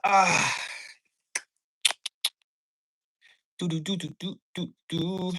Ah, do do do do do do do.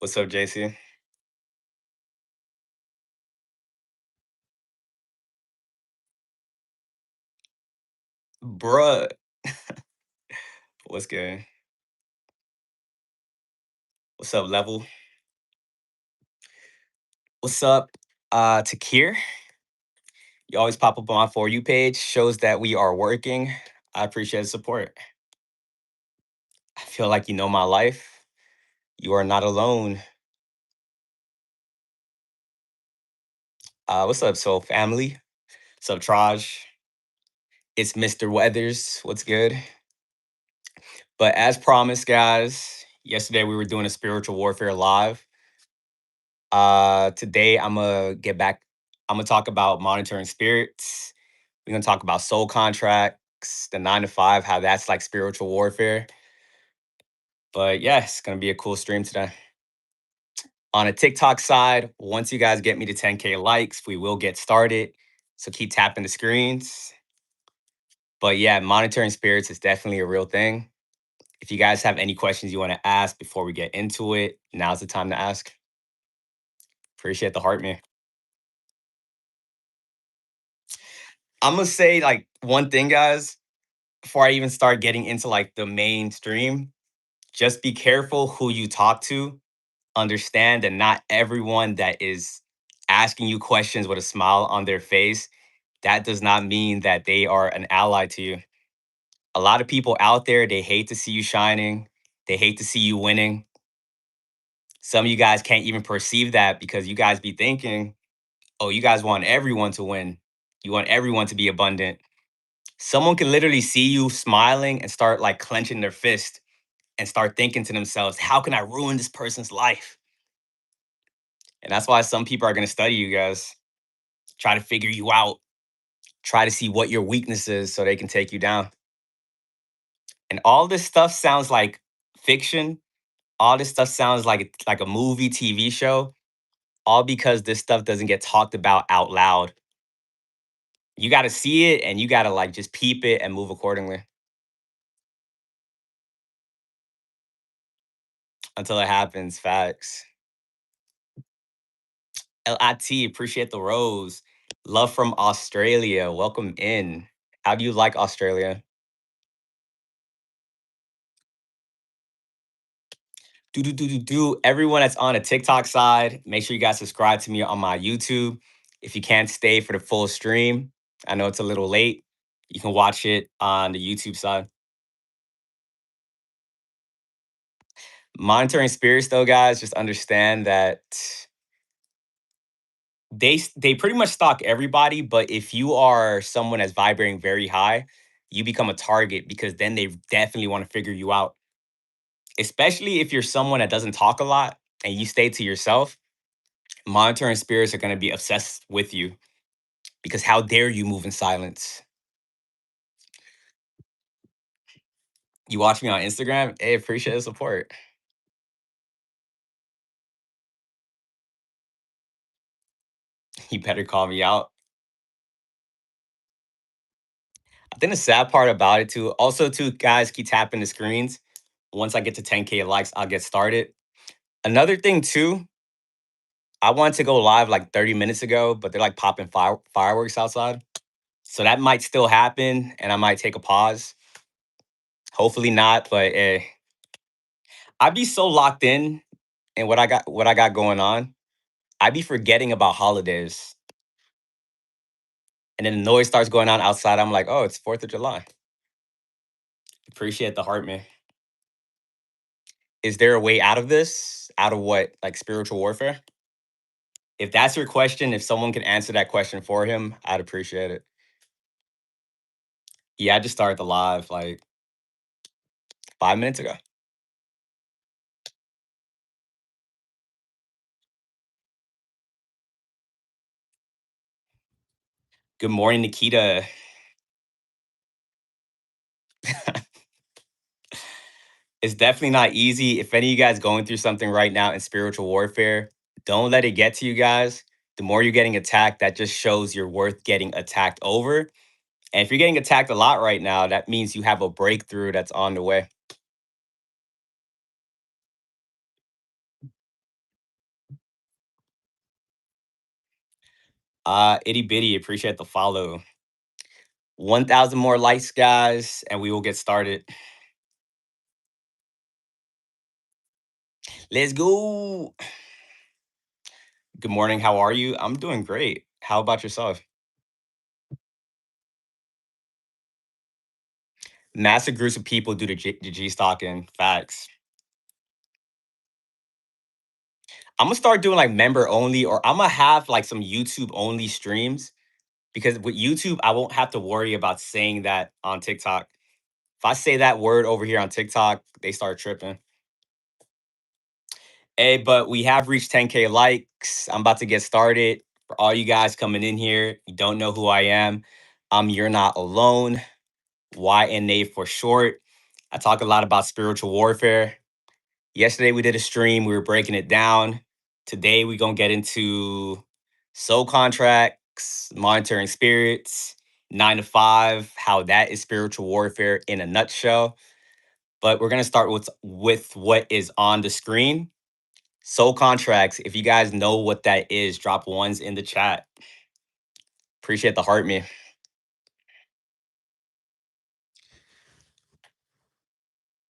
What's up, JC? Bruh, what's good? What's up, Level? What's up, Takir? You always pop up on my For You page. Shows that we are working. I appreciate the support. I feel like you know my life. You are not alone. What's up, Soul Family? What's up, Traj? It's Mr. Weathers. What's good? But as promised, guys, yesterday we were doing a spiritual warfare live. Today I'm gonna get back. I'm gonna talk about monitoring spirits. We're gonna talk about soul contracts, the 9 to 5, how that's like spiritual warfare. But yeah, it's gonna be a cool stream today. On a TikTok side, once you guys get me to 10K likes, we will get started. So keep tapping the screens. But yeah, monitoring spirits is definitely a real thing. If you guys have any questions you want to ask before we get into it, now's the time to ask. Appreciate the heart, man. I'm gonna say like one thing, guys, before I even start getting into like the mainstream. Just be careful who you talk to. Understand that not everyone that is asking you questions with a smile on their face, that does not mean that they are an ally to you. A lot of people out there, they hate to see you shining. They hate to see you winning. Some of you guys can't even perceive that because you guys be thinking, oh, you guys want everyone to win. You want everyone to be abundant. Someone can literally see you smiling and start like clenching their fist and start thinking to themselves, how can I ruin this person's life? And that's why some people are going to study you guys, try to figure you out, try to see what your weakness is so they can take you down. And all this stuff sounds like fiction. All this stuff sounds like a movie, TV show, all because this stuff doesn't get talked about out loud. You got to see it and you got to like just peep it and move accordingly until it happens. Facts. LIT, appreciate the rose. Love from Australia. Welcome in. How do you like Australia? Do. Everyone that's on a TikTok side, make sure you guys subscribe to me on my YouTube. If you can't stay for the full stream, I know it's a little late. You can watch it on the YouTube side. Monitoring spirits, though, guys, just understand that they pretty much stalk everybody. But if you are someone that's vibrating very high, you become a target because then they definitely want to figure you out. Especially if you're someone that doesn't talk a lot and you stay to yourself, monitoring spirits are going to be obsessed with you because how dare you move in silence? You watch me on Instagram? Hey, appreciate the support. You better call me out. I think the sad part about it too, also too, guys, keep tapping the screens. Once I get to 10K likes, I'll get started. Another thing too, I wanted to go live like 30 minutes ago, but they're like popping fireworks outside. So that might still happen and I might take a pause. Hopefully not, but I'd be so locked in what I got going on. I'd be forgetting about holidays. And then the noise starts going on outside. I'm like, oh, it's 4th of July. Appreciate the heart, man. Is there a way out of this? Out of what? Like spiritual warfare? If that's your question, if someone can answer that question for him, I'd appreciate it. Yeah, I just started the live like 5 minutes ago. Good morning, Nikita. It's definitely not easy. If any of you guys going through something right now in spiritual warfare, don't let it get to you guys. The more you're getting attacked, that just shows you're worth getting attacked over. And if you're getting attacked a lot right now, that means you have a breakthrough that's on the way. Itty bitty, appreciate the follow. 1,000 more likes, guys, and we will get started. Let's go. Good morning. How are you? I'm doing great. How about yourself? Massive groups of people do the G stocking. Facts. I'm gonna start doing like member only, or I'm gonna have like some YouTube only streams because with YouTube, I won't have to worry about saying that on TikTok. If I say that word over here on TikTok, they start tripping. Hey, but we have reached 10K likes. I'm about to get started. For all you guys coming in here, you don't know who I am. You're Not Alone, YNA for short. I talk a lot about spiritual warfare. Yesterday we did a stream, we were breaking it down. Today we're gonna get into soul contracts, monitoring spirits, 9 to 5, how that is spiritual warfare in a nutshell. But we're gonna start with what is on the screen. Soul contracts. If you guys know what that is, drop ones in the chat. Appreciate the heart, me.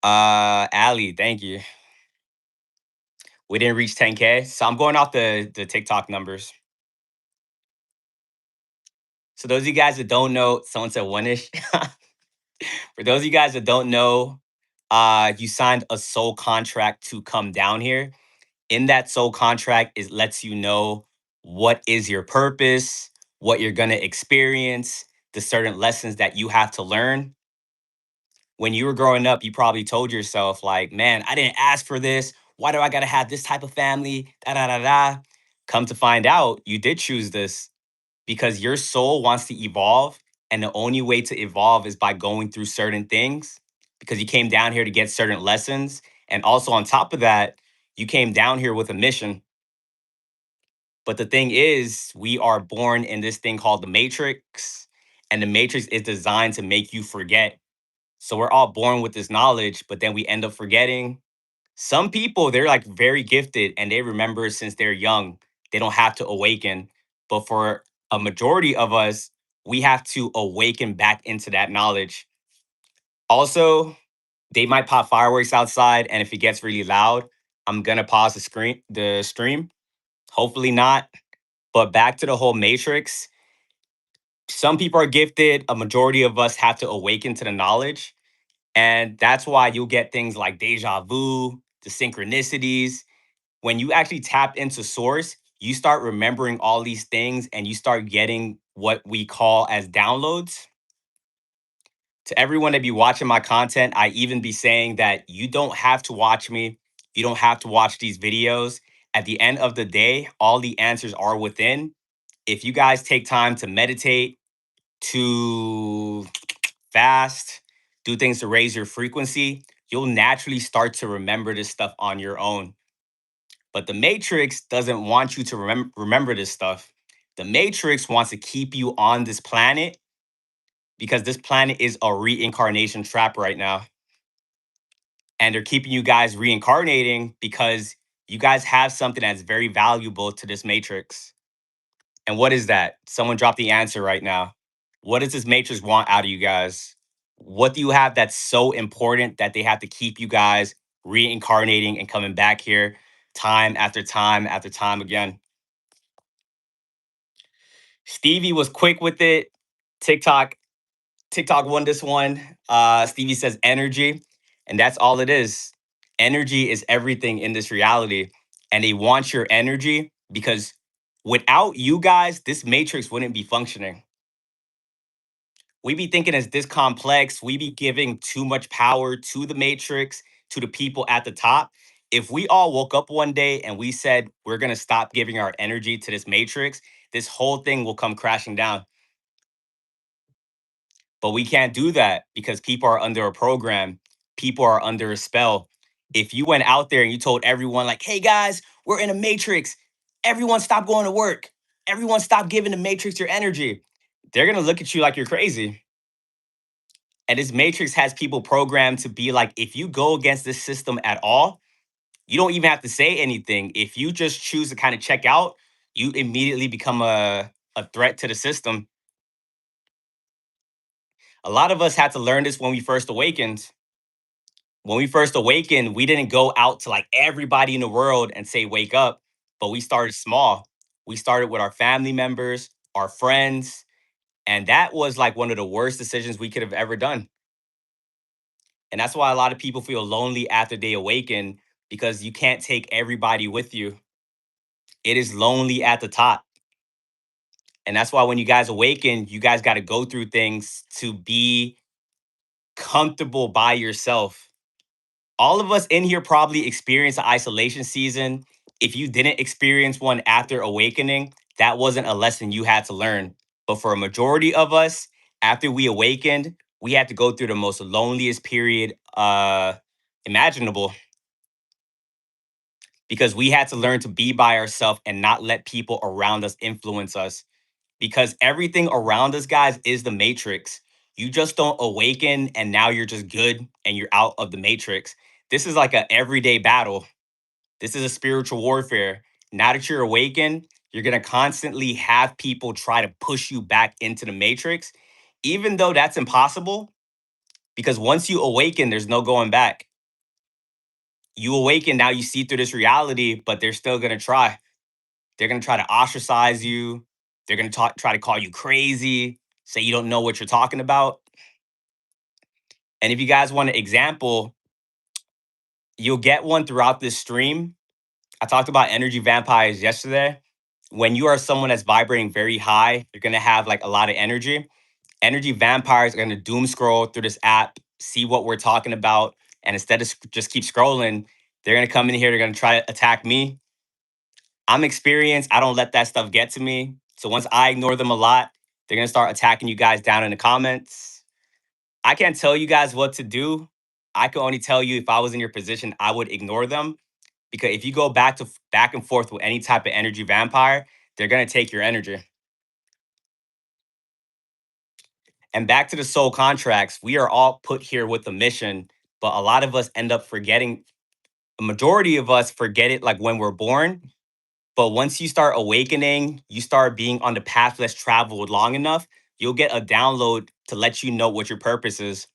Ali, thank you. We didn't reach 10K, so I'm going off the TikTok numbers. So those of you guys that don't know, someone said one-ish. For those of you guys that don't know, you signed a soul contract to come down here. In that soul contract, it lets you know what is your purpose, what you're gonna experience, the certain lessons that you have to learn. When you were growing up, you probably told yourself, like, man, I didn't ask for this. Why do I gotta have this type of family? Da da da da. Come to find out, you did choose this because your soul wants to evolve. And the only way to evolve is by going through certain things because you came down here to get certain lessons. And also, on top of that, you came down here with a mission. But the thing is, we are born in this thing called the Matrix, and the Matrix is designed to make you forget. So we're all born with this knowledge, but then we end up forgetting. Some people, they're like very gifted and they remember since they're young. They don't have to awaken. But for a majority of us, we have to awaken back into that knowledge. Also, they might pop fireworks outside, and if it gets really loud, I'm gonna pause the stream. Hopefully not. But back to the whole matrix. Some people are gifted. A majority of us have to awaken to the knowledge. And that's why you'll get things like deja vu, the synchronicities. When you actually tap into source, you start remembering all these things and you start getting what we call as downloads. To everyone that be watching my content, I even be saying that you don't have to watch me. You don't have to watch these videos. At the end of the day, all the answers are within. If you guys take time to meditate, to fast, do things to raise your frequency, you'll naturally start to remember this stuff on your own. But the Matrix doesn't want you to remember this stuff. The Matrix wants to keep you on this planet because this planet is a reincarnation trap right now. And they're keeping you guys reincarnating because you guys have something that's very valuable to this Matrix. And what is that? Someone drop the answer right now. What does this Matrix want out of you guys? What do you have that's so important that they have to keep you guys reincarnating and coming back here time after time after time again? Stevie was quick with it. TikTok TikTok won this one. Stevie says energy, and that's all it is. Energy is everything in this reality, and they want your energy because without you guys, this matrix wouldn't be functioning. We be thinking it's this complex. We be giving too much power to the matrix, to the people at the top. If we all woke up one day and we said we're gonna stop giving our energy to this matrix, this whole thing will come crashing down. But we can't do that because people are under a program, people are under a spell. If you went out there and you told everyone, like, hey guys, we're in a matrix, everyone stop going to work, everyone stop giving the matrix your energy, they're gonna look at you like you're crazy. And this matrix has people programmed to be like, if you go against this system at all, you don't even have to say anything. If you just choose to kind of check out, you immediately become a threat to the system. A lot of us had to learn this when we first awakened. When we first awakened, we didn't go out to like everybody in the world and say, wake up, but we started small. We started with our family members, our friends, and that was like one of the worst decisions we could have ever done. And that's why a lot of people feel lonely after they awaken because you can't take everybody with you. It is lonely at the top. And that's why when you guys awaken, you guys got to go through things to be comfortable by yourself. All of us in here probably experienced an isolation season. If you didn't experience one after awakening, that wasn't a lesson you had to learn. But for a majority of us, after we awakened, we had to go through the most loneliest period imaginable because we had to learn to be by ourselves and not let people around us influence us. Because everything around us, guys, is the matrix. You just don't awaken and now you're just good and you're out of the matrix. This is like a everyday battle. This is a spiritual warfare. Now that you're awakened, you're going to constantly have people try to push you back into the matrix, even though that's impossible. Because once you awaken, there's no going back. You awaken, now you see through this reality, but they're still going to try. They're going to try to ostracize you. They're going to try to call you crazy, say you don't know what you're talking about. And if you guys want an example, you'll get one throughout this stream. I talked about energy vampires yesterday. When you are someone that's vibrating very high, you're going to have like a lot of energy. Energy vampires are going to doom scroll through this app, see what we're talking about. And instead of just keep scrolling, they're going to come in here. They're going to try to attack me. I'm experienced. I don't let that stuff get to me. So once I ignore them a lot, they're going to start attacking you guys down in the comments. I can't tell you guys what to do. I can only tell you if I was in your position, I would ignore them because if you go back and forth with any type of energy vampire, they're going to take your energy. And back to the soul contracts, we are all put here with a mission, but a lot of us end up forgetting. A majority of us forget it like when we're born. But once you start awakening, you start being on the path less traveled long enough, you'll get a download to let you know what your purpose is.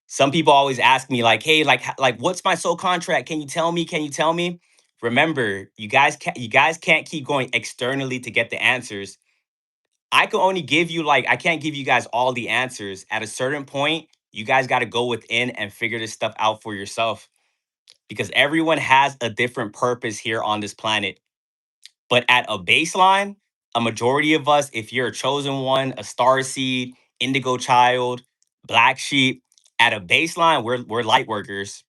Some people always ask me like, "Hey, like what's my soul contract? Can you tell me? Can you tell me?" Remember, you guys can't keep going externally to get the answers. I can only give you like I can't give you guys all the answers. At a certain point, you guys got to go within and figure this stuff out for yourself because everyone has a different purpose here on this planet. But at a baseline, a majority of us, if you're a chosen one, a star seed, indigo child, black sheep, at a baseline, we're light workers.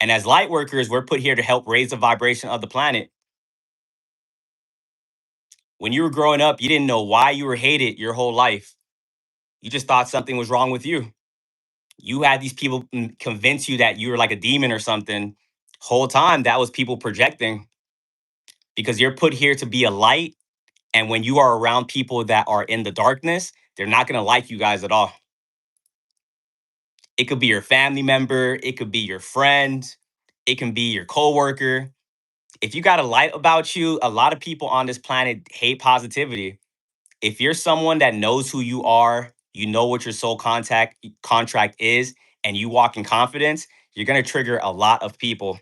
And as light workers, we're put here to help raise the vibration of the planet. When you were growing up, you didn't know why you were hated your whole life. You just thought something was wrong with you. You had these people convince you that you were like a demon or something. Whole time that was people projecting because you're put here to be a light. And when you are around people that are in the darkness, they're not going to like you guys at all. It could be your family member, it could be your friend, it can be your coworker. If you got a light about you, a lot of people on this planet hate positivity. If you're someone that knows who you are, you know what your soul contact contract is, and you walk in confidence, you're going to trigger a lot of people.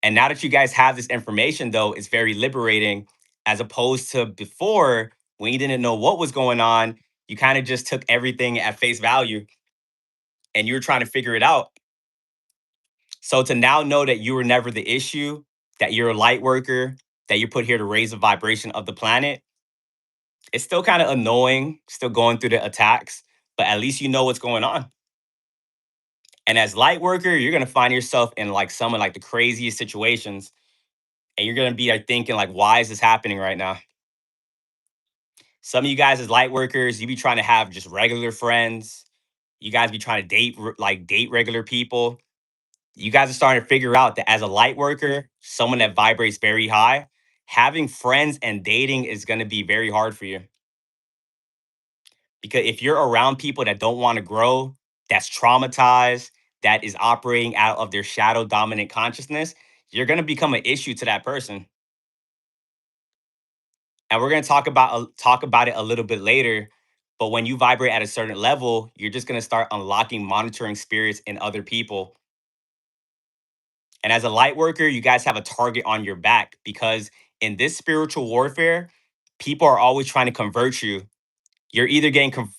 And now that you guys have this information, though, it's very liberating as opposed to before when you didn't know what was going on. You kind of just took everything at face value and you were trying to figure it out. So to now know that you were never the issue, that you're a light worker, that you're put here to raise the vibration of the planet, it's still kind of annoying, still going through the attacks, but at least you know what's going on. And as light worker, you're gonna find yourself in like some of like the craziest situations, and you're gonna be like thinking like, why is this happening right now? Some of you guys as light workers, you be trying to have just regular friends. You guys be trying to date regular people. You guys are starting to figure out that as a light worker, someone that vibrates very high, having friends and dating is going to be very hard for you. Because if you're around people that don't want to grow, that's traumatized, that is operating out of their shadow dominant consciousness, you're going to become an issue to that person. And we're going to talk about it a little bit later. But when you vibrate at a certain level, you're just going to start unlocking monitoring spirits in other people. And as a light worker, you guys have a target on your back because in this spiritual warfare, people are always trying to convert you. You're either getting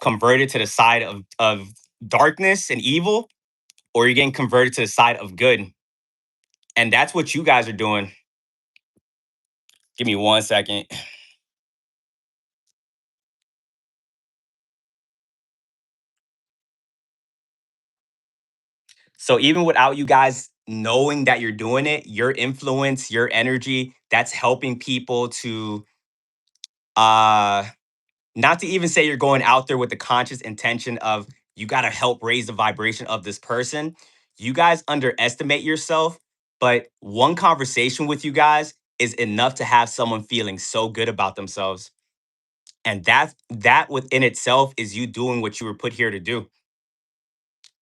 converted to the side of darkness and evil, or you're getting converted to the side of good. And that's what you guys are doing. Give me 1 second. So even without you guys knowing that you're doing it, your influence, your energy, that's helping people to uh not to even say you're going out there with the conscious intention of you got to help raise the vibration of this person. You guys underestimate yourself, but one conversation with you guys is enough to have someone feeling so good about themselves. And that within itself is you doing what you were put here to do.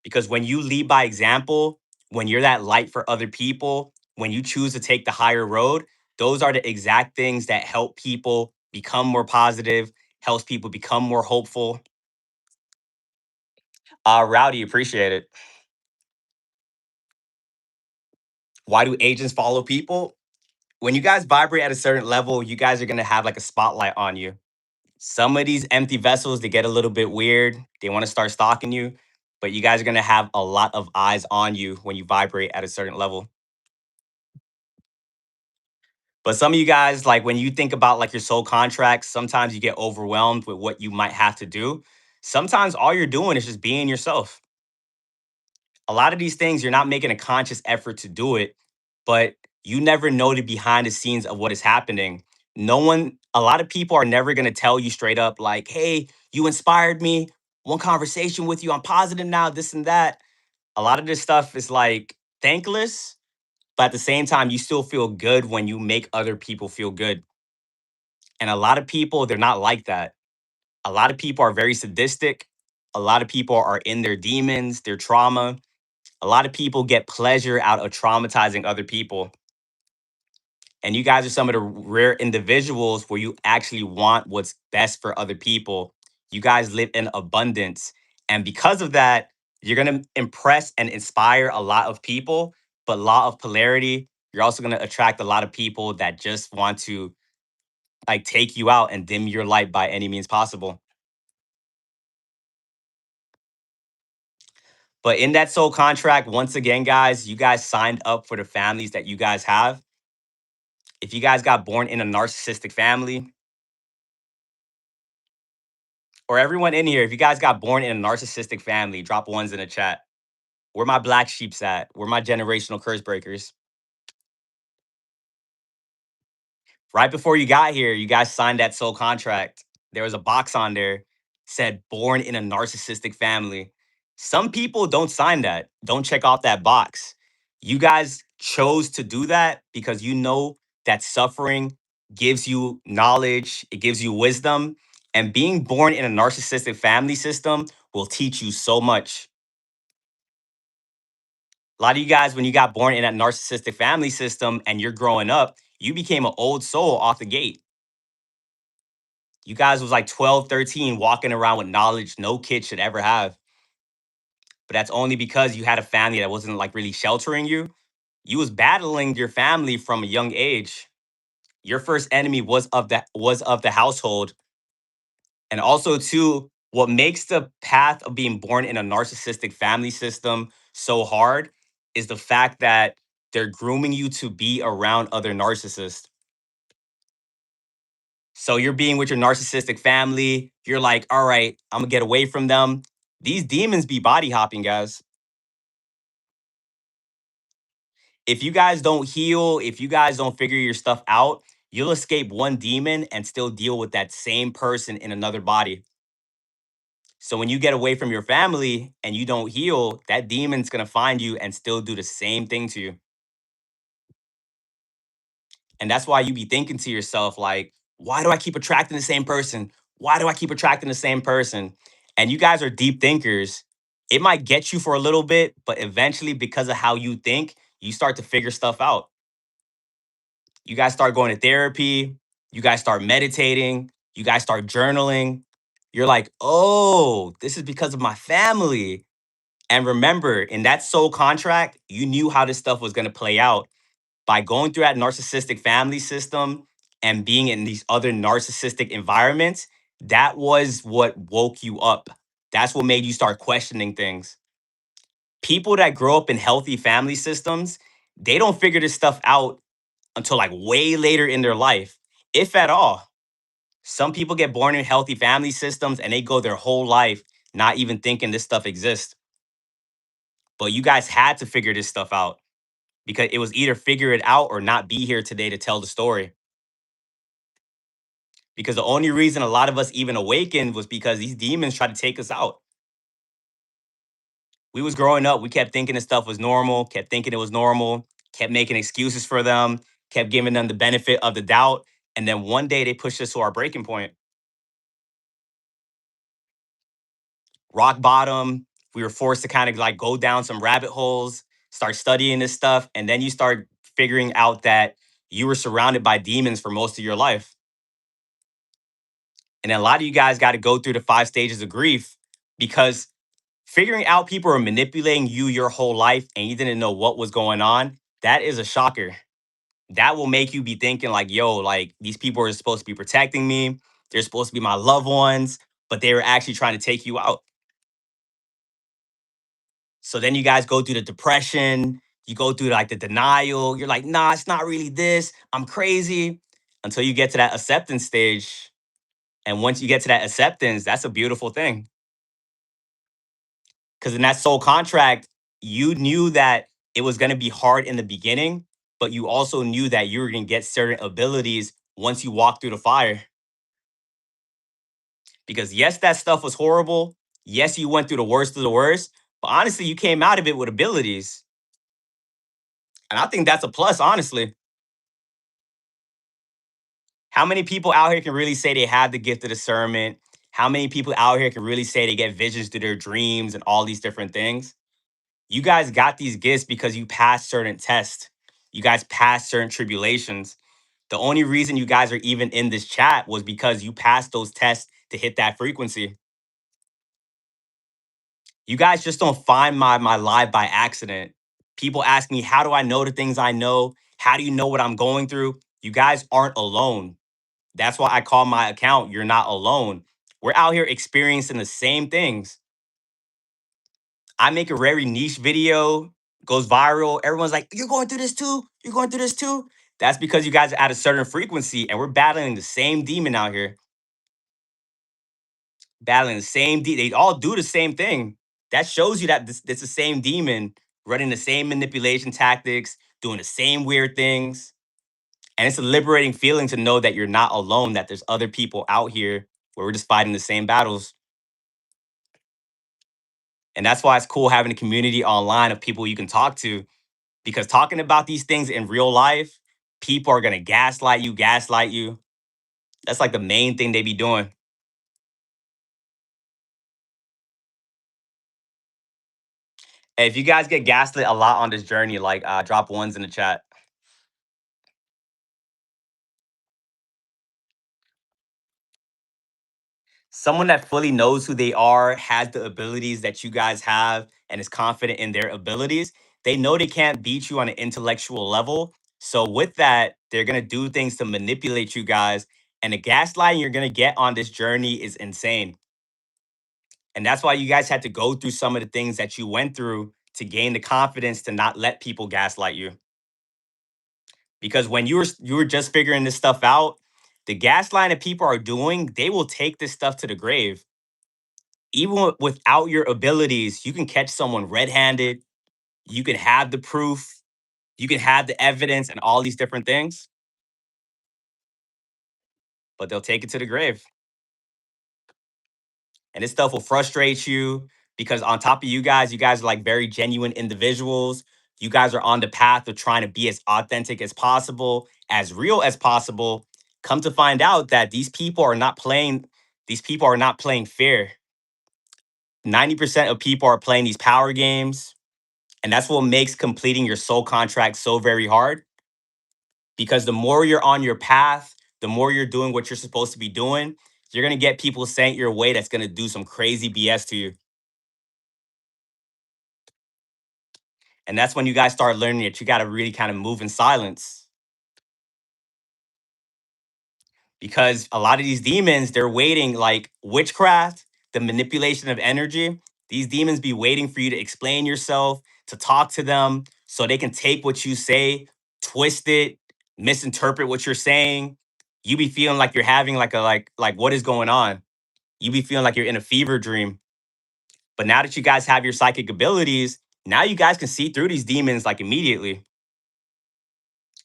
Because when you lead by example, when you're that light for other people, when you choose to take the higher road, those are the exact things that help people become more positive, helps people become more hopeful. Rowdy, appreciate it. Why do agents follow people? When you guys vibrate at a certain level, you guys are gonna have like a spotlight on you. Some of these empty vessels, they get a little bit weird. They want to start stalking you, but you guys are gonna have a lot of eyes on you when you vibrate at a certain level. But some of you guys, like when you think about like your soul contracts, sometimes you get overwhelmed with what you might have to do. Sometimes all you're doing is just being yourself. A lot of these things, you're not making a conscious effort to do it, but you never know the behind the scenes of what is happening. No one, a lot of people are never going to tell you straight up, like, hey, you inspired me. One conversation with you, I'm positive now, this and that. A lot of this stuff is like thankless, but at the same time, you still feel good when you make other people feel good. And a lot of people, they're not like that. A lot of people are very sadistic. A lot of people are in their demons, their trauma. A lot of people get pleasure out of traumatizing other people. And you guys are some of the rare individuals where you actually want what's best for other people. You guys live in abundance. And because of that, you're going to impress and inspire a lot of people. But law of polarity, you're also going to attract a lot of people that just want to like take you out and dim your light by any means possible. But in that soul contract, once again, guys, you guys signed up for the families that you guys have. If you guys got born in a narcissistic family, or everyone in here, if you guys got born in a narcissistic family, drop ones in the chat. Where my black sheeps at? Where my generational curse breakers? Right before you got here, you guys signed that soul contract. There was a box on there said born in a narcissistic family. Some people don't sign that. Don't check off that box. You guys chose to do that because you know that suffering gives you knowledge, it gives you wisdom, and being born in a narcissistic family system will teach you so much. A lot of you guys, when you got born in that narcissistic family system and you're growing up, you became an old soul off the gate. You guys was like 12, 13, walking around with knowledge no kid should ever have. But that's only because you had a family that wasn't like really sheltering you. You was battling your family from a young age. Your first enemy was of the household. And also, too, what makes the path of being born in a narcissistic family system so hard is the fact that they're grooming you to be around other narcissists. So you're being with your narcissistic family. You're like, all right, I'm gonna get away from them. These demons be body hopping, guys. If you guys don't heal, if you guys don't figure your stuff out, you'll escape one demon and still deal with that same person in another body. So when you get away from your family and you don't heal, that demon's gonna find you and still do the same thing to you. And that's why you be thinking to yourself, like, why do I keep attracting the same person? Why do I keep attracting the same person? And you guys are deep thinkers. It might get you for a little bit, but eventually, because of how you think, you start to figure stuff out. You guys start going to therapy. You guys start meditating. You guys start journaling. You're like, oh, this is because of my family. And remember, in that soul contract, you knew how this stuff was going to play out by going through that narcissistic family system and being in these other narcissistic environments. That was what woke you up. That's what made you start questioning things. People that grow up in healthy family systems, they don't figure this stuff out until like way later in their life, if at all. Some people get born in healthy family systems and they go their whole life not even thinking this stuff exists. But you guys had to figure this stuff out because it was either figure it out or not be here today to tell the story. Because the only reason a lot of us even awakened was because these demons tried to take us out. We was growing up, we kept thinking this stuff was normal, kept thinking it was normal, kept making excuses for them, kept giving them the benefit of the doubt. And then one day they pushed us to our breaking point. Rock bottom. We were forced to kind of like go down some rabbit holes, start studying this stuff, and then you start figuring out that you were surrounded by demons for most of your life. And then a lot of you guys got to go through the 5 stages of grief because figuring out people are manipulating you your whole life and you didn't know what was going on, that is a shocker. That will make you be thinking like, yo, like these people are supposed to be protecting me. They're supposed to be my loved ones, but they were actually trying to take you out. So then you guys go through the depression, you go through like the denial. You're like, nah, it's not really this. I'm crazy. Until you get to that acceptance stage. And once you get to that acceptance, that's a beautiful thing. Because in that soul contract, you knew that it was going to be hard in the beginning, but you also knew that you were going to get certain abilities once you walk through the fire. Because yes, that stuff was horrible. Yes, you went through the worst of the worst, but honestly, you came out of it with abilities. And I think that's a plus, honestly. How many people out here can really say they have the gift of discernment? How many people out here can really say they get visions through their dreams and all these different things? You guys got these gifts because you passed certain tests. You guys passed certain tribulations. The only reason you guys are even in this chat was because you passed those tests to hit that frequency. You guys just don't find my live by accident. People ask me, how do I know the things I know? How do you know what I'm going through? You guys aren't alone. That's why I call my account You're Not Alone. We're out here experiencing the same things. I make a very niche video, goes viral. Everyone's like, you're going through this too? You're going through this too? That's because you guys are at a certain frequency and we're battling the same demon out here. Battling the same they all do the same thing. That shows you that it's the same demon running the same manipulation tactics, doing the same weird things. And it's a liberating feeling to know that you're not alone, that there's other people out here where we're just fighting the same battles. And that's why it's cool having a community online of people you can talk to because talking about these things in real life, people are going to gaslight you. That's like the main thing they be doing. Hey, if you guys get gaslit a lot on this journey, like drop ones in the chat. Someone that fully knows who they are, has the abilities that you guys have, and is confident in their abilities, they know they can't beat you on an intellectual level. So with that, they're gonna do things to manipulate you guys. And the gaslighting you're gonna get on this journey is insane. And that's why you guys had to go through some of the things that you went through to gain the confidence to not let people gaslight you. Because when you were just figuring this stuff out, the gaslighting that people are doing, they will take this stuff to the grave. Even without your abilities, you can catch someone red-handed. You can have the proof, you can have the evidence and all these different things, but they'll take it to the grave. And this stuff will frustrate you because on top of you guys are like very genuine individuals. You guys are on the path of trying to be as authentic as possible, as real as possible. Come to find out that these people are not playing fair. 90% of people are playing these power games, and that's what makes completing your soul contract so very hard because the more you're on your path, the more you're doing what you're supposed to be doing, you're going to get people sent your way that's going to do some crazy BS to you. And that's when you guys start learning that you got to really kind of move in silence because a lot of these demons, they're waiting like witchcraft, the manipulation of energy. These demons be waiting for you to explain yourself, to talk to them so they can take what you say, twist it, misinterpret what you're saying. You be feeling like you're having like what is going on? You be feeling like you're in a fever dream. But now that you guys have your psychic abilities, now you guys can see through these demons like immediately.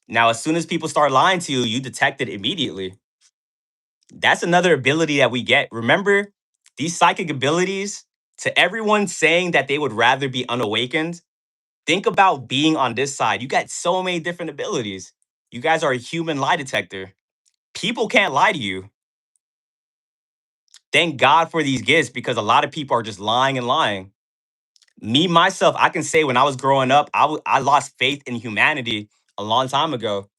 Now, as soon as people start lying to you, you detect it immediately. That's another ability that we get. Remember, these psychic abilities, to everyone saying that they would rather be unawakened, think about being on this side. You got so many different abilities. You guys are a human lie detector. People can't lie to you. Thank God for these gifts because a lot of people are just lying and lying. Me, myself, I can say when I was growing up, I lost faith in humanity a long time ago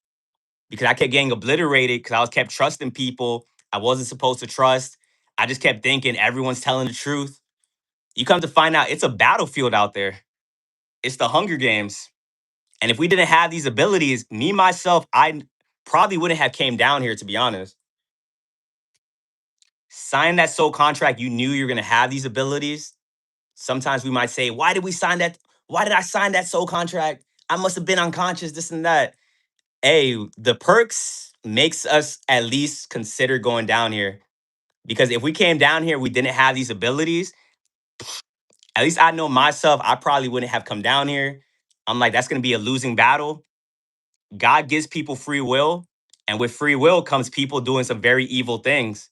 because I kept getting obliterated because I was kept trusting people I wasn't supposed to trust. I just kept thinking everyone's telling the truth. You come to find out it's a battlefield out there. It's the Hunger Games. And if we didn't have these abilities, me myself, I probably wouldn't have came down here to be honest. Sign that soul contract, you knew you're going to have these abilities. Sometimes we might say, "Why did we sign that? Why did I sign that soul contract? I must have been unconscious this and that." Hey, the perks makes us at least consider going down here. Because if we came down here, we didn't have these abilities. At least I know myself, I probably wouldn't have come down here. I'm like, that's going to be a losing battle. God gives people free will. And with free will comes people doing some very evil things.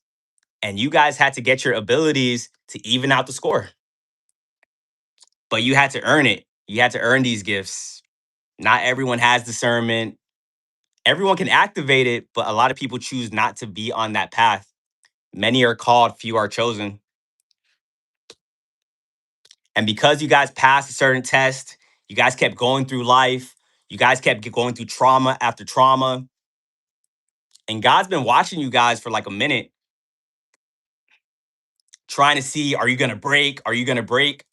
And you guys had to get your abilities to even out the score. But you had to earn it. You had to earn these gifts. Not everyone has discernment. Everyone can activate it, but a lot of people choose not to be on that path. Many are called, few are chosen. And because you guys passed a certain test, you guys kept going through life, you guys kept going through trauma after trauma. And God's been watching you guys for like a minute, trying to see, are you gonna break? Are you gonna break?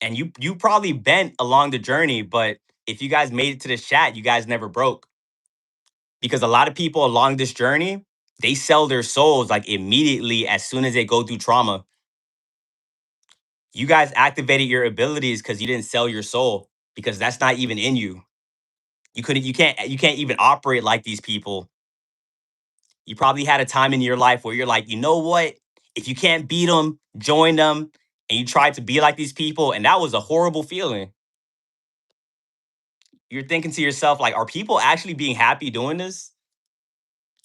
And you probably bent along the journey, but if you guys made it to this chat, you guys never broke. Because a lot of people along this journey, they sell their souls like immediately as soon as they go through trauma. You guys activated your abilities because you didn't sell your soul because that's not even in you. You can't even operate like these people. You probably had a time in your life where you're like, you know what? If you can't beat them, join them. And you tried to be like these people. And that was a horrible feeling. You're thinking to yourself, like, are people actually being happy doing this?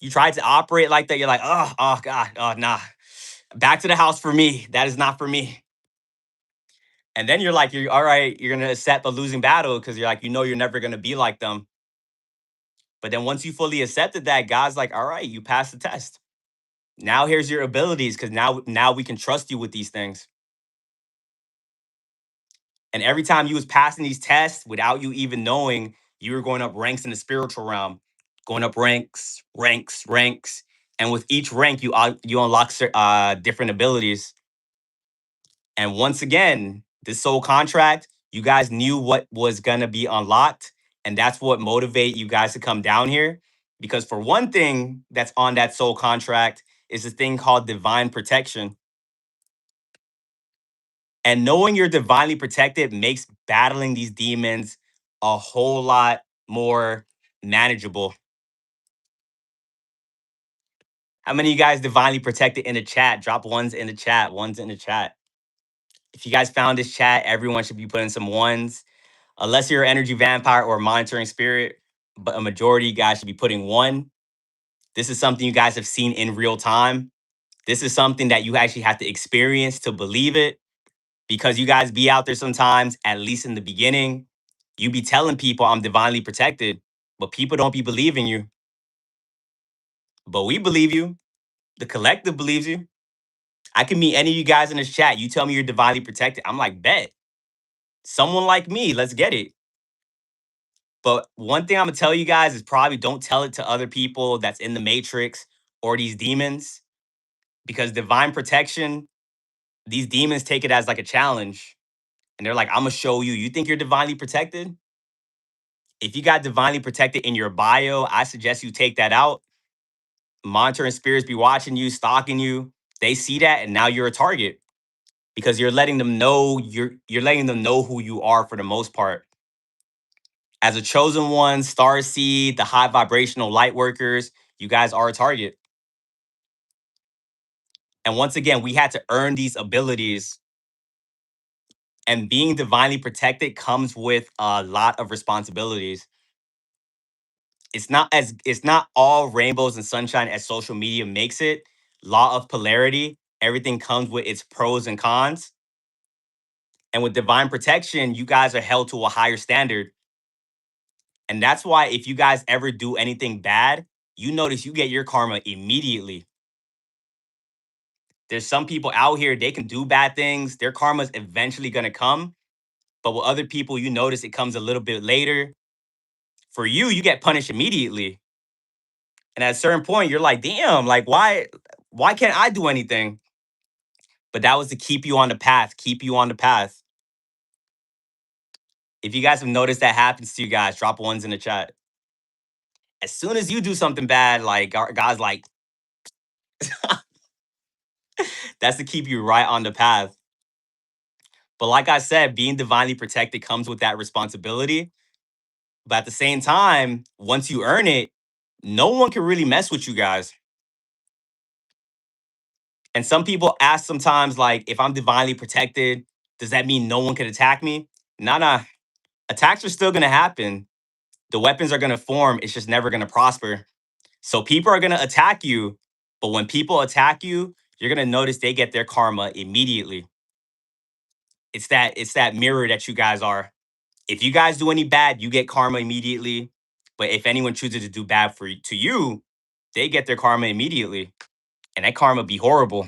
You tried to operate like that. You're like, oh God, oh, nah. Back to the house for me. That is not for me. And then you're like, you're all right. You're going to accept a losing battle because you're like, you know, you're never going to be like them. But then once you fully accepted that, God's like, all right, you passed the test. Now here's your abilities because now we can trust you with these things. And every time you was passing these tests without you even knowing, you were going up ranks in the spiritual realm, going up ranks, ranks, ranks. And with each rank, you unlock different abilities. And once again, this soul contract, You guys knew what was gonna be unlocked, and that's what motivate you guys to come down here. Because for one thing that's on that soul contract is this thing called divine protection. And knowing you're divinely protected makes battling these demons a whole lot more manageable. How many of you guys divinely protected in the chat? Drop ones in the chat. Ones in the chat. If you guys found this chat, everyone should be putting some ones. Unless you're an energy vampire or a monitoring spirit, but a majority of you guys should be putting one. This is something you guys have seen in real time. This is something that you actually have to experience to believe it, because you guys be out there sometimes, at least in the beginning, you be telling people I'm divinely protected, but people don't be believing you. But we believe you. The collective believes you. I can meet any of you guys in this chat. You tell me you're divinely protected. I'm like, bet. Someone like me, let's get it. But one thing I'm gonna tell you guys is probably don't tell it to other people that's in the matrix or these demons, because divine protection, these demons take it as like a challenge. And they're like, I'm gonna show you. You think you're divinely protected? If you got divinely protected in your bio, I suggest you take that out. Monitoring spirits be watching you, stalking you. They see that, and now you're a target because you're letting them know you're letting them know who you are for the most part. As a chosen one, star seed, the high vibrational light workers, you guys are a target. And once again, we had to earn these abilities. And being divinely protected comes with a lot of responsibilities. It's not all rainbows and sunshine as social media makes it. Law of polarity, everything comes with its pros and cons. And with divine protection, you guys are held to a higher standard. And that's why if you guys ever do anything bad, you notice you get your karma immediately. There's some people out here, they can do bad things, their karma's eventually gonna come. But with other people, you notice it comes a little bit later. For you, you get punished immediately. And at a certain point, you're like, damn, like why can't I do anything? But that was to keep you on the path, keep you on the path. If you guys have noticed that happens to you guys, drop ones in the chat. As soon as you do something bad, like God's like, that's to keep you right on the path. But like I said, being divinely protected comes with that responsibility. But at the same time, once you earn it, no one can really mess with you guys. And some people ask sometimes, like, if I'm divinely protected, does that mean no one can attack me? Nah, nah. Attacks are still gonna happen. The weapons are gonna form. It's just never gonna prosper. So people are gonna attack you, but when people attack you, you're gonna notice they get their karma immediately. It's that mirror that you guys are. If you guys do any bad, you get karma immediately. But if anyone chooses to do bad to you, they get their karma immediately. And that karma be horrible.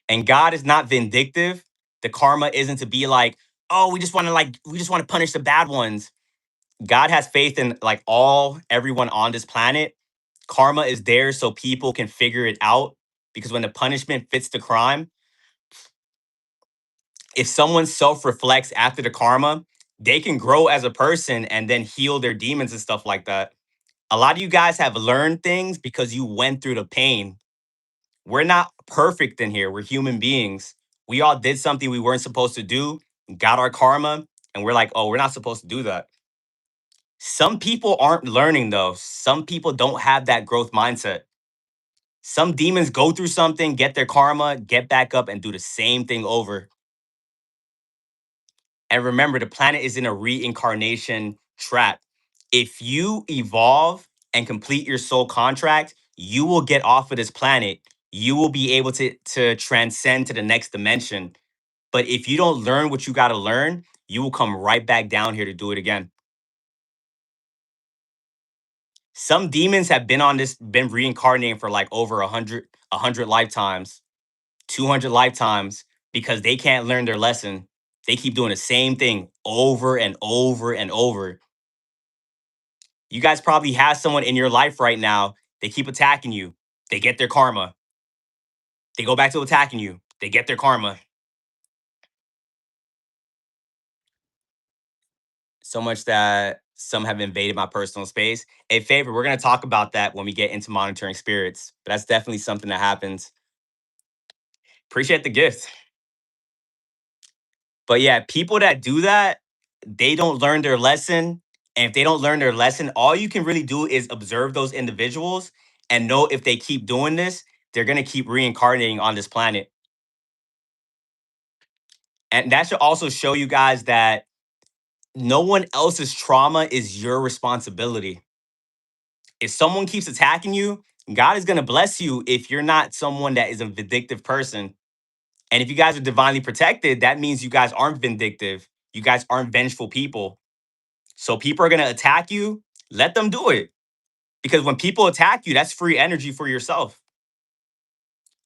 And God is not vindictive. The karma isn't to be like, oh, we just want to punish the bad ones. God has faith in like everyone on this planet. Karma is there so people can figure it out, because when the punishment fits the crime, if someone self-reflects after the karma, they can grow as a person and then heal their demons and stuff like that. A lot of you guys have learned things because you went through the pain. We're not perfect in here. We're human beings. We all did something we weren't supposed to do, got our karma, and we're like, oh, we're not supposed to do that. Some people aren't learning though. Some people don't have that growth mindset. Some demons go through something, get their karma, get back up, and do the same thing over. And remember, the planet is in a reincarnation trap. If you evolve and complete your soul contract, you will get off of this planet. You will be able to transcend to the next dimension. But if you don't learn what you got to learn, you will come right back down here to do it again. Some demons have been reincarnating for like over a hundred lifetimes, 200 lifetimes, because they can't learn their lesson. They keep doing the same thing over and over and over. You guys probably have someone in your life right now. They keep attacking you. They get their karma. They go back to attacking you. They get their karma. So much that some have invaded my personal space. A favor, we're gonna talk about that when we get into monitoring spirits. But that's definitely something that happens. Appreciate the gift. But yeah, people that do that, they don't learn their lesson. And if they don't learn their lesson, all you can really do is observe those individuals and know if they keep doing this, they're gonna keep reincarnating on this planet. And that should also show you guys that no one else's trauma is your responsibility. If someone keeps attacking you, God is going to bless you if you're not someone that is a vindictive person. And if you guys are divinely protected, that means you guys aren't vindictive. You guys aren't vengeful people. So people are going to attack you. Let them do it. Because when people attack you, that's free energy for yourself.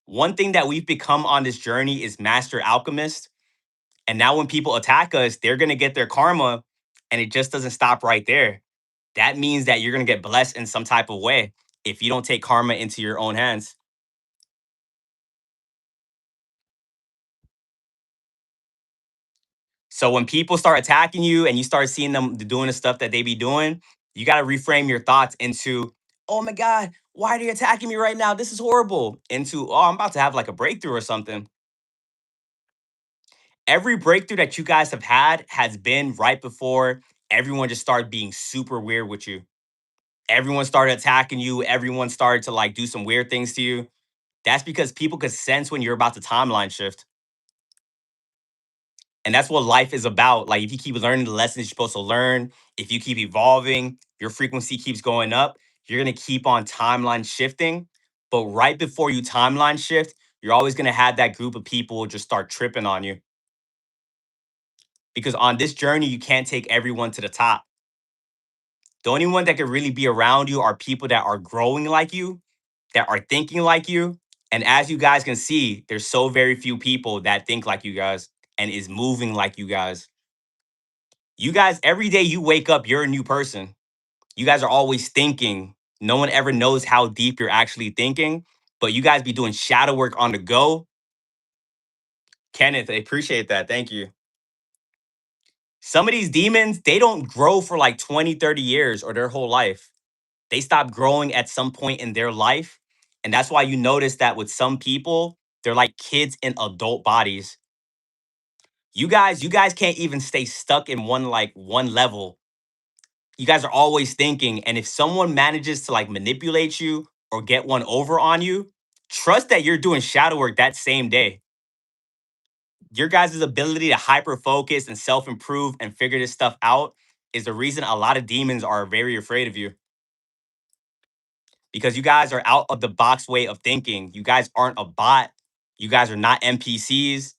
One thing that we've become on this journey is master alchemists. And now when people attack us, they're going to get their karma. And it just doesn't stop right there. That means that you're going to get blessed in some type of way if you don't take karma into your own hands. So when people start attacking you and you start seeing them doing the stuff that they be doing, you got to reframe your thoughts into, oh my God, why are they attacking me right now? This is horrible. Into, oh, I'm about to have like a breakthrough or something. Every breakthrough that you guys have had has been right before everyone just started being super weird with you. Everyone started attacking you. Everyone started to like do some weird things to you. That's because people could sense when you're about to timeline shift. And that's what life is about. Like if you keep learning the lessons you're supposed to learn, if you keep evolving, your frequency keeps going up, you're gonna keep on timeline shifting. But right before you timeline shift, you're always gonna have that group of people just start tripping on you. Because on this journey, you can't take everyone to the top. The only one that can really be around you are people that are growing like you, that are thinking like you. And as you guys can see, there's so very few people that think like you guys and is moving like you guys. You guys, every day you wake up, you're a new person. You guys are always thinking. No one ever knows how deep you're actually thinking, but you guys be doing shadow work on the go. Kenneth, I appreciate that. Thank you. Some of these demons, they don't grow for like 20, 30 years or their whole life. They stop growing at some point in their life. And that's why you notice that with some people, they're like kids in adult bodies. You guys can't even stay stuck in one level. You guys are always thinking, and if someone manages to like manipulate you or get one over on you, trust that you're doing shadow work that same day. Your guys' ability to hyper focus and self improve and figure this stuff out is the reason a lot of demons are very afraid of you, because you guys are out of the box way of thinking. You guys aren't a bot. You guys are not NPCs.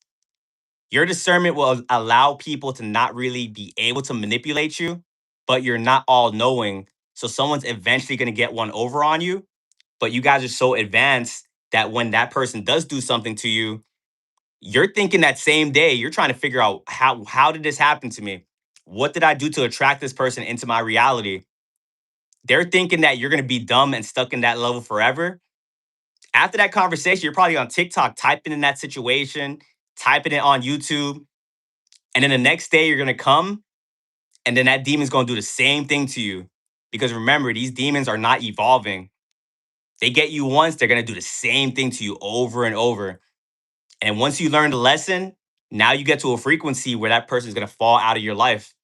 Your discernment will allow people to not really be able to manipulate you, but you're not all knowing. So someone's eventually going to get one over on you, but you guys are so advanced that when that person does do something to you, you're thinking that same day, you're trying to figure out how did this happen to me? What did I do to attract this person into my reality? They're thinking that you're going to be dumb and stuck in that level forever. After that conversation, you're probably on TikTok typing in that situation, typing it on YouTube, and then the next day you're going to come and then that demon's going to do the same thing to you. Because remember, these demons are not evolving. They get you once, they're going to do the same thing to you over and over. And once you learn the lesson, now you get to a frequency where that person is going to fall out of your life.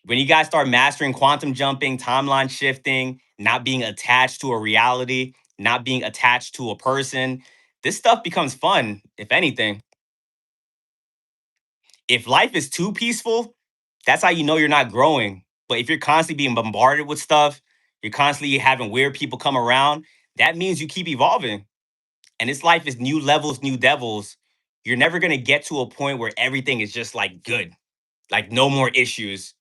When you guys start mastering quantum jumping, timeline shifting, not being attached to a reality, not being attached to a person, this stuff becomes fun, if anything. If life is too peaceful, that's how you know you're not growing. But if you're constantly being bombarded with stuff, you're constantly having weird people come around, that means you keep evolving. And this life is new levels, new devils. You're never going to get to a point where everything is just like good, like no more issues.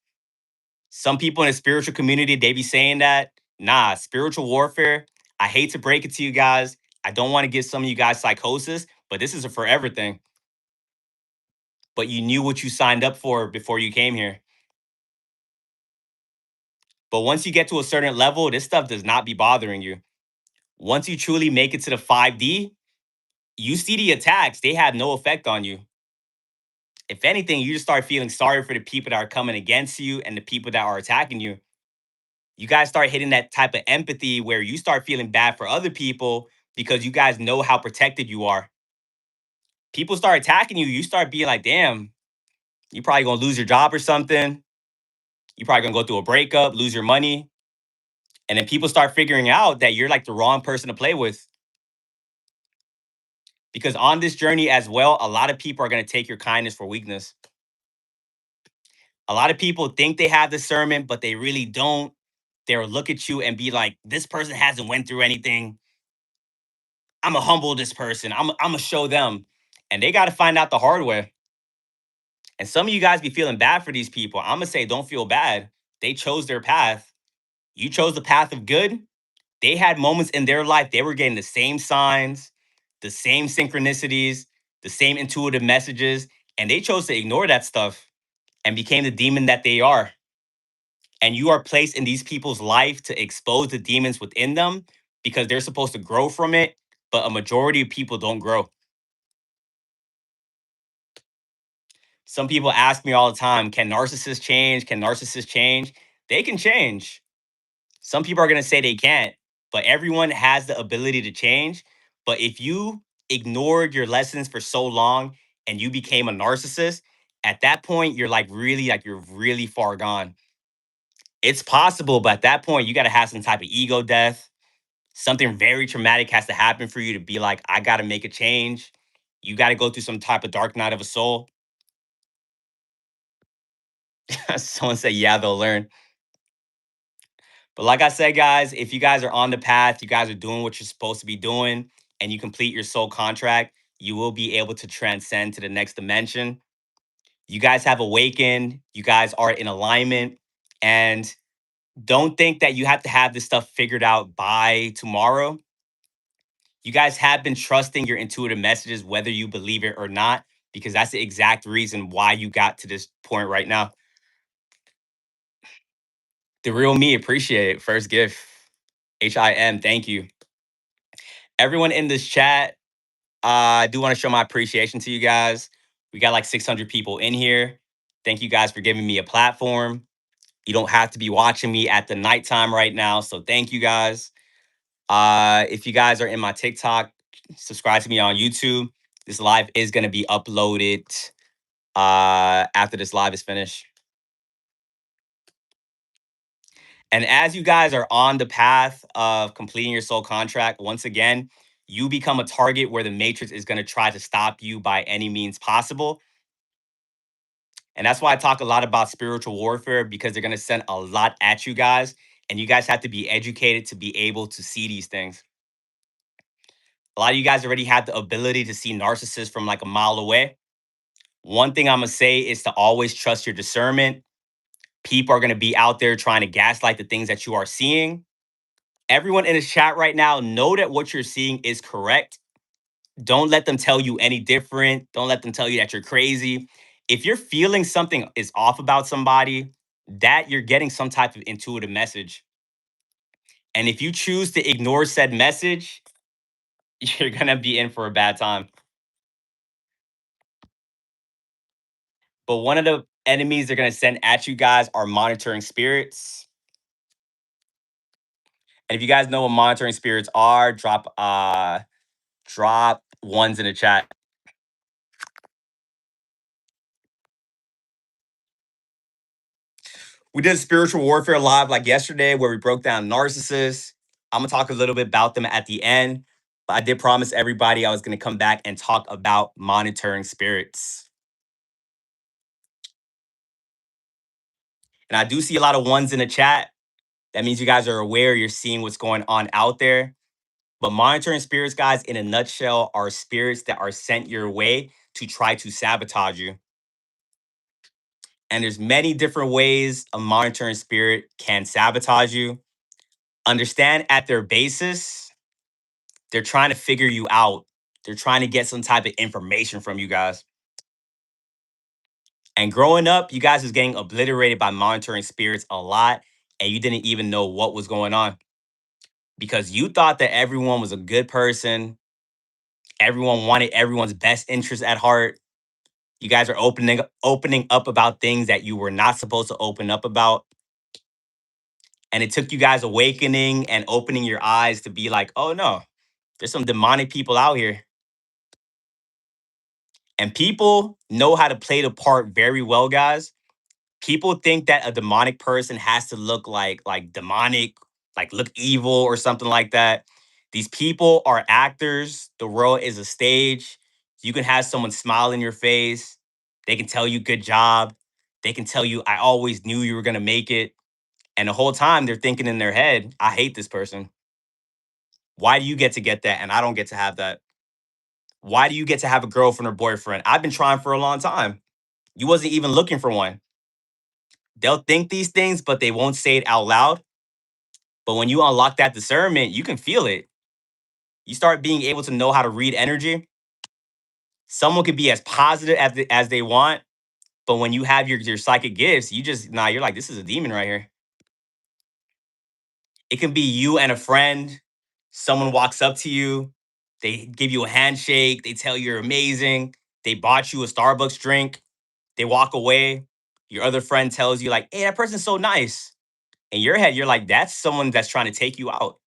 Some people in the spiritual community, they be saying that. Nah, spiritual warfare. I hate to break it to you guys. I don't want to give some of you guys psychosis, but this is a forever thing. But you knew what you signed up for before you came here. But once you get to a certain level, this stuff does not be bothering you. Once you truly make it to the 5D, you see the attacks, they have no effect on you. If anything, you just start feeling sorry for the people that are coming against you and the people that are attacking you. You guys start hitting that type of empathy where you start feeling bad for other people because you guys know how protected you are. People start attacking you, you start being like, damn, you probably gonna lose your job or something. You probably gonna go through a breakup, lose your money. And then people start figuring out that you're like the wrong person to play with. Because on this journey as well, a lot of people are gonna take your kindness for weakness. A lot of people think they have discernment, but they really don't. They'll look at you and be like, this person hasn't went through anything. I'm gonna humble this person. I'm gonna show them. And they gotta find out the hard way. And some of you guys be feeling bad for these people. I'm gonna say, don't feel bad. They chose their path. You chose the path of good. They had moments in their life, they were getting the same signs, the same synchronicities, the same intuitive messages, and they chose to ignore that stuff and became the demon that they are. And you are placed in these people's life to expose the demons within them because they're supposed to grow from it, but a majority of people don't grow. Some people ask me all the time, can narcissists change? Can narcissists change? They can change. Some people are going to say they can't, but everyone has the ability to change. But if you ignored your lessons for so long and you became a narcissist, at that point, you're really far gone. It's possible, but at that point, you got to have some type of ego death. Something very traumatic has to happen for you to be like, I got to make a change. You got to go through some type of dark night of a soul. Someone said, yeah, they'll learn. But like I said, guys, if you guys are on the path, you guys are doing what you're supposed to be doing, and you complete your soul contract, you will be able to transcend to the next dimension. You guys have awakened, you guys are in alignment, and don't think that you have to have this stuff figured out by tomorrow. You guys have been trusting your intuitive messages, whether you believe it or not, because that's the exact reason why you got to this point right now. The real me, appreciate it. First gift, HIM, thank you. Everyone in this chat, I do want to show my appreciation to you guys. We got like 600 people in here. Thank you guys for giving me a platform. You don't have to be watching me at the nighttime right now. So thank you guys. If you guys are in my TikTok, subscribe to me on YouTube. This live is going to be uploaded after this live is finished. And as you guys are on the path of completing your soul contract, once again, you become a target where the matrix is going to try to stop you by any means possible. And that's why I talk a lot about spiritual warfare because they're going to send a lot at you guys. And you guys have to be educated to be able to see these things. A lot of you guys already have the ability to see narcissists from like a mile away. One thing I'm going to say is to always trust your discernment. People are going to be out there trying to gaslight the things that you are seeing. Everyone in this chat right now, know that what you're seeing is correct. Don't let them tell you any different. Don't let them tell you that you're crazy. If you're feeling something is off about somebody, that you're getting some type of intuitive message. And if you choose to ignore said message, you're going to be in for a bad time. But one of the enemies they're going to send at you guys are monitoring spirits. And if you guys know what monitoring spirits are, drop ones in the chat. We did spiritual warfare live like yesterday where we broke down narcissists. I'm gonna talk a little bit about them at the end, but I did promise everybody I was gonna come back and talk about monitoring spirits. And I do see a lot of ones in the chat. That means you guys are aware, you're seeing what's going on out there. But monitoring spirits, guys, in a nutshell, are spirits that are sent your way to try to sabotage you. And there's many different ways a monitoring spirit can sabotage you. Understand at their basis, they're trying to figure you out. They're trying to get some type of information from you guys. And growing up, you guys was getting obliterated by monitoring spirits a lot, and you didn't even know what was going on because you thought that everyone was a good person. Everyone wanted everyone's best interest at heart. You guys are opening up about things that you were not supposed to open up about. And it took you guys awakening and opening your eyes to be like, oh no, there's some demonic people out here. And people know how to play the part very well, guys. People think that a demonic person has to look like demonic, like look evil or something like that. These people are actors. The world is a stage. You can have someone smile in your face. They can tell you good job. They can tell you I always knew you were going to make it. And the whole time they're thinking in their head, I hate this person. Why do you get that and I don't get to have that? Why do you get to have a girlfriend or boyfriend? I've been trying for a long time. You wasn't even looking for one. They'll think these things, but they won't say it out loud. But when you unlock that discernment, you can feel it. You start being able to know how to read energy. Someone could be as positive as they want, but when you have your psychic gifts, you just you're like, this is a demon right here. It can be you and a friend. Someone walks up to you, they give you a handshake, they tell you're amazing, they bought you a Starbucks drink, they walk away. Your other friend tells you, like, hey, that person's so nice. In your head, you're like, that's someone that's trying to take you out.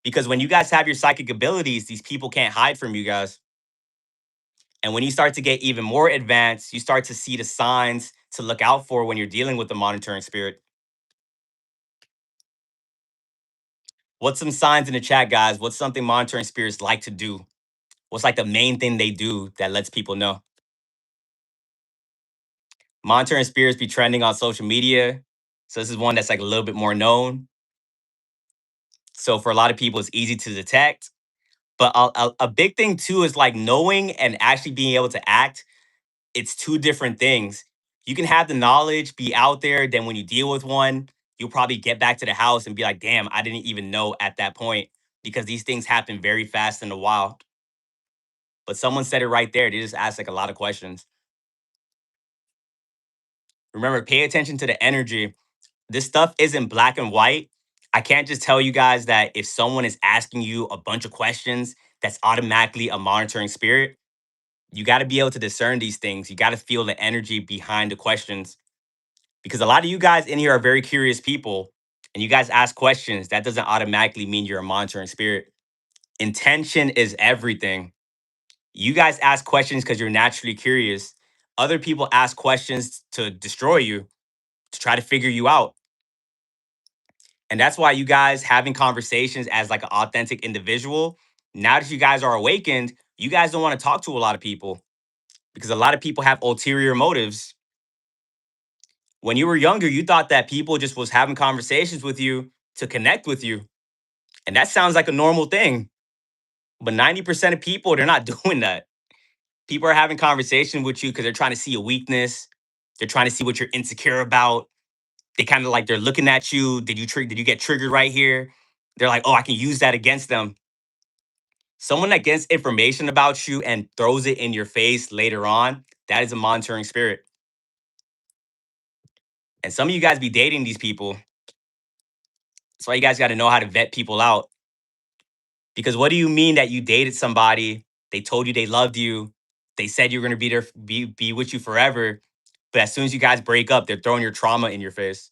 Because when you guys have your psychic abilities, these people can't hide from you guys. And when you start to get even more advanced, you start to see the signs to look out for when you're dealing with the monitoring spirit. What's some signs in the chat, guys? What's something monitoring spirits like to do? What's like the main thing they do that lets people know? Monitoring spirits be trending on social media. So this is one that's like a little bit more known. So for a lot of people, it's easy to detect. But a big thing too is like knowing and actually being able to act. It's two different things. You can have the knowledge, be out there, then when you deal with one, you'll probably get back to the house and be like, damn, I didn't even know at that point because these things happen very fast in the wild. But someone said it right there. They just asked like a lot of questions. Remember, pay attention to the energy. This stuff isn't black and white. I can't just tell you guys that if someone is asking you a bunch of questions, that's automatically a monitoring spirit. You got to be able to discern these things. You got to feel the energy behind the questions because a lot of you guys in here are very curious people and you guys ask questions. That doesn't automatically mean you're a monitoring spirit. Intention is everything. You guys ask questions because you're naturally curious. Other people ask questions to destroy you, to try to figure you out. And that's why you guys having conversations as like an authentic individual, now that you guys are awakened, you guys don't want to talk to a lot of people because a lot of people have ulterior motives. When you were younger, you thought that people just was having conversations with you to connect with you. And that sounds like a normal thing. But 90% of people, they're not doing that. People are having conversation with you because they're trying to see a weakness. They're trying to see what you're insecure about. They kind of like they're looking at you. Did you get triggered right here? They're like, oh, I can use that against them. Someone that gets information about you and throws it in your face later on, that is a monitoring spirit. And some of you guys be dating these people. That's why you guys got to know how to vet people out. Because what do you mean that you dated somebody? They told you they loved you. They said you're gonna be there, be with you forever. But as soon as you guys break up, they're throwing your trauma in your face.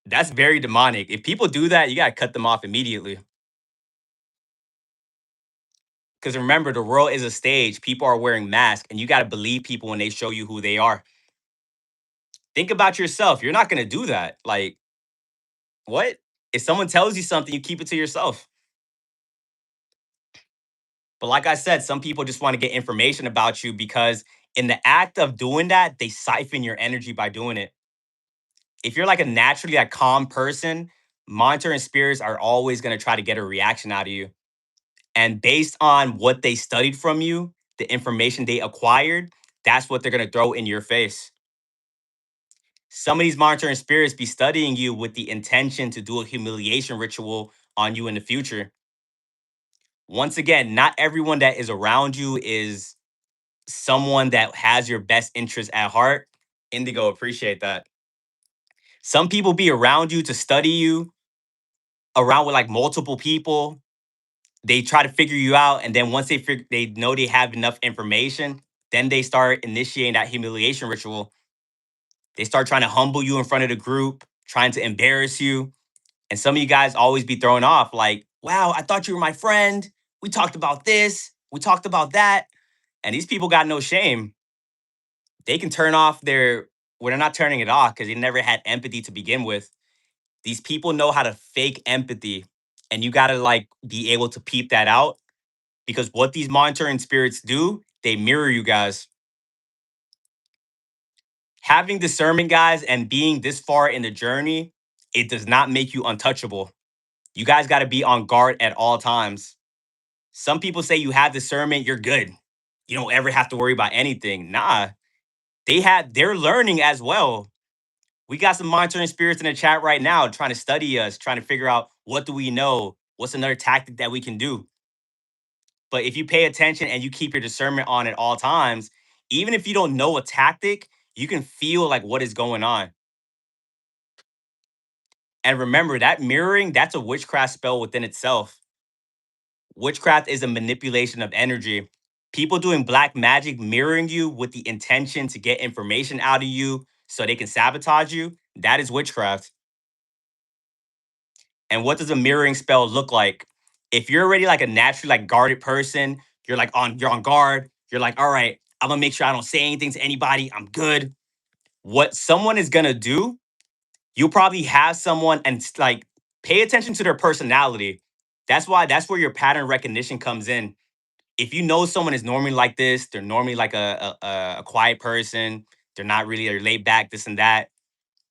That's very demonic. If people do that, you gotta cut them off immediately. Because remember, the world is a stage. People are wearing masks, and you gotta believe people when they show you who they are. Think about yourself. You're not gonna do that. Like, what? If someone tells you something, you keep it to yourself. But like I said, some people just want to get information about you because in the act of doing that, they siphon your energy by doing it. If you're like a naturally like calm person, monitoring spirits are always going to try to get a reaction out of you. And based on what they studied from you, the information they acquired, that's what they're going to throw in your face. Some of these monitoring spirits be studying you with the intention to do a humiliation ritual on you in the future. Once again, not everyone that is around you is someone that has your best interest at heart. Indigo, appreciate that. Some people be around you to study you, around with like multiple people. They try to figure you out, and then once they know they have enough information, then they start initiating that humiliation ritual. They start trying to humble you in front of the group, trying to embarrass you. And some of you guys always be thrown off like, wow, I thought you were my friend. We talked about this, we talked about that. And these people got no shame. They can turn off their, well, they're not turning it off because they never had empathy to begin with. These people know how to fake empathy. And you got to like be able to peep that out because what these monitoring spirits do, they mirror you guys. Having discernment, guys, and being this far in the journey, it does not make you untouchable. You guys got to be on guard at all times. Some people say you have discernment, you're good. You don't ever have to worry about anything. Nah, they're learning as well. We got some monitoring spirits in the chat right now trying to study us, trying to figure out what do we know? What's another tactic that we can do? But if you pay attention and you keep your discernment on at all times, even if you don't know a tactic, you can feel like what is going on. And remember that mirroring, that's a witchcraft spell within itself. Witchcraft is a manipulation of energy. People doing black magic mirroring you with the intention to get information out of you so they can sabotage you, that is witchcraft. And what does a mirroring spell look like? If you're already like a naturally like guarded person, you're on guard, you're like, all right, I'm gonna make sure I don't say anything to anybody. I'm good. What someone is gonna do, you'll probably have someone and like pay attention to their personality. That's where your pattern recognition comes in. If you know someone is normally like this, they're normally like a quiet person. They're laid back, this and that.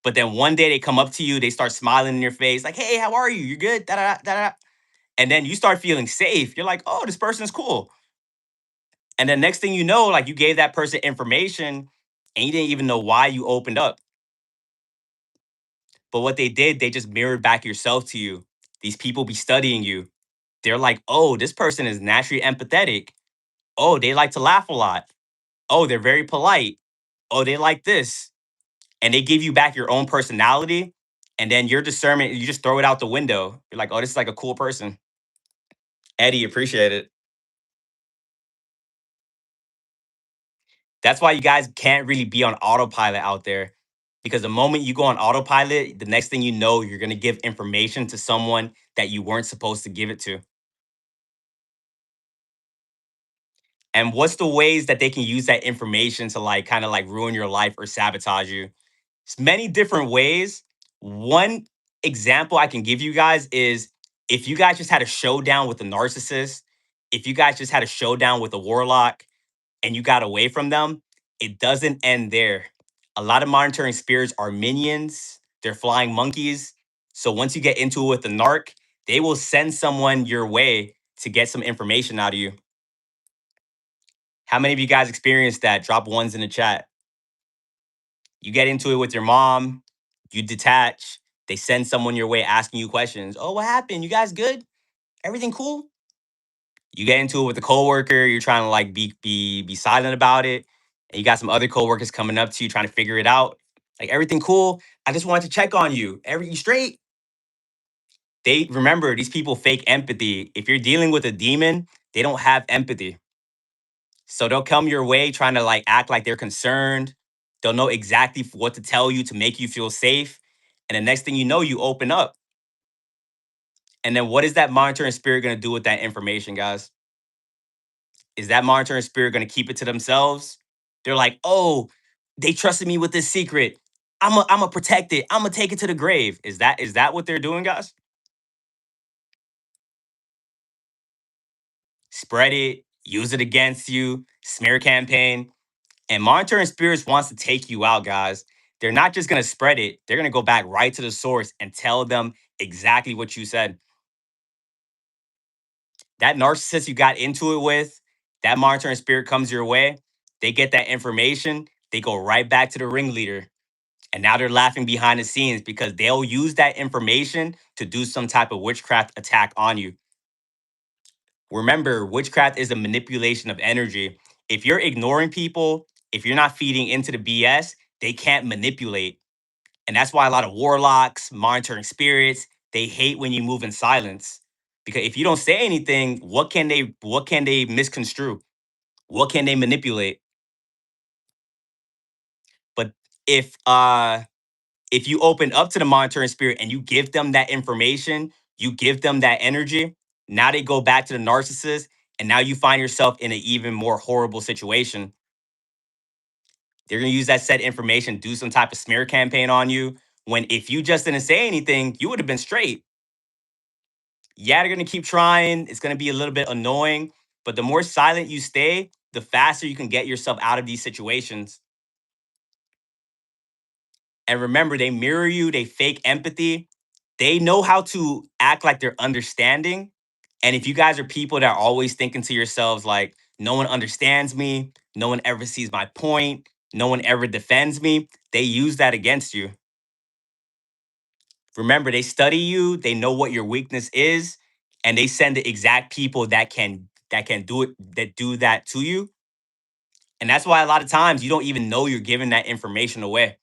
But then one day they come up to you, they start smiling in your face, like, "Hey, how are you? You're good." Da da da da. And then you start feeling safe. You're like, "Oh, this person's cool." And then next thing you know, like you gave that person information, and you didn't even know why you opened up. But what they did, they just mirrored back yourself to you. These people be studying you. They're like, "Oh, this person is naturally empathetic. Oh, they like to laugh a lot. Oh, they're very polite. Oh, they like this." And they give you back your own personality. And then your discernment, you just throw it out the window. You're like, oh, this is like a cool person. Eddie, appreciate it. That's why you guys can't really be on autopilot out there. Because the moment you go on autopilot, the next thing you know, you're going to give information to someone that you weren't supposed to give it to. And what's the ways that they can use that information to like kind of like ruin your life or sabotage you? It's many different ways. One example I can give you guys is if you guys just had a showdown with a narcissist, if you guys just had a showdown with a warlock and you got away from them, it doesn't end there. A lot of monitoring spirits are minions, they're flying monkeys. So once you get into it with the narc, they will send someone your way to get some information out of you. How many of you guys experienced that? Drop ones in the chat. You get into it with your mom, you detach, they send someone your way asking you questions. Oh, what happened? You guys good? Everything cool? You get into it with a coworker, you're trying to like be silent about it. And you got some other coworkers coming up to you trying to figure it out. Like everything cool. I just wanted to check on you. You straight? They remember these people fake empathy. If you're dealing with a demon, they don't have empathy. So they'll come your way trying to like act like they're concerned. They'll know exactly what to tell you to make you feel safe. And the next thing you know, you open up. And then what is that monitoring spirit going to do with that information, guys? Is that monitoring spirit going to keep it to themselves? They're like, oh, they trusted me with this secret. I'm a protect it. I'm gonna take it to the grave. Is that what they're doing, guys? Spread it, use it against you, smear campaign. And monitoring spirits wants to take you out, guys. They're not just going to spread it. They're going to go back right to the source and tell them exactly what you said. That narcissist you got into it with, that monitoring spirit comes your way. They get that information. They go right back to the ringleader. And now they're laughing behind the scenes because they'll use that information to do some type of witchcraft attack on you. Remember, witchcraft is a manipulation of energy. If you're ignoring people, if you're not feeding into the BS, they can't manipulate. And that's why a lot of warlocks, monitoring spirits, they hate when you move in silence Because if you don't say anything, what can they misconstrue? What can they manipulate? But if uh if you open up to the monitoring spirit and you give them that information, you give them that energy, now they go back to the narcissist and now you find yourself in an even more horrible situation. They're going to use that said information, do some type of smear campaign on you. When if you just didn't say anything, you would have been straight. Yeah, they're going to keep trying. It's going to be a little bit annoying, but the more silent you stay, the faster you can get yourself out of these situations. And remember, they mirror you, they fake empathy. They know how to act like they're understanding. And if you guys are people that are always thinking to yourselves, like, no one understands me, no one ever sees my point, no one ever defends me, they use that against you. Remember, they study you, they know what your weakness is, and they send the exact people that can do it, that do that to you. And that's why a lot of times you don't even know you're giving that information away.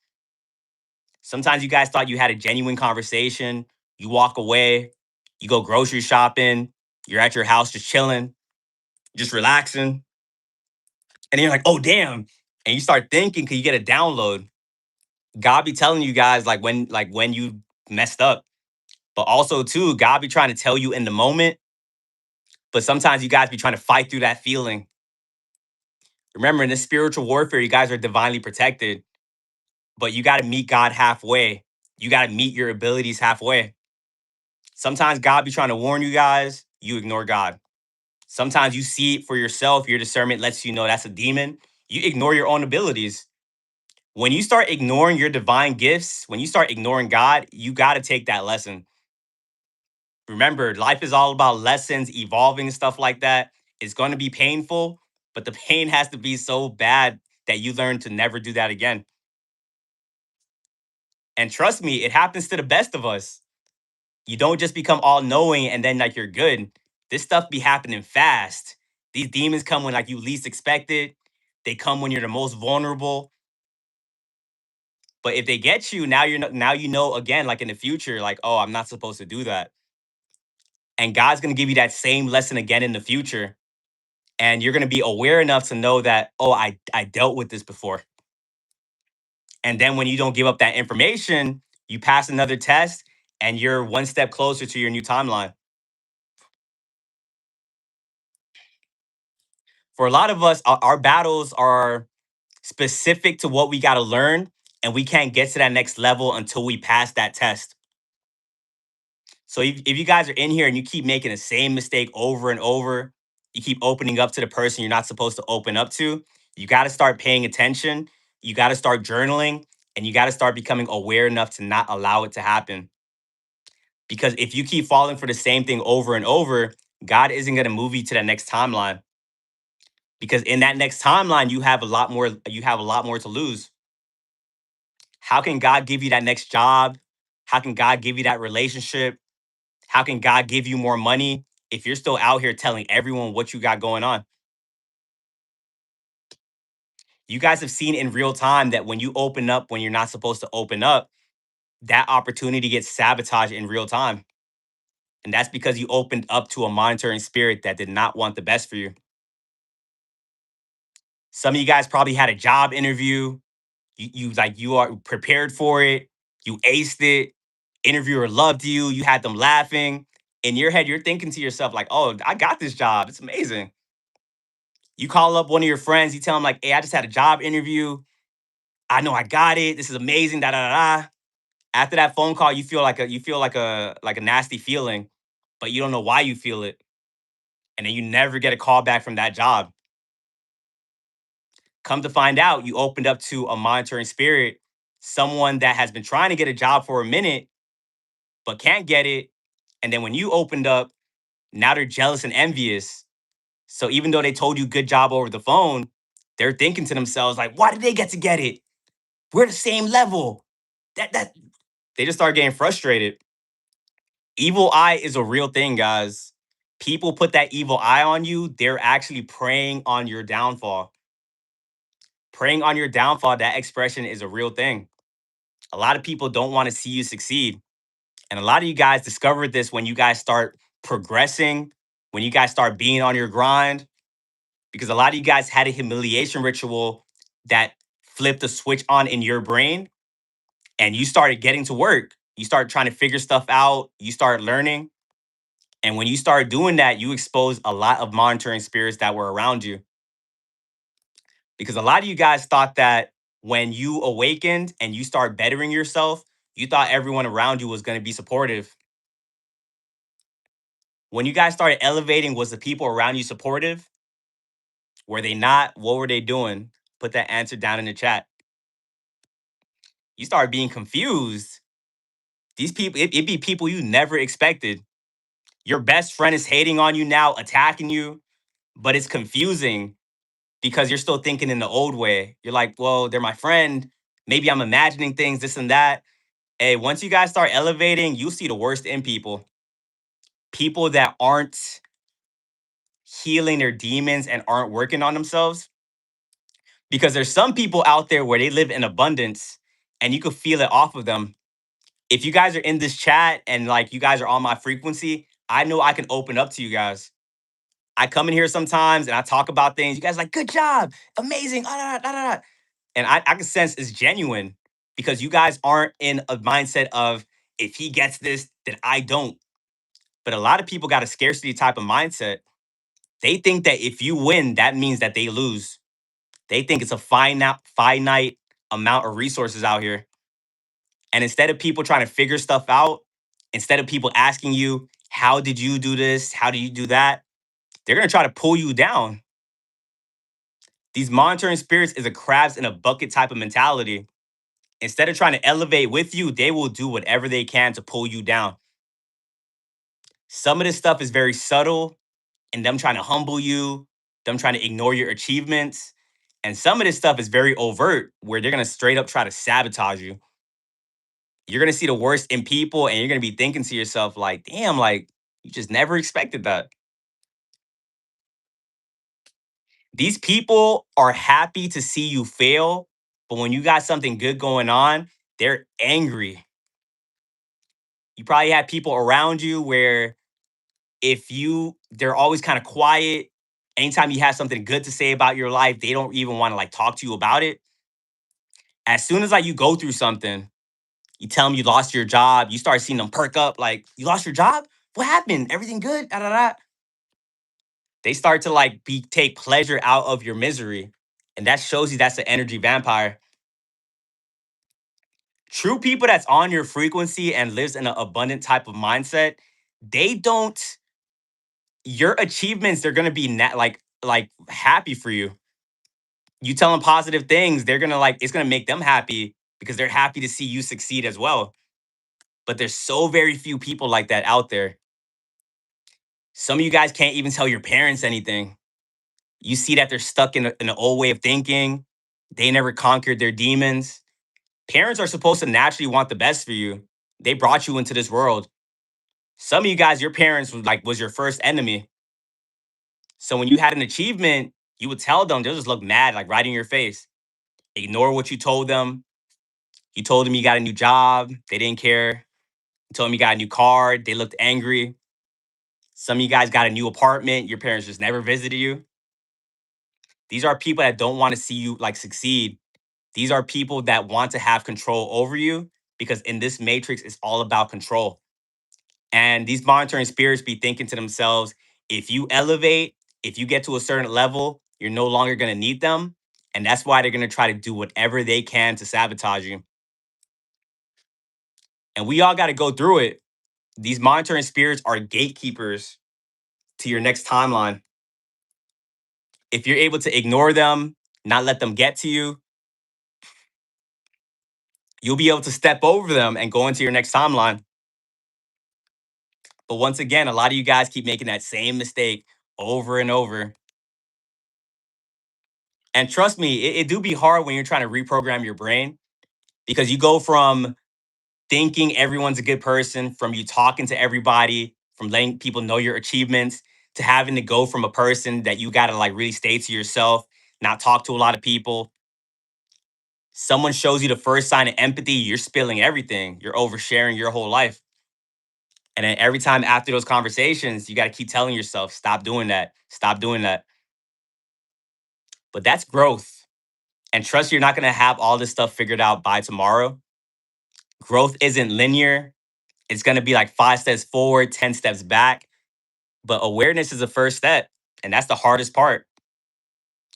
Sometimes you guys thought you had a genuine conversation. You walk away, you go grocery shopping, you're at your house just chilling, just relaxing. And then you're like, oh, damn. And you start thinking, because you get a download. God be telling you guys like when you messed up. But also, too, God be trying to tell you in the moment. But sometimes you guys be trying to fight through that feeling. Remember, in this spiritual warfare, you guys are divinely protected, but you got to meet God halfway. You got to meet your abilities halfway. Sometimes God be trying to warn you guys, you ignore God. Sometimes you see it for yourself, your discernment lets you know that's a demon. You ignore your own abilities. When you start ignoring your divine gifts, when you start ignoring God, you got to take that lesson. Remember, life is all about lessons, evolving, stuff like that. It's going to be painful, but the pain has to be so bad that you learn to never do that again. And trust me, it happens to the best of us. You don't just become all knowing and then like you're good. This stuff be happening fast. These demons come when like you least expect it. They come when you're the most vulnerable. But if they get you, now you know again, like in the future, like, oh, I'm not supposed to do that. And God's gonna give you that same lesson again in the future. And you're gonna be aware enough to know that, oh, I dealt with this before. And then when you don't give up that information, you pass another test and you're one step closer to your new timeline. For a lot of us, our battles are specific to what we got to learn, and we can't get to that next level until we pass that test. So if you guys are in here and you keep making the same mistake over and over, you keep opening up to the person you're not supposed to open up to, you got to start paying attention, you got to start journaling, and you got to start becoming aware enough to not allow it to happen. Because if you keep falling for the same thing over and over, God isn't going to move you to that next timeline, because in that next timeline you have a lot more to lose. How can God give you that next job? How can God give you that relationship? How can God give you more money if you're still out here telling everyone what you got going on? You guys have seen in real time that when you open up when you're not supposed to open up, that opportunity gets sabotaged in real time. And that's because you opened up to a monitoring spirit that did not want the best for you. Some of you guys probably had a job interview. You are prepared for it. You aced it. Interviewer loved you. You had them laughing. In your head, you're thinking to yourself, like, oh, I got this job. It's amazing. You call up one of your friends, you tell them, like, hey, I just had a job interview. I know I got it. This is amazing. Da da da. Da. After that phone call, you feel like a nasty feeling, but you don't know why you feel it. And then you never get a call back from that job. Come to find out, you opened up to a monitoring spirit, someone that has been trying to get a job for a minute, but can't get it. And then when you opened up, now they're jealous and envious. So even though they told you good job over the phone, they're thinking to themselves, like, why did they get to get it? We're the same level. That they just start getting frustrated. Evil eye is a real thing, guys. People put that evil eye on you, they're actually preying on your downfall. Preying on your downfall, that expression is a real thing. A lot of people don't want to see you succeed. And a lot of you guys discovered this when you guys start progressing, when you guys start being on your grind, because a lot of you guys had a humiliation ritual that flipped a switch on in your brain and you started getting to work. You start trying to figure stuff out, you start learning. And when you start doing that, you expose a lot of monitoring spirits that were around you. Because a lot of you guys thought that when you awakened and you start bettering yourself, you thought everyone around you was going to be supportive. When you guys started elevating, was the people around you supportive? Were they not? What were they doing? Put that answer down in the chat. You start being confused. These people, it be people you never expected. Your best friend is hating on you now, attacking you, but it's confusing because you're still thinking in the old way. You're like, well, they're my friend. Maybe I'm imagining things, this and that. Hey, once you guys start elevating, you see the worst in people. People that aren't healing their demons and aren't working on themselves. Because there's some people out there where they live in abundance and you could feel it off of them. If you guys are in this chat and like you guys are on my frequency, I know I can open up to you guys. I come in here sometimes and I talk about things. You guys are like, good job, amazing, da, da, da, da, da. And I can sense it's genuine because you guys aren't in a mindset of if he gets this, then I don't. But a lot of people got a scarcity type of mindset. They think that if you win, that means that they lose. They think it's a finite amount of resources out here. And instead of people trying to figure stuff out, instead of people asking you, how did you do this? How do you do that? They're going to try to pull you down. These monitoring spirits is a crabs in a bucket type of mentality. Instead of trying to elevate with you, they will do whatever they can to pull you down. Some of this stuff is very subtle and them trying to humble you, them trying to ignore your achievements. And some of this stuff is very overt where they're going to straight up try to sabotage you. You're going to see the worst in people and you're going to be thinking to yourself, like, damn, like, you just never expected that. These people are happy to see you fail, but when you got something good going on, they're angry. You probably have people around you where they're always kind of quiet. Anytime you have something good to say about your life, they don't even want to like talk to you about it. As soon as like you go through something, you tell them you lost your job, you start seeing them perk up like, you lost your job? What happened? Everything good? Da, da, da. They start to like take pleasure out of your misery. And that shows you that's an energy vampire. True people that's on your frequency and lives in an abundant type of mindset, they don't your achievements, they're gonna be like happy for you. You tell them positive things, they're gonna like it's gonna make them happy because they're happy to see you succeed as well. But there's so very few people like that out there. Some of you guys can't even tell your parents anything. You see that they're stuck in an old way of thinking. They never conquered their demons. Parents are supposed to naturally want the best for you. They brought you into this world. Some of you guys, your parents was your first enemy. So when you had an achievement, you would tell them, they'll just look mad, like right in your face. Ignore what you told them. You told them you got a new job, they didn't care. You told them you got a new car, they looked angry. Some of you guys got a new apartment, your parents just never visited you. These are people that don't want to see you like succeed. These are people that want to have control over you because in this matrix, it's all about control. And these monitoring spirits be thinking to themselves, if you elevate, if you get to a certain level, you're no longer going to need them. And that's why they're going to try to do whatever they can to sabotage you. And we all got to go through it. These monitoring spirits are gatekeepers to your next timeline. If you're able to ignore them, not let them get to you, you'll be able to step over them and go into your next timeline. But once again, a lot of you guys keep making that same mistake over and over. And trust me, it do be hard when you're trying to reprogram your brain because you go from thinking everyone's a good person, from you talking to everybody, from letting people know your achievements, to having to go from a person that you got to like really stay to yourself, not talk to a lot of people. Someone shows you the first sign of empathy, you're spilling everything. You're oversharing your whole life. And then every time after those conversations, you got to keep telling yourself, stop doing that. Stop doing that. But that's growth. And trust you're not going to have all this stuff figured out by tomorrow. Growth isn't linear. It's going to be like 5 steps forward, 10 steps back. But awareness is the first step. And that's the hardest part.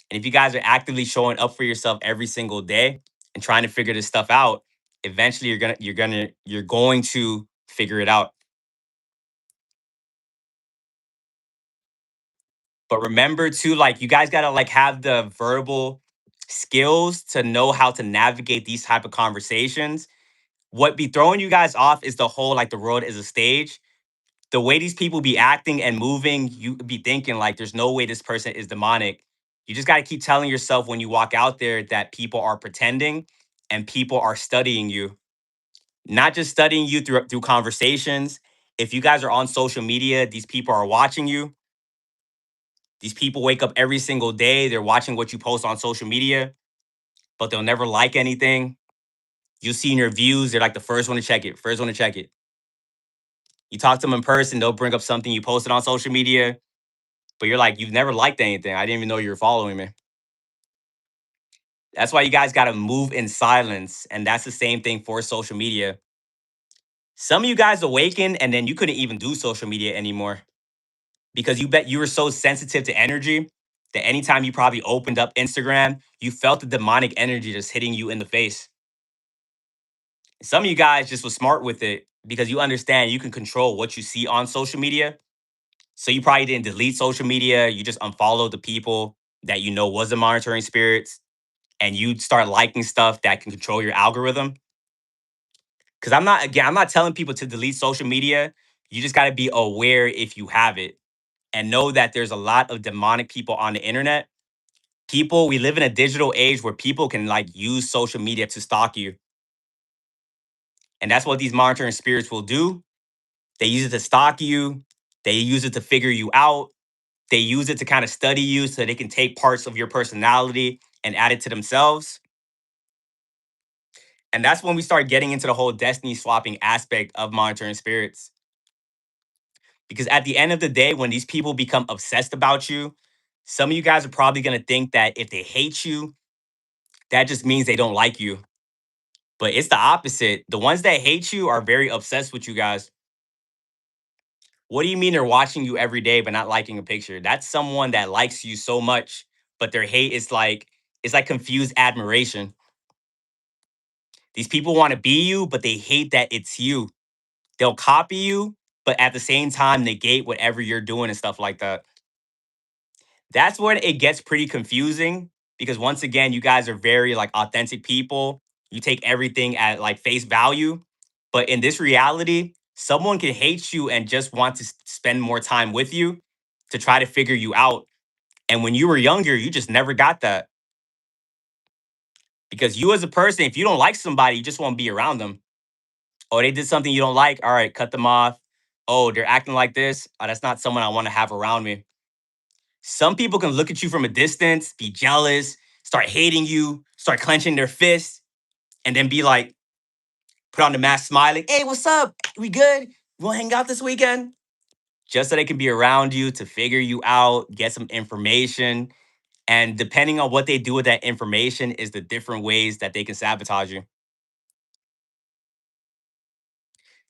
And if you guys are actively showing up for yourself every single day and trying to figure this stuff out, eventually you're going to figure it out. But remember to like you guys gotta like have the verbal skills to know how to navigate these type of conversations. What be throwing you guys off is the whole like the world is a stage. The way these people be acting and moving, you be thinking like there's no way this person is demonic. You just gotta keep telling yourself when you walk out there that people are pretending and people are studying you. Not just studying you through conversations. If you guys are on social media, these people are watching you. These people wake up every single day. They're watching what you post on social media, but they'll never like anything. You'll see in your views, they're like the first one to check it, first one to check it. You talk to them in person, they'll bring up something you posted on social media, but you're like, you've never liked anything. I didn't even know you were following me. That's why you guys got to move in silence. And that's the same thing for social media. Some of you guys awaken and then you couldn't even do social media anymore because you bet you were so sensitive to energy that anytime you probably opened up Instagram, you felt the demonic energy just hitting you in the face. Some of you guys just was smart with it because you understand you can control what you see on social media. So you probably didn't delete social media. You just unfollowed the people that you know was the monitoring spirits and you start liking stuff that can control your algorithm. Because I'm not telling people to delete social media. You just got to be aware if you have it and know that there's a lot of demonic people on the internet. People, we live in a digital age where people can like use social media to stalk you. And that's what these monitoring spirits will do. They use it to stalk you. They use it to figure you out. They use it to kind of study you so they can take parts of your personality and add it to themselves. And that's when we start getting into the whole destiny swapping aspect of monitoring spirits. Because at the end of the day, when these people become obsessed about you, some of you guys are probably going to think that if they hate you, that just means they don't like you. But it's the opposite. The ones that hate you are very obsessed with you guys. What do you mean they're watching you every day but not liking a picture? That's someone that likes you so much, but their hate is like it's like confused admiration. These people want to be you, but they hate that it's you. They'll copy you, but at the same time negate whatever you're doing and stuff like that. That's when it gets pretty confusing because once again, you guys are very like authentic people. You take everything at like face value. But in this reality, someone can hate you and just want to spend more time with you to try to figure you out. And when you were younger, you just never got that because you as a person, if you don't like somebody, you just won't be around them. Oh, they did something you don't like. All right, cut them off. Oh, they're acting like this. Oh, that's not someone I want to have around me. Some people can look at you from a distance, be jealous, start hating you, start clenching their fists, and then be like, put on the mask smiling. Hey, what's up? We good? We'll hang out this weekend. Just so they can be around you to figure you out, get some information. And depending on what they do with that information, is the different ways that they can sabotage you.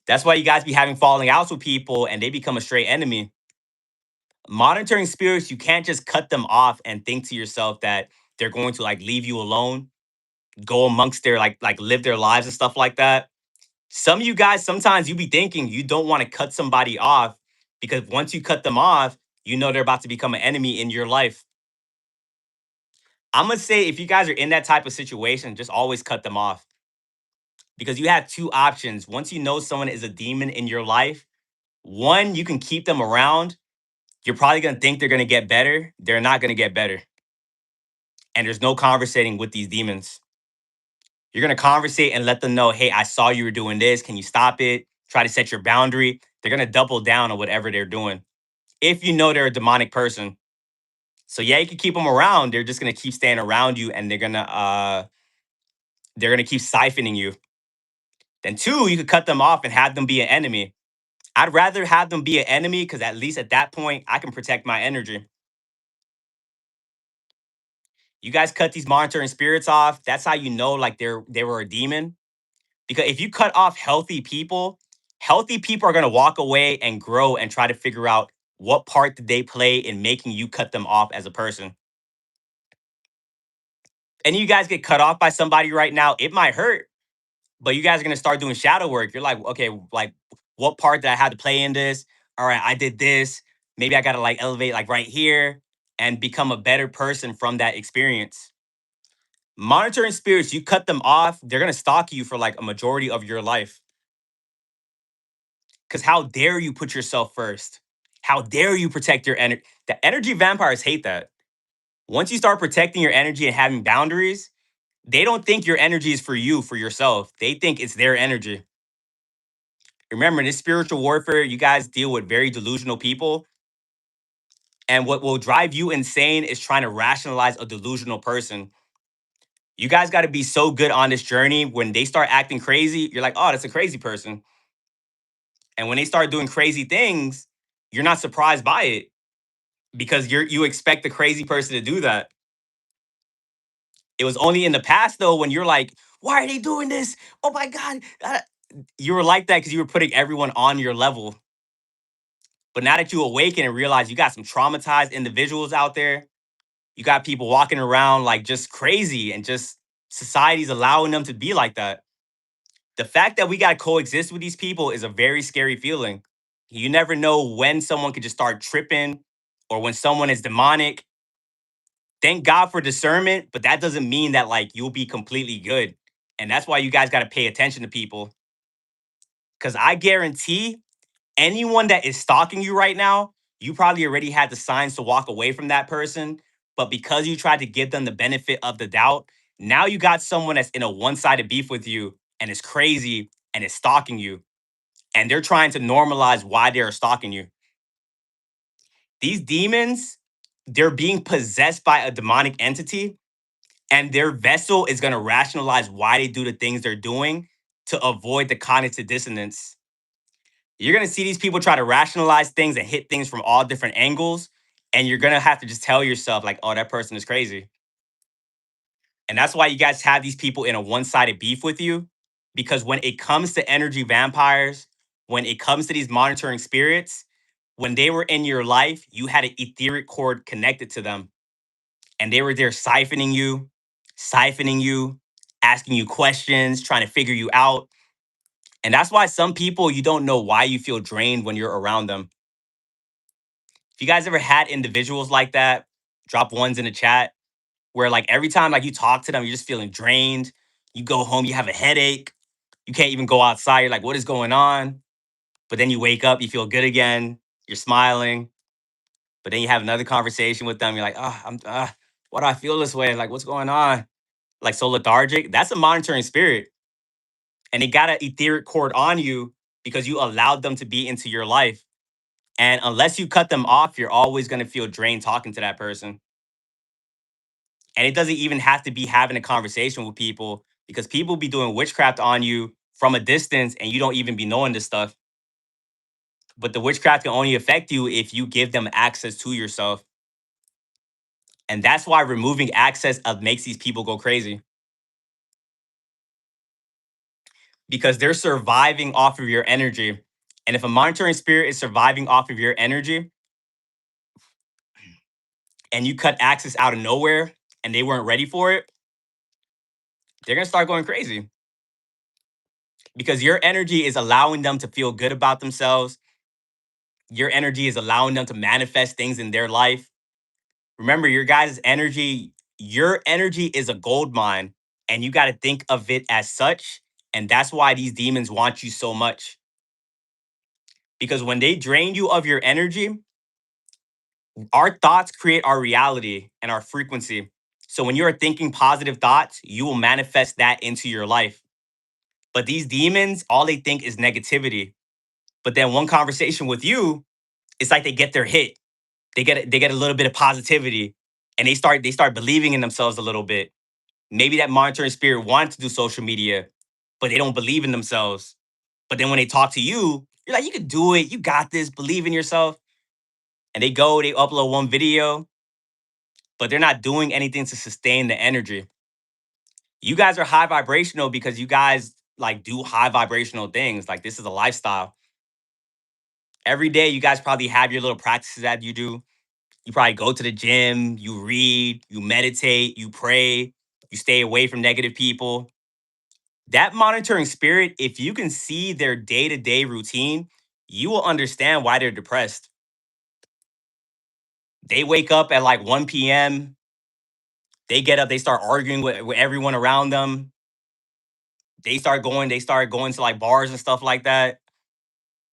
That's why you guys be having falling outs with people and they become a straight enemy. Monitoring spirits, you can't just cut them off and think to yourself that they're going to like leave you alone, go amongst their like live their lives and stuff like that. Some of you guys, sometimes you be thinking you don't want to cut somebody off because once you cut them off, you know they're about to become an enemy in your life. I'm gonna say if you guys are in that type of situation, just always cut them off because you have two options. Once you know someone is a demon in your life, one, you can keep them around. You're probably gonna think they're gonna get better. They're not gonna get better. And there's no conversating with these demons. You're gonna conversate and let them know, hey, I saw you were doing this. Can you stop it? Try to set your boundary. They're gonna double down on whatever they're doing. If you know they're a demonic person. So yeah, you can keep them around. They're just gonna keep staying around you and they're gonna keep siphoning you. Then two, you could cut them off and have them be an enemy. I'd rather have them be an enemy because at least at that point, I can protect my energy. You guys cut these monitoring spirits off. That's how you know like they were a demon. Because if you cut off healthy people are gonna walk away and grow and try to figure out what part did they play in making you cut them off as a person. And you guys get cut off by somebody right now, it might hurt, but you guys are gonna start doing shadow work. You're like, okay, like what part did I have to play in this? All right, I did this. Maybe I gotta like elevate like right here and become a better person from that experience. Monitoring spirits, you cut them off, they're gonna stalk you for like a majority of your life. Because how dare you put yourself first? How dare you protect your energy? The energy vampires hate that. Once you start protecting your energy and having boundaries, they don't think your energy is for you, for yourself. They think it's their energy. Remember, in this spiritual warfare, you guys deal with very delusional people. And what will drive you insane is trying to rationalize a delusional person. You guys got to be so good on this journey. When they start acting crazy, you're like, oh, that's a crazy person. And when they start doing crazy things, you're not surprised by it because you expect the crazy person to do that. It was only in the past though when you're like, why are they doing this? Oh my god, you were like that because you were putting everyone on your level. But now that you awaken and realize you got some traumatized individuals out there, you got people walking around like just crazy and just society's allowing them to be like that. The fact that we got to coexist with these people is a very scary feeling. You never know when someone could just start tripping or when someone is demonic. Thank God for discernment, but that doesn't mean that like you'll be completely good. And that's why you guys got to pay attention to people. Cause I guarantee anyone that is stalking you right now, you probably already had the signs to walk away from that person. But because you tried to give them the benefit of the doubt, now you got someone that's in a one sided beef with you and is crazy and is stalking you. And they're trying to normalize why they're stalking you. These demons, they're being possessed by a demonic entity and their vessel is going to rationalize why they do the things they're doing to avoid the cognitive dissonance. You're going to see these people try to rationalize things and hit things from all different angles. And you're going to have to just tell yourself, like, oh, that person is crazy. And that's why you guys have these people in a one sided beef with you. Because when it comes to energy vampires, when it comes to these monitoring spirits, when they were in your life, you had an etheric cord connected to them and they were there siphoning you, asking you questions, trying to figure you out. And that's why some people you don't know why you feel drained when you're around them. If you guys ever had individuals like that, drop ones in the chat where like every time like you talk to them, you're just feeling drained. You go home, you have a headache. You can't even go outside. You're like, what is going on? But then you wake up, you feel good again. You're smiling. But then you have another conversation with them. You're like, oh, why do I feel this way? Like, what's going on? Like so lethargic. That's a monitoring spirit. And they got an etheric cord on you because you allowed them to be into your life. And unless you cut them off, you're always going to feel drained talking to that person. And it doesn't even have to be having a conversation with people because people be doing witchcraft on you from a distance and you don't even be knowing this stuff. But the witchcraft can only affect you if you give them access to yourself. And that's why removing access makes these people go crazy because they're surviving off of your energy. And if a monitoring spirit is surviving off of your energy and you cut access out of nowhere and they weren't ready for it, they're going to start going crazy because your energy is allowing them to feel good about themselves. Your energy is allowing them to manifest things in their life. Remember, your energy is a gold mine, and you got to think of it as such. And that's why these demons want you so much. Because when they drain you of your energy, our thoughts create our reality and our frequency. So when you're thinking positive thoughts, you will manifest that into your life. But these demons, all they think is negativity. But then one conversation with you, it's like they get their hit. They get a little bit of positivity and they start believing in themselves a little bit. Maybe that monitoring spirit wanted to do social media, but they don't believe in themselves. But then when they talk to you, You're like, you can do it. You got this. Believe in yourself. And they upload one video, but they're not doing anything to sustain the energy. You guys are high vibrational because you guys like do high vibrational things. Like this is a lifestyle. Every day, you guys probably have your little practices that you do. You probably go to the gym, you read, you meditate, you pray, you stay away from negative people. That monitoring spirit, if you can see their day to day routine, you will understand why they're depressed. They wake up at like 1 p.m., they get up, they start arguing with everyone around them. They start going to like bars and stuff like that.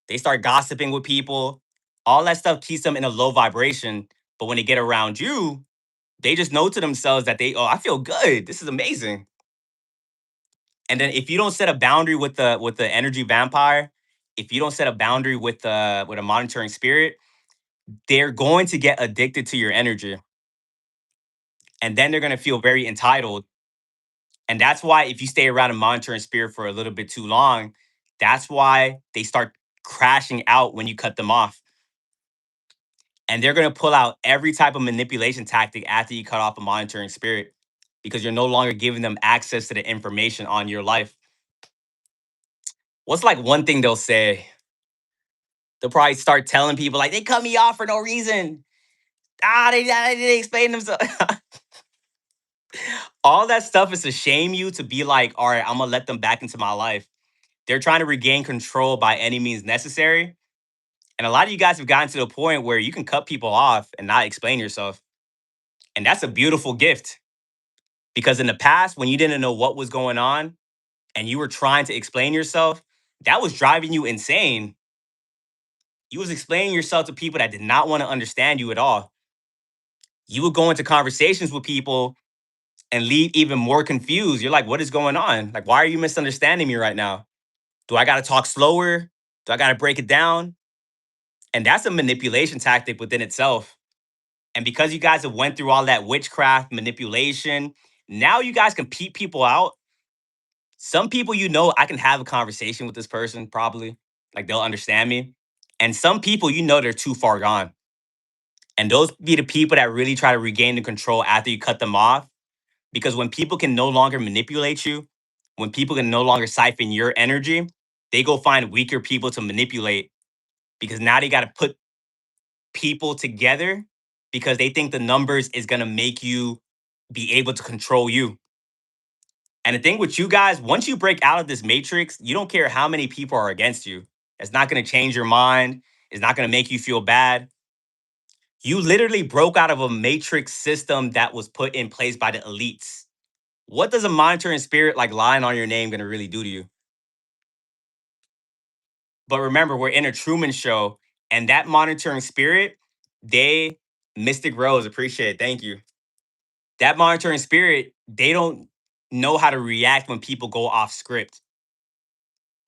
They start gossiping with people. All that stuff keeps them in a low vibration. But when they get around you, they just know to themselves that oh, I feel good. This is amazing. And then if you don't set a boundary with the energy vampire, if you don't set a boundary with a monitoring spirit, they're going to get addicted to your energy. And then they're going to feel very entitled. And that's why if you stay around a monitoring spirit for a little bit too long, that's why they start crashing out when you cut them off. And they're going to pull out every type of manipulation tactic after you cut off a monitoring spirit because you're no longer giving them access to the information on your life. What's like one thing they'll say? They'll probably start telling people like they cut me off for no reason. They didn't explain themselves. All that stuff is to shame you to be like, all right, I'm gonna let them back into my life. They're trying to regain control by any means necessary. And a lot of you guys have gotten to the point where you can cut people off and not explain yourself. And that's a beautiful gift. Because in the past, when you didn't know what was going on and you were trying to explain yourself, that was driving you insane. You was explaining yourself to people that did not want to understand you at all. You would go into conversations with people and leave even more confused. You're like, what is going on? Like, why are you misunderstanding me right now? Do I got to talk slower? Do I got to break it down? And that's a manipulation tactic within itself. And because you guys have went through all that witchcraft manipulation, now you guys can peep people out. Some people, I can have a conversation with this person probably, like they'll understand me. And some people, they're too far gone. And those be the people that really try to regain the control after you cut them off. Because when people can no longer manipulate you, when people can no longer siphon your energy, they go find weaker people to manipulate because now they got to put people together because they think the numbers is going to make you be able to control you. And the thing with you guys, once you break out of this matrix, you don't care how many people are against you. It's not going to change your mind. It's not going to make you feel bad. You literally broke out of a matrix system that was put in place by the elites. What does a monitoring spirit like lying on your name going to really do to you? But remember, we're in a Truman Show, and that monitoring spirit, they, Mystic Rose, appreciate it. Thank you. That monitoring spirit, they don't know how to react when people go off script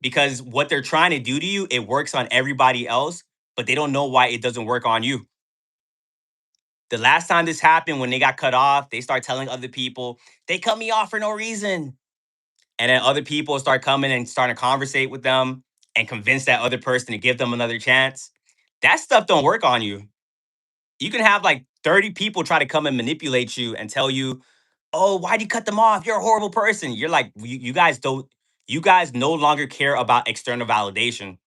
because what they're trying to do to you, it works on everybody else, but they don't know why it doesn't work on you. The last time this happened, when they got cut off, they start telling other people, they cut me off for no reason. And then other people start coming and starting to conversate with them and convince that other person to give them another chance. That stuff don't work on you. You can have like 30 people try to come and manipulate you and tell you, oh, why'd you cut them off? You're a horrible person. You're like, you guys don't, you guys no longer care about external validation.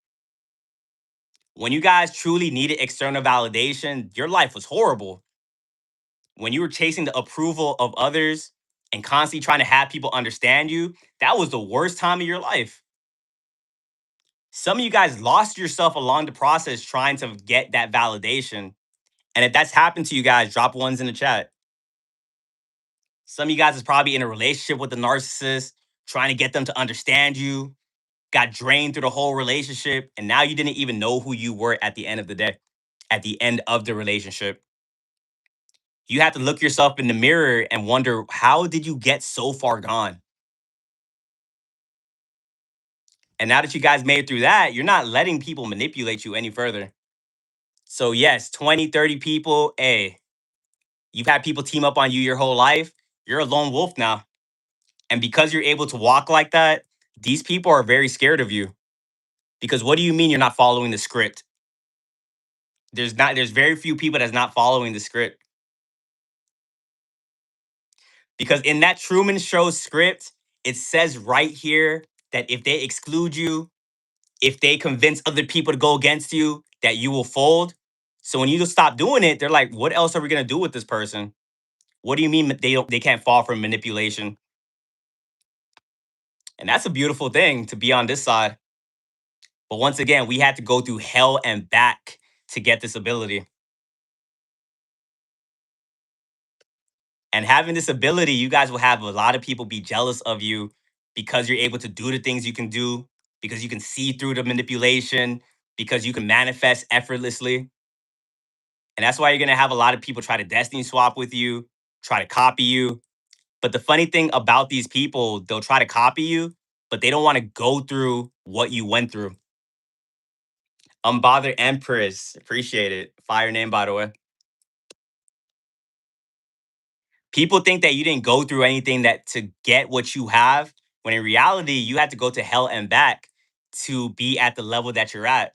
When you guys truly needed external validation, your life was horrible. When you were chasing the approval of others and constantly trying to have people understand you, that was the worst time of your life. Some of you guys lost yourself along the process trying to get that validation. And if that's happened to you guys, drop ones in the chat. Some of you guys is probably in a relationship with the narcissist, trying to get them to understand you, got drained through the whole relationship, and now you didn't even know who you were at the end of the day, at the end of the relationship. You have to look yourself in the mirror and wonder, how did you get so far gone? And now that you guys made it through that, you're not letting people manipulate you any further. So, yes, 20, 30 people, hey, you've had people team up on you your whole life. You're a lone wolf now. And because you're able to walk like that, these people are very scared of you Because what do you mean you're not following the script? There's very few people that's not following the script. Because in that Truman Show script, it says right here that if they exclude you, if they convince other people to go against you, that you will fold. So when you just stop doing it, they're like, what else are we gonna do with this person? What do you mean they can't fall for manipulation? And that's a beautiful thing to be on this side. But once again, we had to go through hell and back to get this ability. And having this ability, you guys will have a lot of people be jealous of you because you're able to do the things you can do, because you can see through the manipulation, because you can manifest effortlessly. And that's why you're going to have a lot of people try to destiny swap with you, try to copy you. But the funny thing about these people, they'll try to copy you, but they don't want to go through what you went through. Unbothered Empress, appreciate it. Fire name, by the way. People think that you didn't go through anything that to get what you have, when in reality, you had to go to hell and back to be at the level that you're at.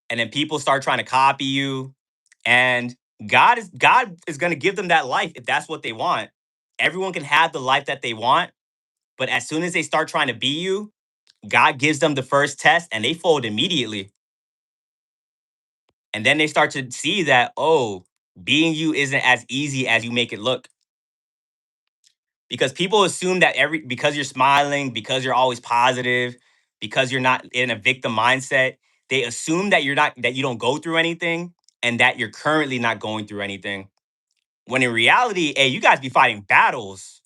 And then people start trying to copy you, and God is going to give them that life if that's what they want. Everyone can have the life that they want, but as soon as they start trying to be you, God gives them the first test and they fold immediately. And then they start to see that, oh, being you isn't as easy as you make it look. Because people assume that every because you're smiling, because you're always positive, because you're not in a victim mindset, they assume that you don't go through anything and that you're currently not going through anything. When in reality, hey, you guys be fighting battles,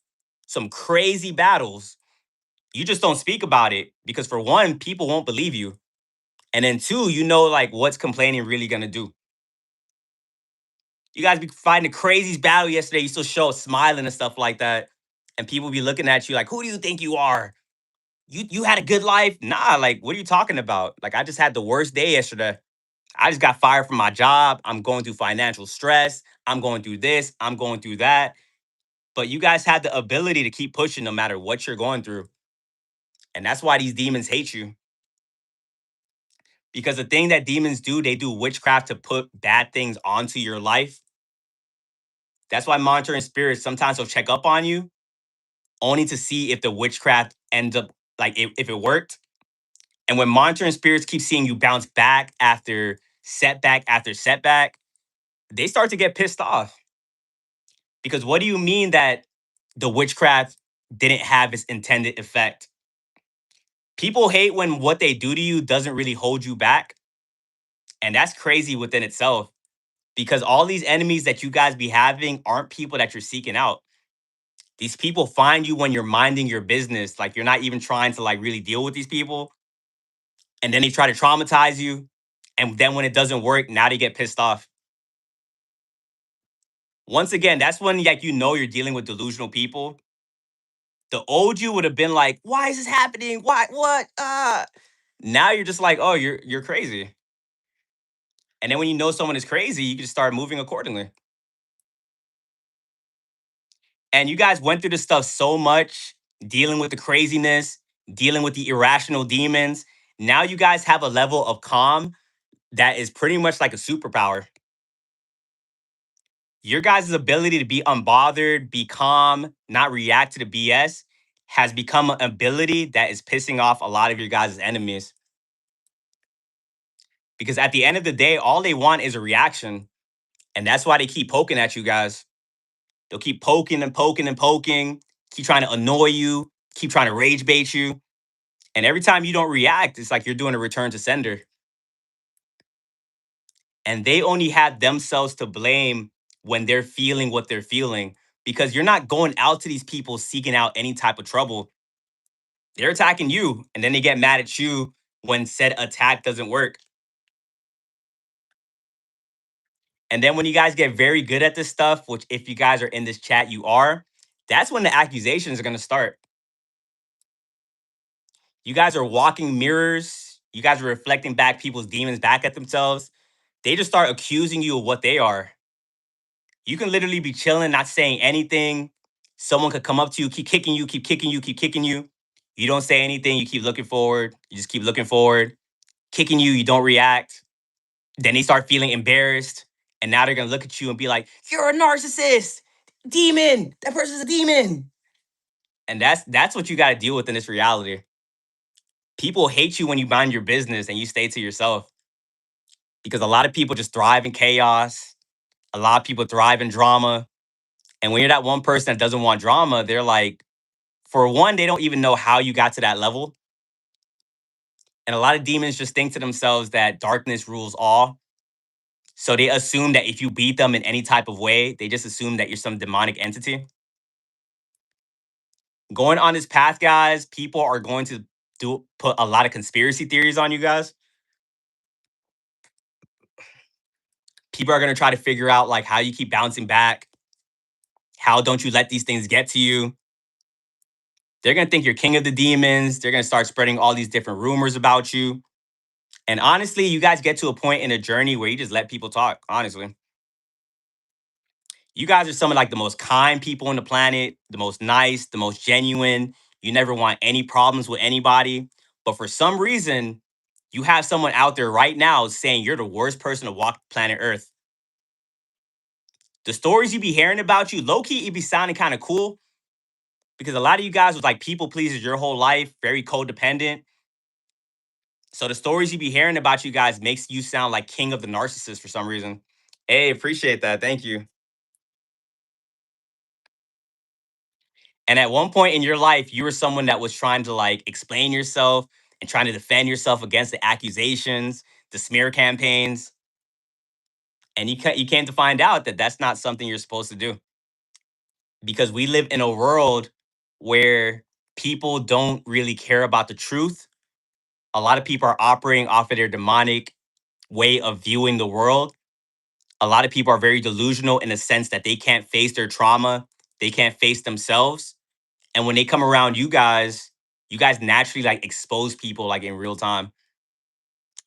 some crazy battles. You just don't speak about it because for one, people won't believe you. And then two, you know like what's complaining really gonna do. You guys be fighting the craziest battle yesterday. You still show up smiling and stuff like that. And people be looking at you like, who do you think you are? You had a good life? Nah, like what are you talking about? Like I just had the worst day yesterday. I just got fired from my job. I'm going through financial stress. I'm going through this. I'm going through that. But you guys had the ability to keep pushing no matter what you're going through. And that's why these demons hate you. Because the thing that demons do, they do witchcraft to put bad things onto your life. That's why monitoring spirits sometimes will check up on you only to see if the witchcraft ends up like if it worked. And when monitoring spirits keep seeing you bounce back after setback, they start to get pissed off. Because what do you mean that the witchcraft didn't have its intended effect? People hate when what they do to you doesn't really hold you back. And that's crazy within itself because all these enemies that you guys be having aren't people that you're seeking out. These people find you when you're minding your business, like you're not even trying to like really deal with these people, and then they try to traumatize you, and then when it doesn't work, now they get pissed off. Once again, that's when like you know you're dealing with delusional people. The old you would have been like, "Why is this happening? Why? What? Now you're just like, "Oh, you're crazy." And then when you know someone is crazy, you can just start moving accordingly. And you guys went through this stuff so much, dealing with the craziness, dealing with the irrational demons. Now you guys have a level of calm that is pretty much like a superpower. Your guys' ability to be unbothered, be calm, not react to the BS has become an ability that is pissing off a lot of your guys' enemies. Because at the end of the day, all they want is a reaction. And that's why they keep poking at you guys. They'll keep poking and poking and poking, keep trying to annoy you, keep trying to rage bait you. And every time you don't react, it's like you're doing a return to sender. And they only have themselves to blame when they're feeling what they're feeling because you're not going out to these people seeking out any type of trouble. They're attacking you and then they get mad at you when said attack doesn't work. And then when you guys get very good at this stuff, which if you guys are in this chat, you are, that's when the accusations are going to start. You guys are walking mirrors. You guys are reflecting back people's demons back at themselves. They just start accusing you of what they are. You can literally be chilling, not saying anything. Someone could come up to you, keep kicking you, keep kicking you, keep kicking you. You don't say anything, you keep looking forward, you just keep looking forward, kicking you, you don't react. Then they start feeling embarrassed. And now they're gonna look at you and be like, you're a narcissist, demon. That person's a demon. And that's what you gotta deal with in this reality. People hate you when you mind your business and you stay to yourself. Because a lot of people just thrive in chaos. A lot of people thrive in drama. And when you're that one person that doesn't want drama, they're like, for one, they don't even know how you got to that level. And a lot of demons just think to themselves that darkness rules all. So they assume that if you beat them in any type of way, they just assume that you're some demonic entity. Going on this path, guys, people are going to put a lot of conspiracy theories on you guys. People are going to try to figure out like how you keep bouncing back. How don't you let these things get to you? They're going to think you're king of the demons. They're going to start spreading all these different rumors about you. And honestly, you guys get to a point in a journey where you just let people talk, honestly. You guys are some of like the most kind people on the planet, the most nice, the most genuine. You never want any problems with anybody. But for some reason, you have someone out there right now saying you're the worst person to walk planet Earth. The stories you be hearing about you, low key, it be sounding kind of cool because a lot of you guys was like people pleasers your whole life, very codependent. So the stories you be hearing about you guys makes you sound like king of the narcissist for some reason. Hey, appreciate that. Thank you. And at one point in your life, you were someone that was trying to like explain yourself and trying to defend yourself against the accusations, the smear campaigns, and you came to find out that that's not something you're supposed to do because we live in a world where people don't really care about the truth. A lot of people are operating off of their demonic way of viewing the world. A lot of people are very delusional in the sense that they can't face their trauma, they can't face themselves. And when they come around you guys naturally like expose people like in real time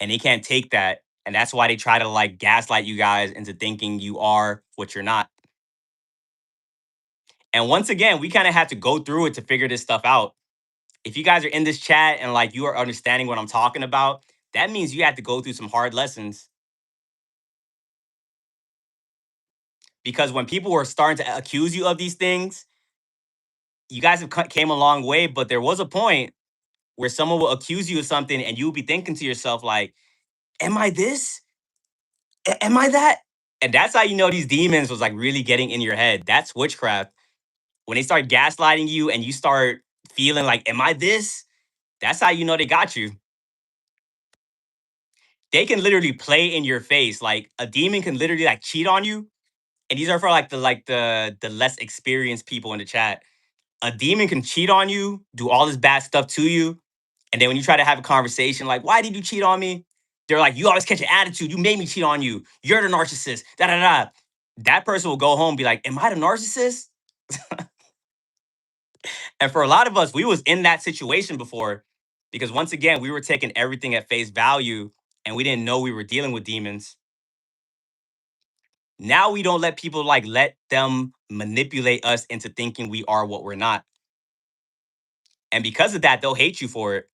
and they can't take that. And that's why they try to like gaslight you guys into thinking you are what you're not. And once again, we kind of have to go through it to figure this stuff out. If you guys are in this chat and like you are understanding what I'm talking about, that means you have to go through some hard lessons. Because when people were starting to accuse you of these things, you guys have came a long way, but there was a point where someone will accuse you of something and you'll be thinking to yourself like, am I this? Am I that? And that's how you know these demons was like really getting in your head. That's witchcraft. When they start gaslighting you and you start feeling like, am I this? That's how you know they got you. They can literally play in your face. Like a demon can literally like cheat on you. And these are for like the less experienced people in the chat. A demon can cheat on you, do all this bad stuff to you, and then when you try to have a conversation, like, why did you cheat on me? They're like, you always catch an attitude. You made me cheat on you. You're the narcissist. Da da da. That person will go home and be like, am I the narcissist? And for a lot of us, we was in that situation before because once again, we were taking everything at face value and we didn't know we were dealing with demons. Now we don't let people like let them manipulate us into thinking we are what we're not. And because of that, they'll hate you for it.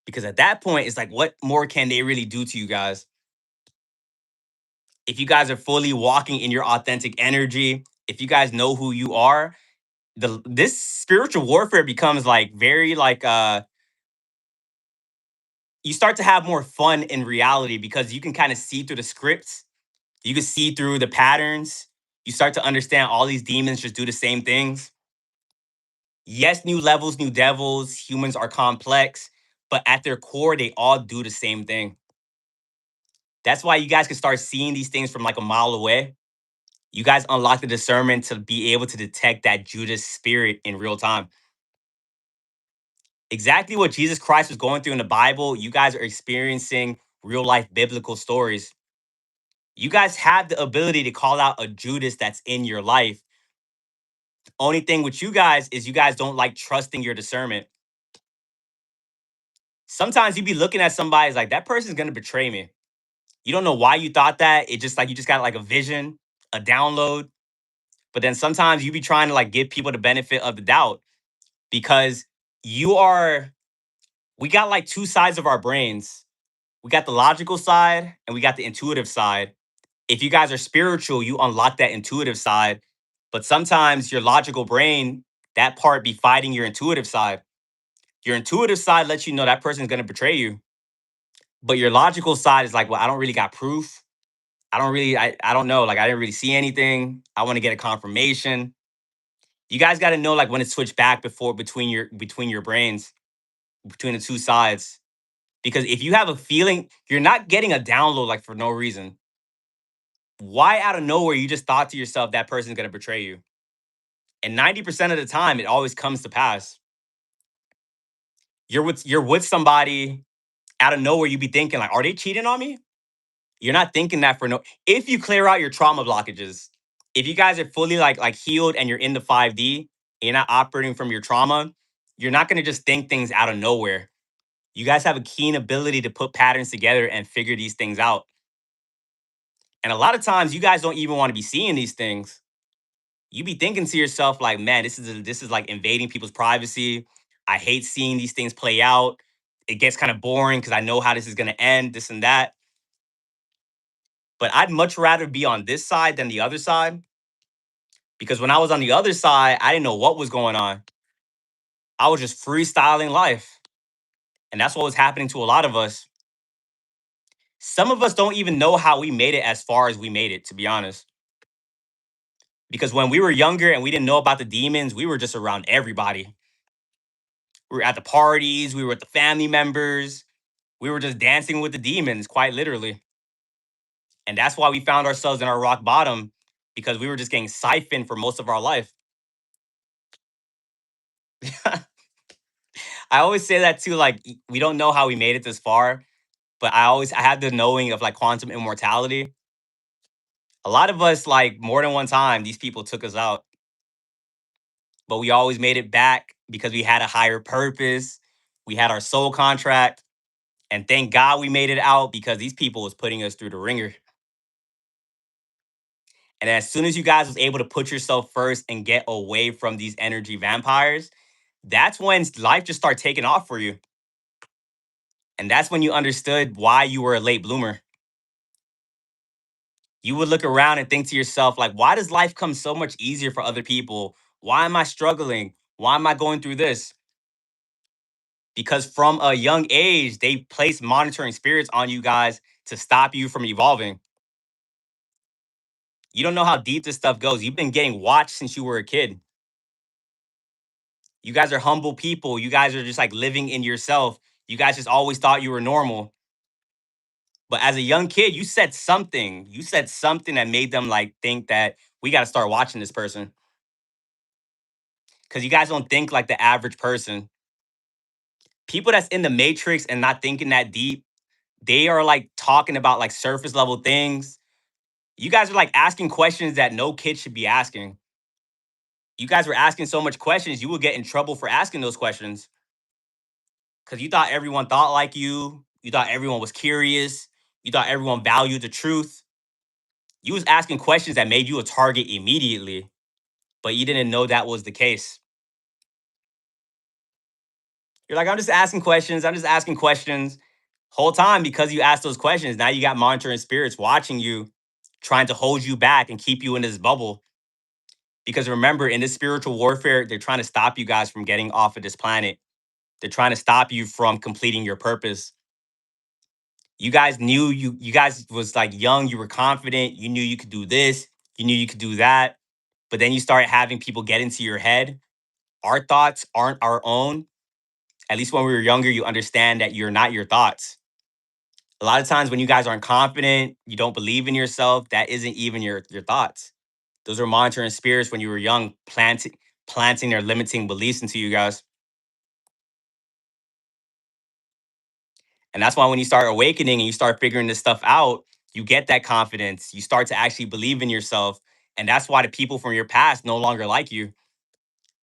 Because at that point, it's like, what more can they really do to you guys? If you guys are fully walking in your authentic energy, if you guys know who you are, this spiritual warfare becomes like very like you start to have more fun in reality because you can kind of see through the scripts, you can see through the patterns, you start to understand all these demons just do the same things. Yes, new levels, new devils, humans are complex, but at their core, they all do the same thing. That's why you guys can start seeing these things from like a mile away. You guys unlock the discernment to be able to detect that Judas spirit in real time. Exactly what Jesus Christ was going through in the Bible, you guys are experiencing real life biblical stories. You guys have the ability to call out a Judas that's in your life. Only thing with you guys is you guys don't like trusting your discernment. Sometimes you be looking at somebody as like that person's gonna betray me. You don't know why you thought that. It just like you just got like a vision, a download. But then sometimes you be trying to like give people the benefit of the doubt because You are we got like two sides of our brains. We got the logical side and we got the intuitive side. If you guys are spiritual, you unlock that intuitive side. But sometimes your logical brain, that part be fighting your intuitive side. Your intuitive side lets you know that person's gonna betray you. But your logical side is like, well, I don't really got proof. I don't know. Like I didn't really see anything. I want to get a confirmation. You guys got to know like when to switch back before between your brains, between the two sides. Because if you have a feeling, you're not getting a download like for no reason. Why out of nowhere you just thought to yourself that person's gonna betray you? And 90% of the time, it always comes to pass. You're with somebody out of nowhere, you be thinking like, are they cheating on me? You're not thinking that for no. If you clear out your trauma blockages, if you guys are fully like healed and you're in the 5D, and you're not operating from your trauma, you're not gonna just think things out of nowhere. You guys have a keen ability to put patterns together and figure these things out. And a lot of times, you guys don't even want to be seeing these things. You be thinking to yourself like, man, this is like invading people's privacy. I hate seeing these things play out. It gets kind of boring because I know how this is gonna end, this and that. But I'd much rather be on this side than the other side because when I was on the other side, I didn't know what was going on. I was just freestyling life. And that's what was happening to a lot of us. Some of us don't even know how we made it as far as we made it, to be honest. Because when we were younger and we didn't know about the demons, we were just around everybody. We were at the parties, we were with the family members, we were just dancing with the demons, quite literally. And that's why we found ourselves in our rock bottom because we were just getting siphoned for most of our life. I always say that too, like we don't know how we made it this far, but I had the knowing of like quantum immortality. A lot of us, like more than one time, these people took us out, but we always made it back because we had a higher purpose. We had our soul contract, and thank God we made it out because these people was putting us through the ringer. And as soon as you guys was able to put yourself first and get away from these energy vampires, that's when life just started taking off for you. And that's when you understood why you were a late bloomer. You would look around and think to yourself, like, why does life come so much easier for other people? Why am I struggling? Why am I going through this? Because from a young age, they place monitoring spirits on you guys to stop you from evolving. You don't know how deep this stuff goes. You've been getting watched since you were a kid. You guys are humble people. You guys are just like living in yourself. You guys just always thought you were normal. But as a young kid, you said something. You said something that made them like think that we got to start watching this person because you guys don't think like the average person. People that's in the matrix and not thinking that deep, they are like talking about like surface level things. You guys are like asking questions that no kid should be asking. You guys were asking so much questions, you will get in trouble for asking those questions because you thought everyone thought like you. You thought everyone was curious. You thought everyone valued the truth. You was asking questions that made you a target immediately, but you didn't know that was the case. You're like, I'm just asking questions. I'm just asking questions. Whole time because you asked those questions. Now you got monitoring spirits watching you, trying to hold you back and keep you in this bubble. Because remember, in this spiritual warfare, they're trying to stop you guys from getting off of this planet. They're trying to stop you from completing your purpose. You guys knew you guys was like young, you were confident, you knew you could do this, you knew you could do that. But then you start having people get into your head. Our thoughts aren't our own. At least when we were younger, you understand that you're not your thoughts. A lot of times when you guys aren't confident, you don't believe in yourself, that isn't even your thoughts. Those are monitoring spirits when you were young, planting their limiting beliefs into you guys. And that's why when you start awakening and you start figuring this stuff out, you get that confidence. You start to actually believe in yourself. And that's why the people from your past no longer like you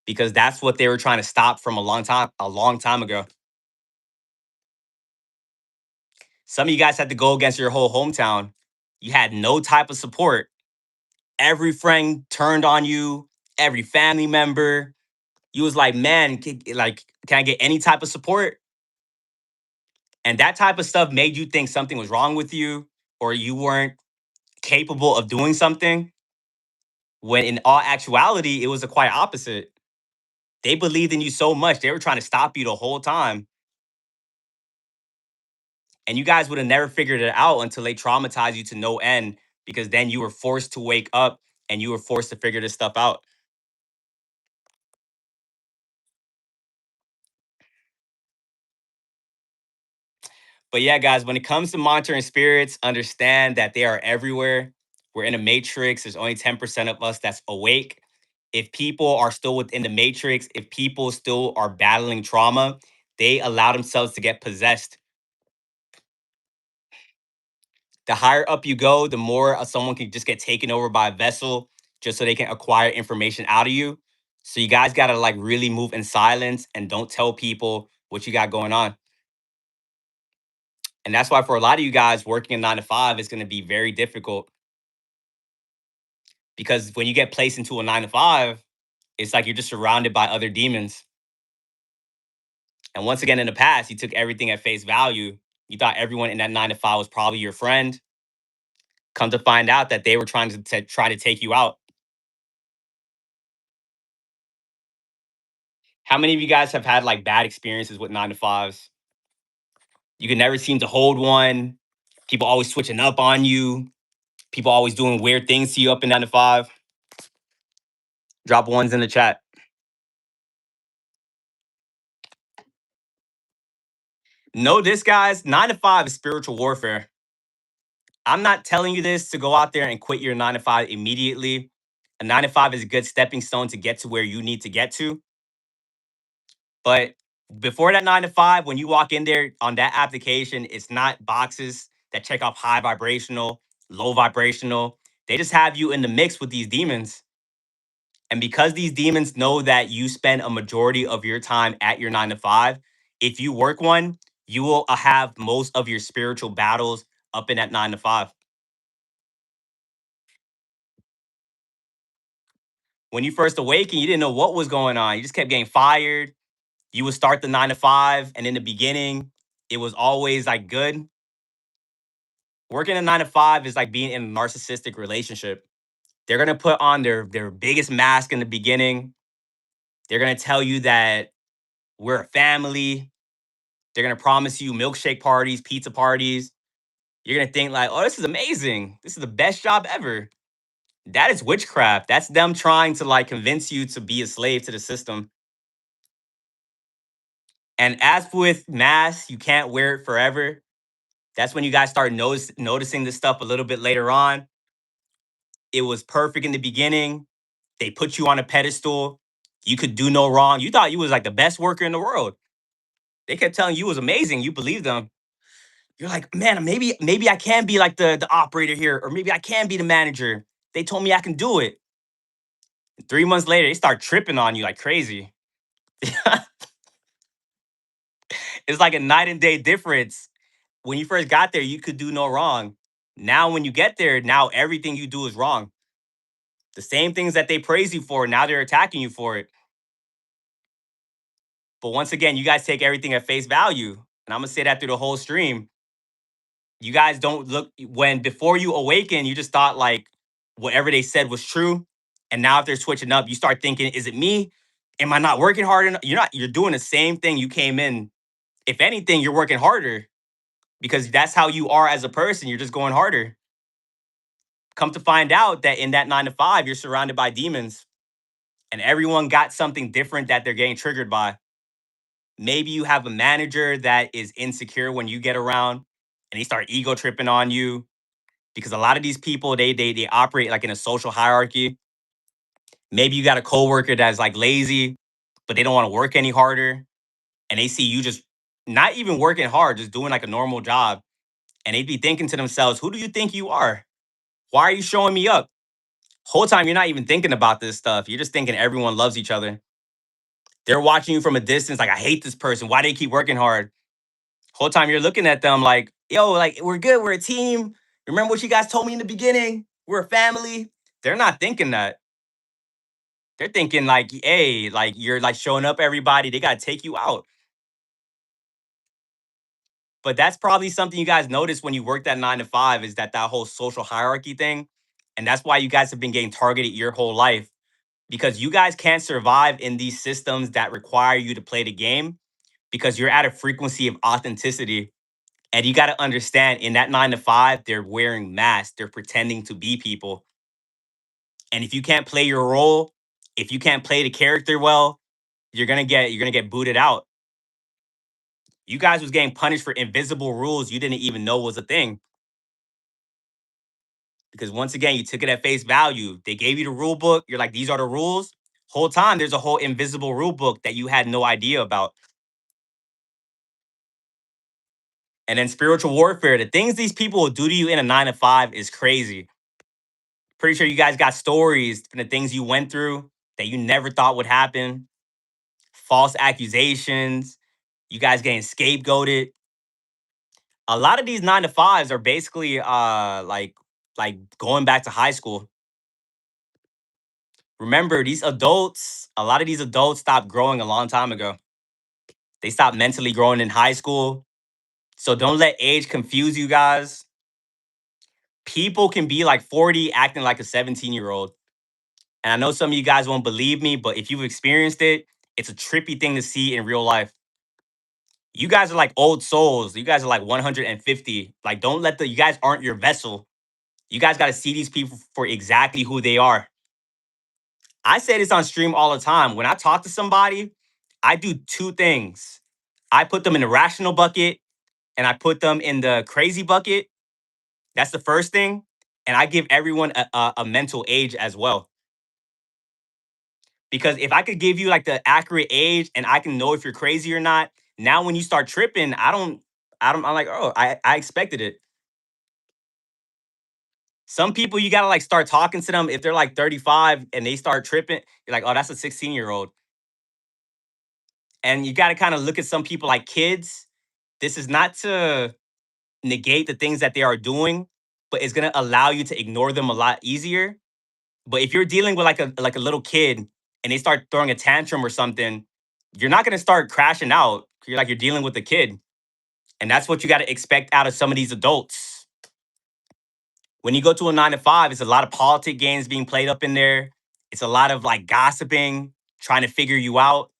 because that's what they were trying to stop from a long time ago. Some of you guys had to go against your whole hometown. You had no type of support. Every friend turned on you, every family member. You was like, man, can I get any type of support? And that type of stuff made you think something was wrong with you or you weren't capable of doing something. When in all actuality, it was the quite opposite. They believed in you so much, they were trying to stop you the whole time. And you guys would have never figured it out until they traumatized you to no end, because then you were forced to wake up and you were forced to figure this stuff out. But yeah, guys, when it comes to monitoring spirits, understand that they are everywhere. We're in a matrix. There's only 10% of us that's awake. If people are still within the matrix, if people still are battling trauma, they allow themselves to get possessed. The higher up you go, the more someone can just get taken over by a vessel just so they can acquire information out of you. So you guys got to like really move in silence and don't tell people what you got going on. And that's why for a lot of you guys, working a 9 to 5 is going to be very difficult, because when you get placed into a 9 to 5, it's like you're just surrounded by other demons. And once again, in the past, you took everything at face value. You thought everyone in that 9 to 5 was probably your friend. Come to find out that they were trying to try to take you out. How many of you guys have had like bad experiences with 9 to 5s? You can never seem to hold one. People always switching up on you. People always doing weird things to you up in 9 to 5. Drop ones in the chat. Know this, guys. 9 to 5 is spiritual warfare. I'm not telling you this to go out there and quit your 9 to 5 immediately. A 9 to 5 is a good stepping stone to get to where you need to get to. But before that 9 to 5, when you walk in there on that application, it's not boxes that check off high vibrational, low vibrational. They just have you in the mix with these demons. And because these demons know that you spend a majority of your time at your 9 to 5, if you work one, you will have most of your spiritual battles up in that 9 to 5. When you first awakened, you didn't know what was going on. You just kept getting fired. You would start the 9 to 5, and in the beginning, it was always like good. Working a 9 to 5 is like being in a narcissistic relationship. They're gonna put on their biggest mask in the beginning. They're gonna tell you that we're a family. They're gonna promise you milkshake parties, pizza parties. You're gonna think like, oh, this is amazing. This is the best job ever. That is witchcraft. That's them trying to like convince you to be a slave to the system. And as with masks, you can't wear it forever. That's when you guys start noticing this stuff a little bit later on. It was perfect in the beginning. They put you on a pedestal. You could do no wrong. You thought you was like the best worker in the world. They kept telling you was amazing. You believed them. You're like, man, maybe I can be like the operator here, or maybe I can be the manager. They told me I can do it. 3 months later, they start tripping on you like crazy. It's like a night and day difference. When you first got there, you could do no wrong. Now, when you get there, now everything you do is wrong. The same things that they praise you for, now they're attacking you for it. But once again, you guys take everything at face value. And I'm gonna say that through the whole stream. You guys don't look, when before you awaken, you just thought like whatever they said was true. And now if they're switching up, you start thinking, is it me? Am I not working hard enough? You're doing the same thing you came in. If anything, you're working harder, because that's how you are as a person. You're just going harder. Come to find out that in that 9 to 5, you're surrounded by demons, and everyone got something different that they're getting triggered by. Maybe you have a manager that is insecure when you get around and they start ego tripping on you, because a lot of these people, they operate like in a social hierarchy. Maybe you got a coworker that's like lazy, but they don't want to work any harder, and they see you just not even working hard, just doing like a normal job, and they'd be thinking to themselves, "Who do you think you are? Why are you showing me up?" Whole time you're not even thinking about this stuff. You're just thinking everyone loves each other. They're watching you from a distance, like, I hate this person. Why do they keep working hard? Whole time you're looking at them like, yo, like, we're good. We're a team. Remember what you guys told me in the beginning? We're a family. They're not thinking that. They're thinking like, hey, like you're like showing up everybody, they gotta take you out. But that's probably something you guys notice when you work that 9 to 5 is that whole social hierarchy thing. And that's why you guys have been getting targeted your whole life because you guys can't survive in these systems that require you to play the game because you're at a frequency of authenticity. And you got to understand in that 9 to 5, they're wearing masks, they're pretending to be people. And if you can't play your role, if you can't play the character well, you're gonna get booted out. You guys was getting punished for invisible rules you didn't even know was a thing. Because once again, you took it at face value. They gave you the rule book. You're like, these are the rules. Whole time, there's a whole invisible rule book that you had no idea about. And then spiritual warfare, the things these people will do to you in a 9 to 5 is crazy. Pretty sure you guys got stories from the things you went through that you never thought would happen. False accusations, you guys getting scapegoated. A lot of these 9 to 5s are basically like going back to high school. Remember, these adults, a lot of these adults stopped growing a long time ago. They stopped mentally growing in high school. So don't let age confuse you guys. People can be like 40 acting like a 17-year-old. And I know some of you guys won't believe me, but if you've experienced it, it's a trippy thing to see in real life. You guys are like old souls. You guys are like 150. Like, don't let you guys aren't your vessel. You guys got to see these people for exactly who they are. I say this on stream all the time. When I talk to somebody, I do two things. I put them in the rational bucket and I put them in the crazy bucket. That's the first thing. And I give everyone a mental age as well. Because if I could give you like the accurate age and I can know if you're crazy or not, now when you start tripping, I'm like, oh, I expected it. Some people you gotta like start talking to them if they're like 35 and they start tripping, you're like, oh, that's a 16-year-old. And you gotta kind of look at some people like kids. This is not to negate the things that they are doing, but it's gonna allow you to ignore them a lot easier. But if you're dealing with like a little kid and they start throwing a tantrum or something, you're not gonna start crashing out. You're dealing with a kid. And that's what you gotta expect out of some of these adults. When you go to a 9 to 5, it's a lot of politic games being played up in there. It's a lot of like gossiping, trying to figure you out.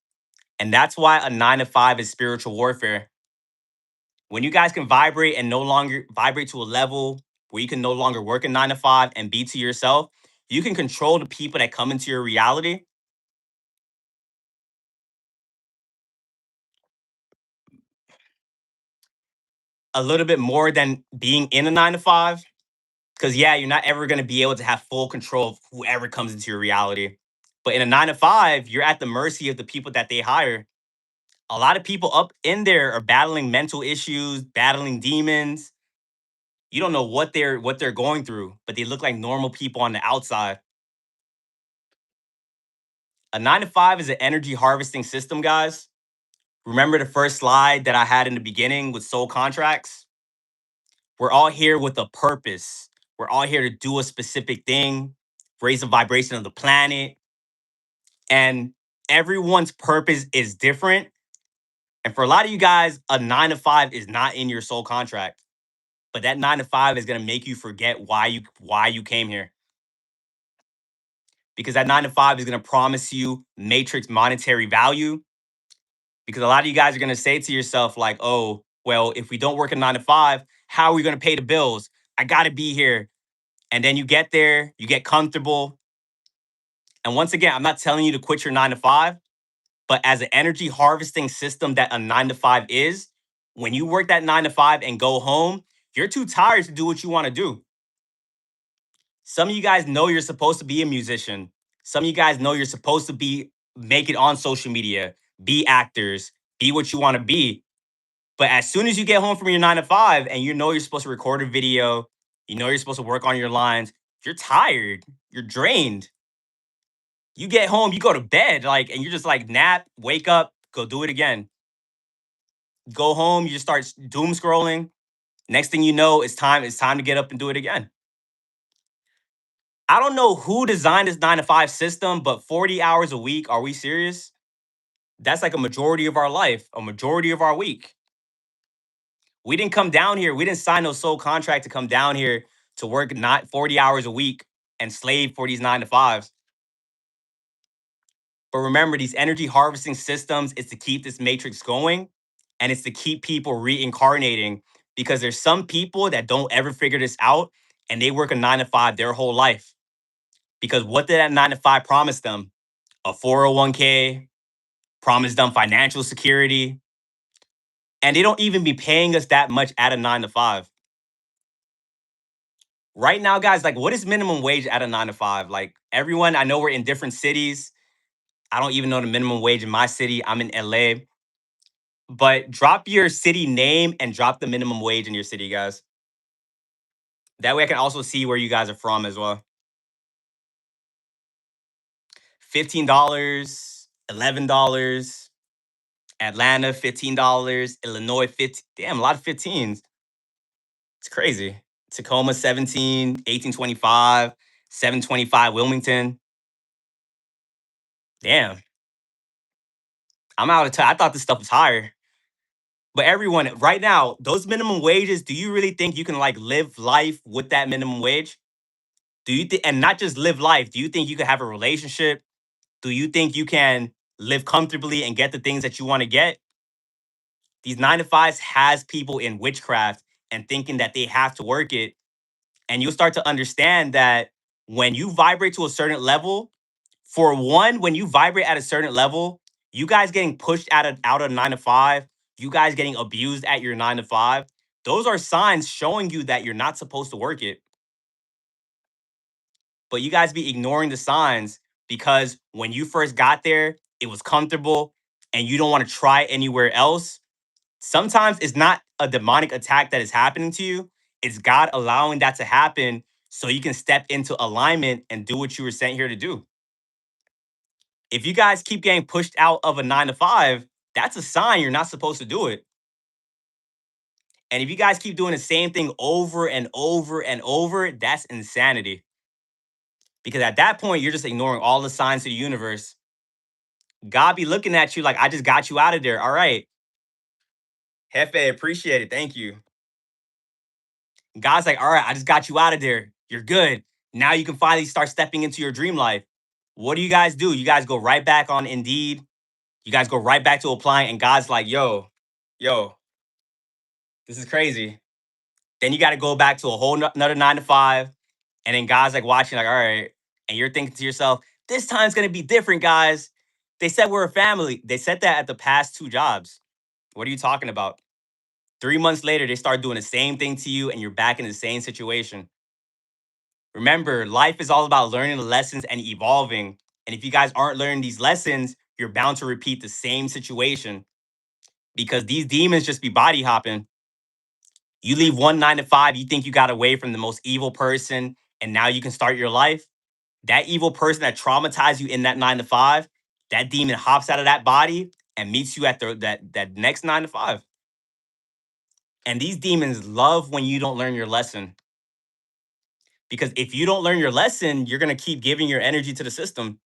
And that's why a 9 to 5 is spiritual warfare. When you guys can vibrate and no longer vibrate to a level where you can no longer work a 9 to 5 and be to yourself, you can control the people that come into your reality a little bit more than being in a 9 to 5. Because, yeah, you're not ever going to be able to have full control of whoever comes into your reality. But in a 9 to 5, you're at the mercy of the people that they hire. A lot of people up in there are battling mental issues, battling demons. You don't know what they're going through, but they look like normal people on the outside. A 9 to 5 is an energy harvesting system, guys. Remember the first slide that I had in the beginning with soul contracts? We're all here with a purpose. We're all here to do a specific thing, raise the vibration of the planet, and everyone's purpose is different. And for a lot of you guys, a 9 to 5 is not in your soul contract, but that 9 to 5 is going to make you forget why you came here because that 9 to 5 is going to promise you matrix monetary value. Because a lot of you guys are going to say to yourself, like, oh, well, if we don't work a 9 to 5, how are we going to pay the bills? I got to be here. And then you get there, you get comfortable. And once again, I'm not telling you to quit your 9 to 5, but as an energy harvesting system that a 9 to 5 is, when you work that 9 to 5 and go home, you're too tired to do what you want to do. Some of you guys know you're supposed to be a musician. Some of you guys know you're supposed to be make it on social media, be actors, be what you want to be. But as soon as you get home from your 9 to 5 and you know you're supposed to record a video, you know you're supposed to work on your lines, you're tired, you're drained. You get home, you go to bed, like, and you're just like nap, wake up, go do it again. Go home, you just start doom scrolling. Next thing you know, it's time to get up and do it again. I don't know who designed this 9 to 5 system, but 40 hours a week, are we serious? That's like a majority of our life, a majority of our week. We didn't come down here. We didn't sign no sole contract to come down here to work not 40 hours a week and slave for these 9 to 5s. But remember, these energy harvesting systems is to keep this matrix going, and it's to keep people reincarnating, because there's some people that don't ever figure this out and they work a 9 to 5 their whole life. Because what did that 9 to 5 promise them? A 401k, promise them financial security, and they don't even be paying us that much at a 9 to 5. Right now, guys, like, what is minimum wage at a 9 to 5? Like, everyone, I know we're in different cities. I don't even know the minimum wage in my city. I'm in LA. But drop your city name and drop the minimum wage in your city, guys. That way I can also see where you guys are from as well. $15, $11, Atlanta, $15, Illinois, 15. Damn, a lot of 15s. It's crazy. Tacoma, 17, 1825, 725, Wilmington. Damn, I'm out of time. I thought this stuff was higher. But everyone, right now, those minimum wages, do you really think you can like live life with that minimum wage? Do you think, and not just live life, do you think you can have a relationship? Do you think you can live comfortably and get the things that you want to get? These 9 to 5s has people in witchcraft and thinking that they have to work it. And you'll start to understand that when you vibrate to a certain level, for one, when you vibrate at a certain level, you guys getting pushed out of 9 to 5, you guys getting abused at your 9 to 5, those are signs showing you that you're not supposed to work it. But you guys be ignoring the signs because when you first got there, it was comfortable and you don't want to try anywhere else. Sometimes it's not a demonic attack that is happening to you, it's God allowing that to happen so you can step into alignment and do what you were sent here to do. If you guys keep getting pushed out of a 9 to 5, that's a sign you're not supposed to do it. And if you guys keep doing the same thing over and over and over, that's insanity. Because at that point, you're just ignoring all the signs of the universe. God be looking at you like, I just got you out of there. All right. Hefe, appreciate it. Thank you. God's like, all right, I just got you out of there. You're good. Now you can finally start stepping into your dream life. What do? You guys go right back on Indeed. You guys go right back to applying, and God's like, yo, this is crazy. Then you got to go back to a whole another 9 to 5. And then God's like watching, like, all right. And you're thinking to yourself, this time's going to be different, guys. They said we're a family. They said that at the past 2 jobs. What are you talking about? 3 months later, they start doing the same thing to you, and you're back in the same situation. Remember, life is all about learning the lessons and evolving. And if you guys aren't learning these lessons, you're bound to repeat the same situation, because these demons just be body hopping. You leave one 9 to 5, you think you got away from the most evil person, and now you can start your life. That evil person that traumatized you in that 9 to 5, that demon hops out of that body and meets you at that next 9 to 5. And these demons love when you don't learn your lesson. Because if you don't learn your lesson, you're gonna keep giving your energy to the system.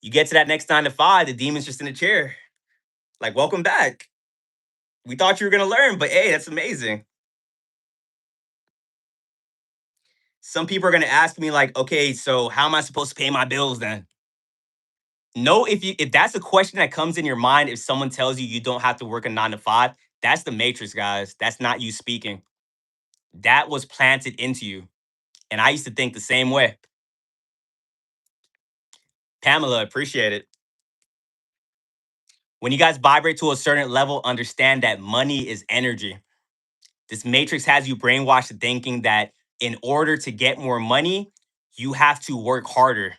You get to that next 9 to 5, the demon's just in a chair. Like, welcome back. We thought you were gonna learn, but hey, that's amazing. Some people are gonna ask me, like, okay, so how am I supposed to pay my bills then? No, if that's a question that comes in your mind, if someone tells you you don't have to work a 9 to 5, that's the matrix, guys. That's not you speaking. That was planted into you. And I used to think the same way. Pamela, appreciate it. When you guys vibrate to a certain level, understand that money is energy. This matrix has you brainwashed thinking that in order to get more money, you have to work harder.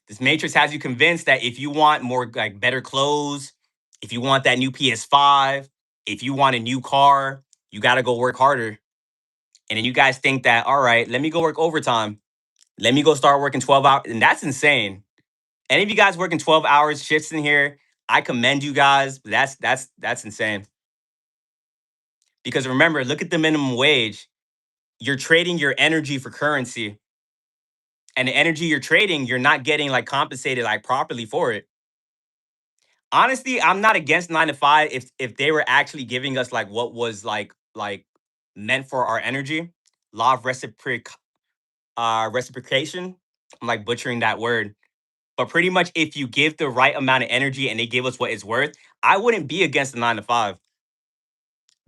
This matrix has you convinced that if you want more, like, better clothes, if you want that new PS5, if you want a new car, you got to go work harder. And then you guys think that, all right, let me go work overtime. Let me go start working 12 hours. And that's insane. Any of you guys working 12 hours shifts in here, I commend you guys. That's insane. Because remember, look at the minimum wage. You're trading your energy for currency. And the energy you're trading, you're not getting like compensated like properly for it. Honestly, I'm not against 9 to 5 if they were actually giving us like what was like meant for our energy. Law of reciprocation. I'm like butchering that word. But pretty much if you give the right amount of energy and they give us what it's worth, I wouldn't be against the 9 to 5.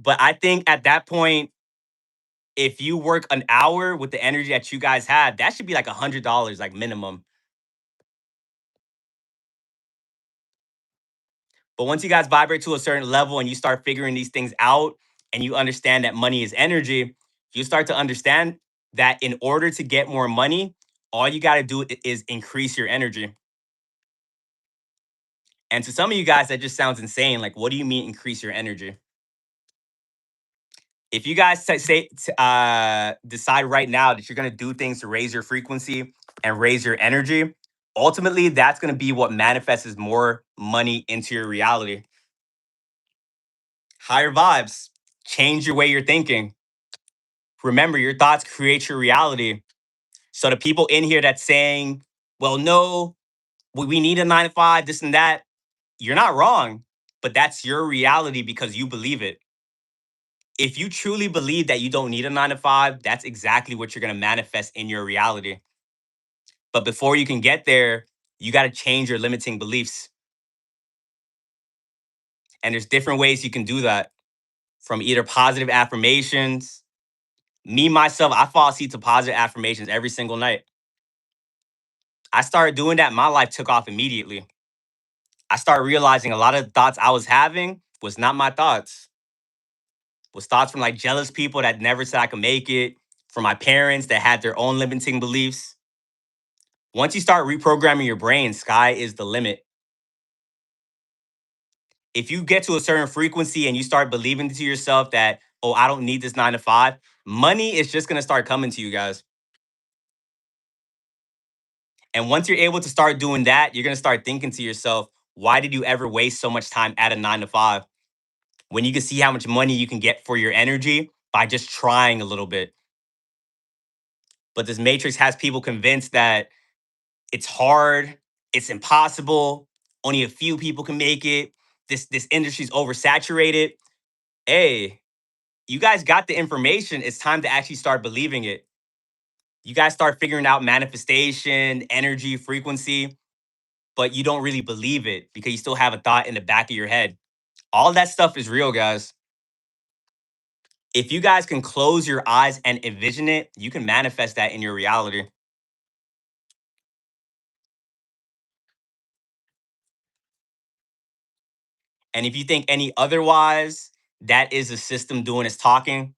But I think at that point, if you work an hour with the energy that you guys have, that should be like $100, like minimum. But once you guys vibrate to a certain level and you start figuring these things out and you understand that money is energy, you start to understand that in order to get more money, all you got to do is increase your energy. And to some of you guys, that just sounds insane. Like, what do you mean increase your energy? If you guys decide right now that you're going to do things to raise your frequency and raise your energy, ultimately that's going to be what manifests as more money into your reality. Higher vibes, change your way you're thinking. Remember, your thoughts create your reality. So the people in here that's saying, well, no, we need a 9 to 5, this and that, you're not wrong, but that's your reality because you believe it. If you truly believe that you don't need a 9 to 5, that's exactly what you're going to manifest in your reality. But before you can get there, you got to change your limiting beliefs. And there's different ways you can do that, from either positive affirmations. Me, myself, I fall asleep to positive affirmations every single night. I started doing that, my life took off immediately. I started realizing a lot of the thoughts I was having was not my thoughts. Was thoughts from like jealous people that never said I could make it, from my parents that had their own limiting beliefs. Once you start reprogramming your brain, sky is the limit. If you get to a certain frequency and you start believing to yourself that, oh, I don't need this 9 to 5, money is just gonna start coming to you guys. And once you're able to start doing that, you're gonna start thinking to yourself, why did you ever waste so much time at a 9 to 5? When you can see how much money you can get for your energy by just trying a little bit. But this matrix has people convinced that it's hard, it's impossible, only a few people can make it. This industry's oversaturated. Hey, you guys got the information. It's time to actually start believing it. You guys start figuring out manifestation, energy, frequency, but you don't really believe it because you still have a thought in the back of your head. All that stuff is real, guys. If you guys can close your eyes and envision it, you can manifest that in your reality. And if you think any otherwise, that is the system doing its talking.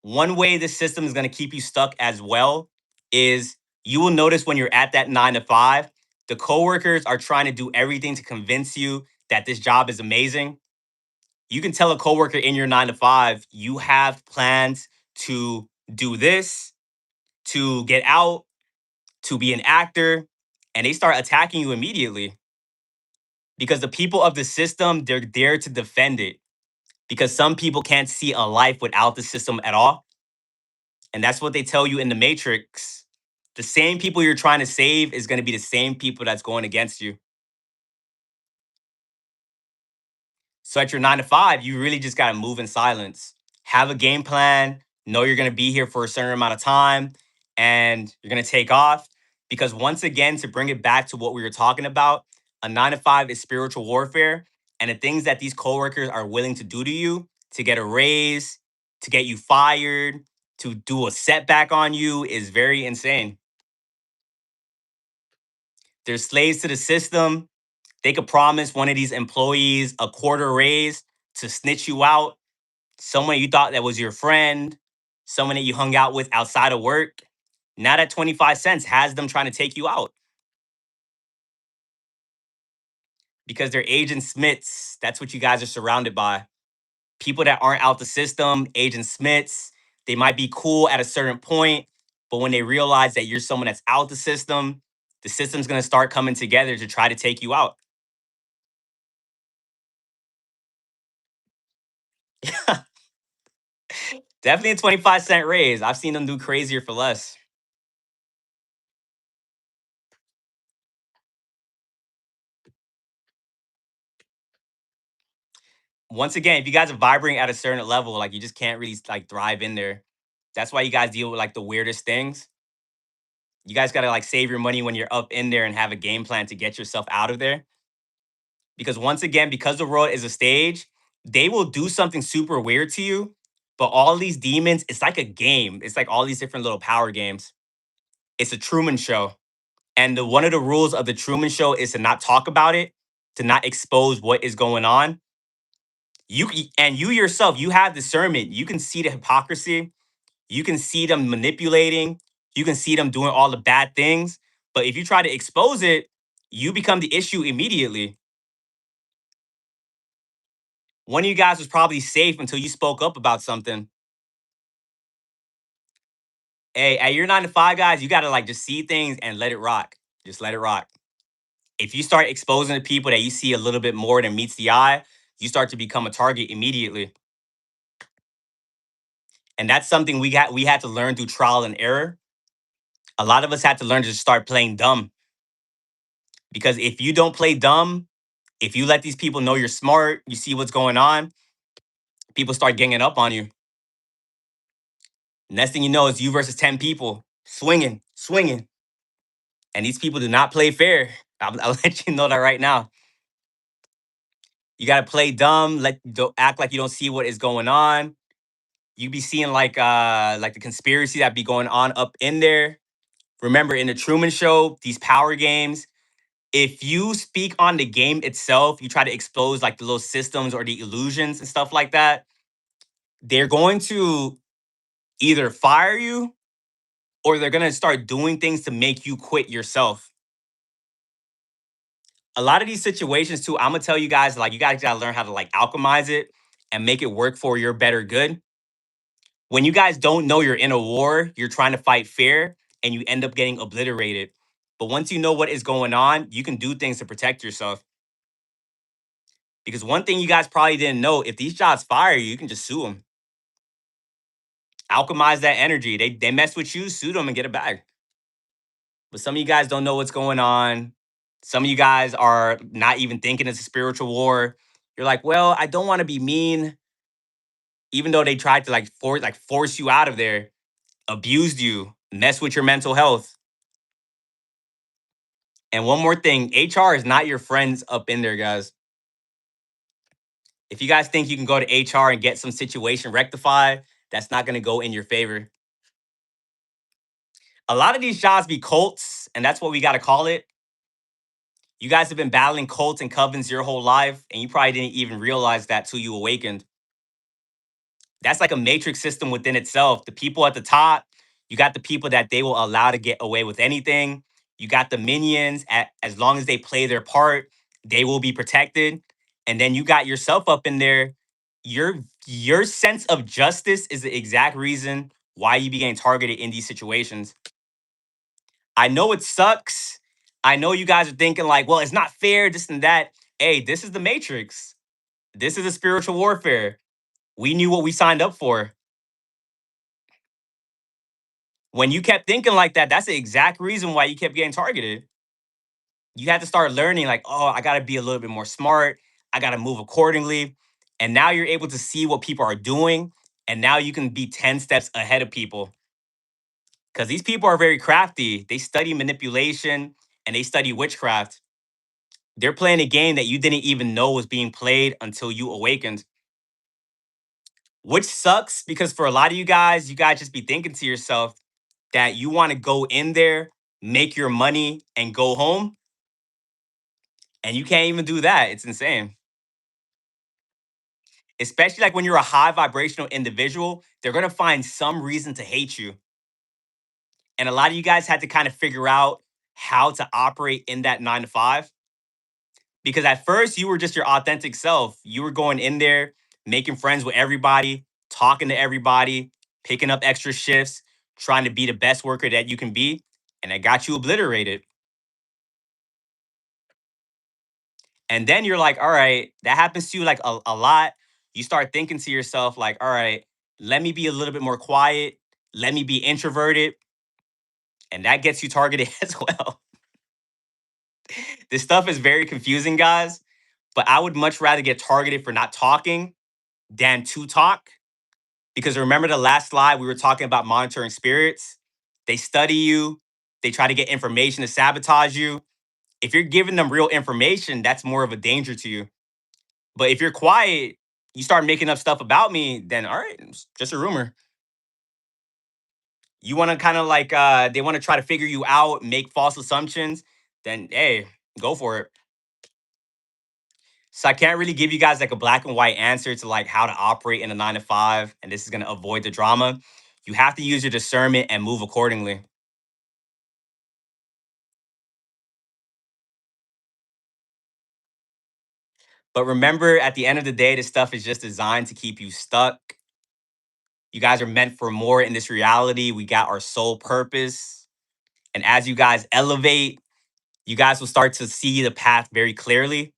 One way this system is going to keep you stuck as well is you will notice when you're at that 9 to 5, the coworkers are trying to do everything to convince you that this job is amazing. You can tell a coworker in your 9 to 5, you have plans to do this, to get out, to be an actor, and they start attacking you immediately because the people of the system, they're there to defend it because some people can't see a life without the system at all. And that's what they tell you in the Matrix. The same people you're trying to save is going to be the same people that's going against you. So at your 9 to 5, you really just got to move in silence. Have a game plan. Know you're going to be here for a certain amount of time and you're going to take off. Because once again, to bring it back to what we were talking about, a 9 to 5 is spiritual warfare. And the things that these coworkers are willing to do to you to get a raise, to get you fired, to do a setback on you is very insane. They're slaves to the system. They could promise one of these employees a quarter raise to snitch you out, someone you thought that was your friend, someone that you hung out with outside of work. Now that 25 cents has them trying to take you out because they're Agent Smiths. That's what you guys are surrounded by. People that aren't out the system, Agent Smiths, they might be cool at a certain point, but when they realize that you're someone that's out the system's going to start coming together to try to take you out. Definitely a 25-cent raise. I've seen them do crazier for less. Once again, if you guys are vibrating at a certain level, like you just can't really like thrive in there. That's why you guys deal with like the weirdest things. You guys gotta like save your money when you're up in there and have a game plan to get yourself out of there. Because once again, because the world is a stage, they will do something super weird to you. But all these demons, it's like a game. It's like all these different little power games. It's a Truman Show. And one of the rules of the Truman Show is to not talk about it, to not expose what is going on. And you yourself, you have discernment. You can see the hypocrisy. You can see them manipulating. You can see them doing all the bad things. But if you try to expose it, you become the issue immediately. One of you guys was probably safe until you spoke up about something. Hey, at your 9 to 5 guys, you gotta like just see things and let it rock. Just let it rock. If you start exposing the people that you see a little bit more than meets the eye, you start to become a target immediately. And that's something we had to learn through trial and error. A lot of us had to learn to just start playing dumb. Because if you don't play dumb, if you let these people know you're smart, you see what's going on, people start ganging up on you. Next thing you know, it's you versus 10 people swinging, swinging. And these people do not play fair. I'll let you know that right now. You gotta play dumb, don't act like you don't see what is going on. You be seeing like the conspiracy that be going on up in there. Remember, in the Truman Show, these power games, if you speak on the game itself, you try to expose like the little systems or the illusions and stuff like that, they're going to either fire you or they're going to start doing things to make you quit yourself. A lot of these situations too, I'm going to tell you guys like you guys got to learn how to like alchemize it and make it work for your better good. When you guys don't know you're in a war, you're trying to fight fair and you end up getting obliterated. But once you know what is going on, you can do things to protect yourself. Because one thing you guys probably didn't know, if these jobs fire you, you can just sue them. Alchemize that energy. They mess with you, sue them and get it back. But some of you guys don't know what's going on. Some of you guys are not even thinking it's a spiritual war. You're like, well, I don't want to be mean, even though they tried to force you out of there, abused you, mess with your mental health. And one more thing, HR is not your friends up in there, guys. If you guys think you can go to HR and get some situation rectified, that's not going to go in your favor. A lot of these jobs be cults, and that's what we got to call it. You guys have been battling cults and covens your whole life, and you probably didn't even realize that till you awakened. That's like a matrix system within itself. The people at the top, you got the people that they will allow to get away with anything. You got the minions, as long as they play their part, they will be protected. And then you got yourself up in there. Your your sense of justice is the exact reason why you be getting targeted in these situations. I know it sucks. I know you guys are thinking like, well, it's not fair, this and that. Hey, this is the matrix. This is a spiritual warfare. We knew what we signed up for. When you kept thinking like that, that's the exact reason why you kept getting targeted. You had to start learning, like, oh, I got to be a little bit more smart. I got to move accordingly. And now you're able to see what people are doing. And now you can be 10 steps ahead of people. Because these people are very crafty. They study manipulation and they study witchcraft. They're playing a game that you didn't even know was being played until you awakened, which sucks because for a lot of you guys just be thinking to yourself that you want to go in there, make your money, and go home. And you can't even do that. It's insane. Especially like when you're a high vibrational individual, they're going to find some reason to hate you. And a lot of you guys had to kind of figure out how to operate in that 9 to 5. Because at first you were just your authentic self. You were going in there, making friends with everybody, talking to everybody, picking up extra shifts, trying to be the best worker that you can be. And it got you obliterated. And then you're like, all right, that happens to you like a lot. you start thinking to yourself, like, all right, let me be a little bit more quiet, let me be introverted, and that gets you targeted as well. This stuff is very confusing, guys, but I would much rather get targeted for not talking than to talk. Because remember the last slide, we were talking about monitoring spirits. They study you, they try to get information to sabotage you. If you're giving them real information, that's more of a danger to you. But if you're quiet, you start making up stuff about me, then all right, it's just a rumor. You want to kind of like they want to try to figure you out, make false assumptions, then hey, go for it. So I can't really give you guys like a black and white answer to like how to operate in a 9 to 5, and this is going to avoid the drama. You have to use your discernment and move accordingly. But remember, at the end of the day, this stuff is just designed to keep you stuck. You guys are meant for more in this reality. We got our sole purpose. And as you guys elevate, you guys will start to see the path very clearly.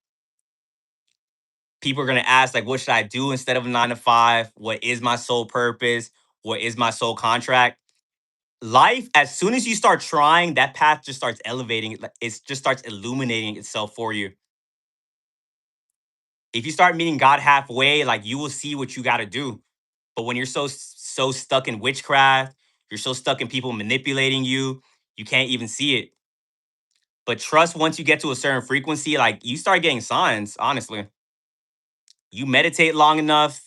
People are going to ask, like, what should I do instead of a 9 to 5? What is my sole purpose? What is my sole contract? Life, as soon as you start trying, that path just starts elevating. It just starts illuminating itself for you. If you start meeting God halfway, like you will see what you got to do. But when you're so stuck in witchcraft, you're so stuck in people manipulating you, you can't even see it. But trust, once you get to a certain frequency, like you start getting signs, honestly. You meditate long enough,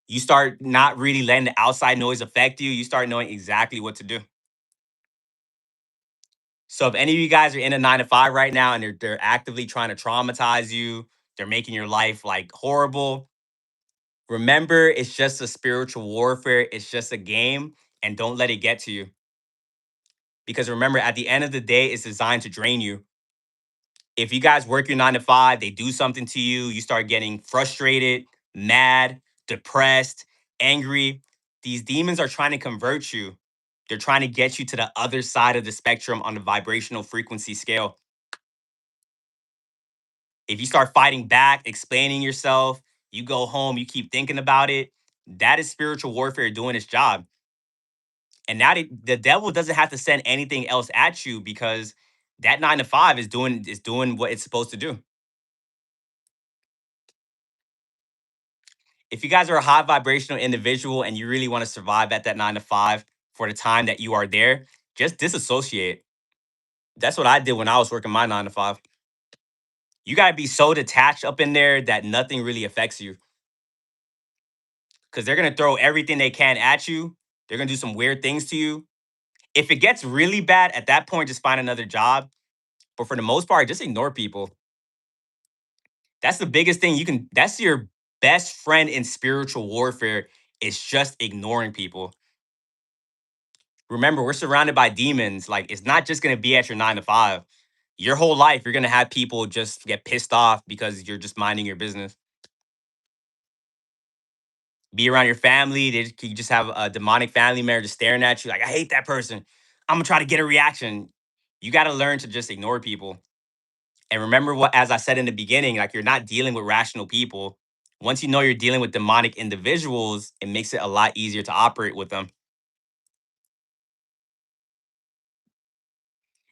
you start not really letting the outside noise affect you. You start knowing exactly what to do. So if any of you guys are in a 9 to 5 right now and they're actively trying to traumatize you, they're making your life like horrible. Remember, it's just a spiritual warfare. It's just a game, and don't let it get to you. Because remember, at the end of the day, it's designed to drain you. If you guys work your 9 to 5, they do something to you, you start getting frustrated, mad, depressed, angry. These demons are trying to convert you. They're trying to get you to the other side of the spectrum on the vibrational frequency scale. If you start fighting back, explaining yourself, you go home, you keep thinking about it, that is spiritual warfare doing its job. And now the devil doesn't have to send anything else at you because that 9 to 5 is doing what it's supposed to do. If you guys are a high vibrational individual and you really want to survive at that 9 to 5 for the time that you are there, just disassociate. That's what I did when I was working my 9 to 5. You got to be so detached up in there that nothing really affects you because they're going to throw everything they can at you. They're going to do some weird things to you. If it gets really bad at that point, just find another job. But for the most part, just ignore people. That's the biggest thing you can, that's your best friend in spiritual warfare is just ignoring people. Remember, we're surrounded by demons. Like, it's not just going to be at your 9 to 5. Your whole life, you're going to have people just get pissed off because you're just minding your business. Be around your family. You just have a demonic family member just staring at you. Like, I hate that person. I'm going to try to get a reaction. You got to learn to just ignore people. And remember what, as I said in the beginning, like you're not dealing with rational people. Once you know you're dealing with demonic individuals, it makes it a lot easier to operate with them.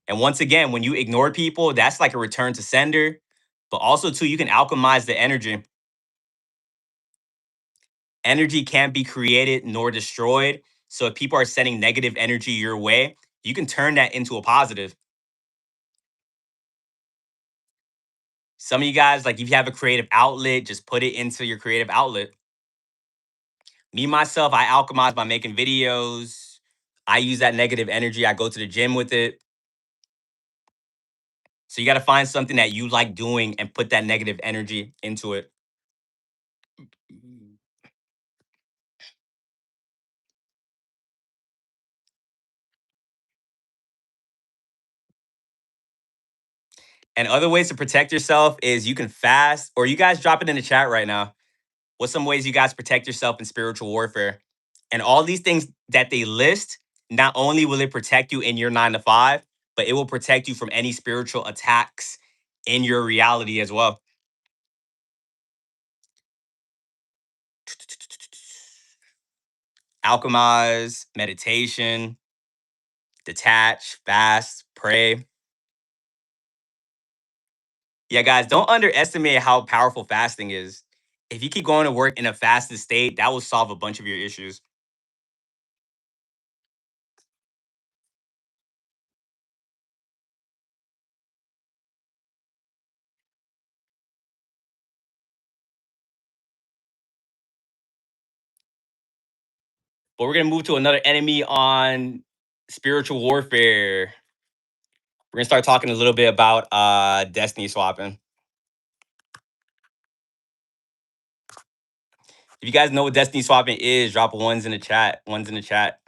And once again, when you ignore people, that's like a return to sender. But also, too, you can alchemize the energy. Energy can't be created nor destroyed. So if people are sending negative energy your way, you can turn that into a positive. Some of you guys, like if you have a creative outlet, just put it into your creative outlet. Me, myself, I alchemize by making videos. I use that negative energy. I go to the gym with it. So you got to find something that you like doing and put that negative energy into it. And other ways to protect yourself is you can fast, or you guys drop it in the chat right now. What's some ways you guys protect yourself in spiritual warfare? And all these things that they list, not only will it protect you in your 9 to 5, but it will protect you from any spiritual attacks in your reality as well. alchemize, meditation, detach, fast, pray. Yeah, guys, don't underestimate how powerful fasting is. If you keep going to work in a fasted state, that will solve a bunch of your issues. But we're gonna move to another enemy on spiritual warfare. We're gonna start talking a little bit about destiny swapping. If you guys know what destiny swapping is, drop ones in the chat. Ones in the chat.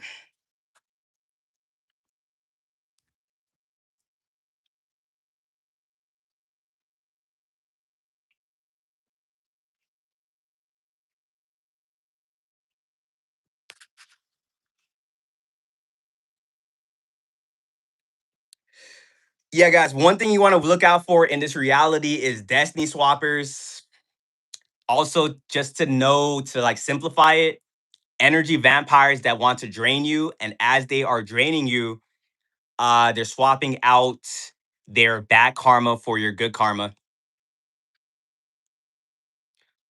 Yeah, guys, one thing you want to look out for in this reality is destiny swappers. Also, just to know to like simplify it, energy vampires that want to drain you, and as they are draining you, they're swapping out their bad karma for your good karma.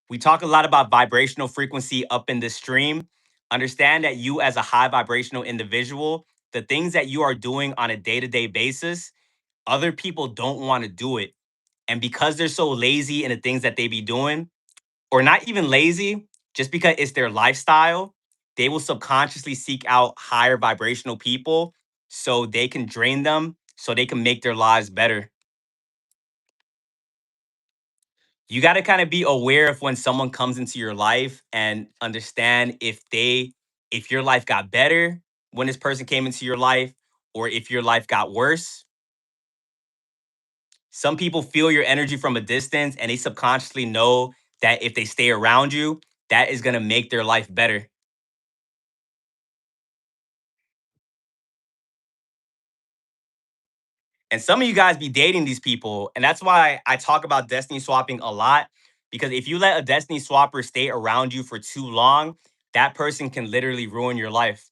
We talk a lot about vibrational frequency up in this stream. Understand that you, as a high vibrational individual, the things that you are doing on a day to day basis, other people don't want to do it. And because they're so lazy in the things that they be doing, or not even lazy, just because it's their lifestyle, they will subconsciously seek out higher vibrational people so they can drain them, so they can make their lives better. You got to kind of be aware of when someone comes into your life and understand if your life got better when this person came into your life or if your life got worse. Some people feel your energy from a distance and they subconsciously know that if they stay around you, that is going to make their life better. And some of you guys be dating these people. And that's why I talk about destiny swapping a lot. Because if you let a destiny swapper stay around you for too long, that person can literally ruin your life.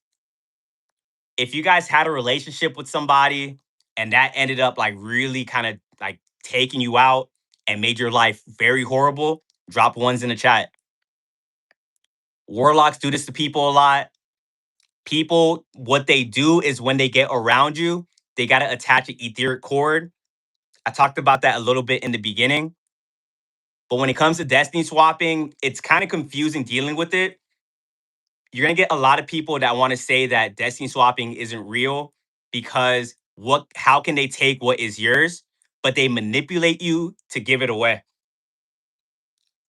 If you guys had a relationship with somebody and that ended up like really kind of like taking you out and made your life very horrible, drop ones in the chat. Warlocks do this to people a lot. People, what they do is when they get around you, they got to attach an etheric cord. I talked about that a little bit in the beginning. But when it comes to destiny swapping, it's kind of confusing dealing with it. You're going to get a lot of people that want to say that destiny swapping isn't real because how can they take what is yours, but they manipulate you to give it away.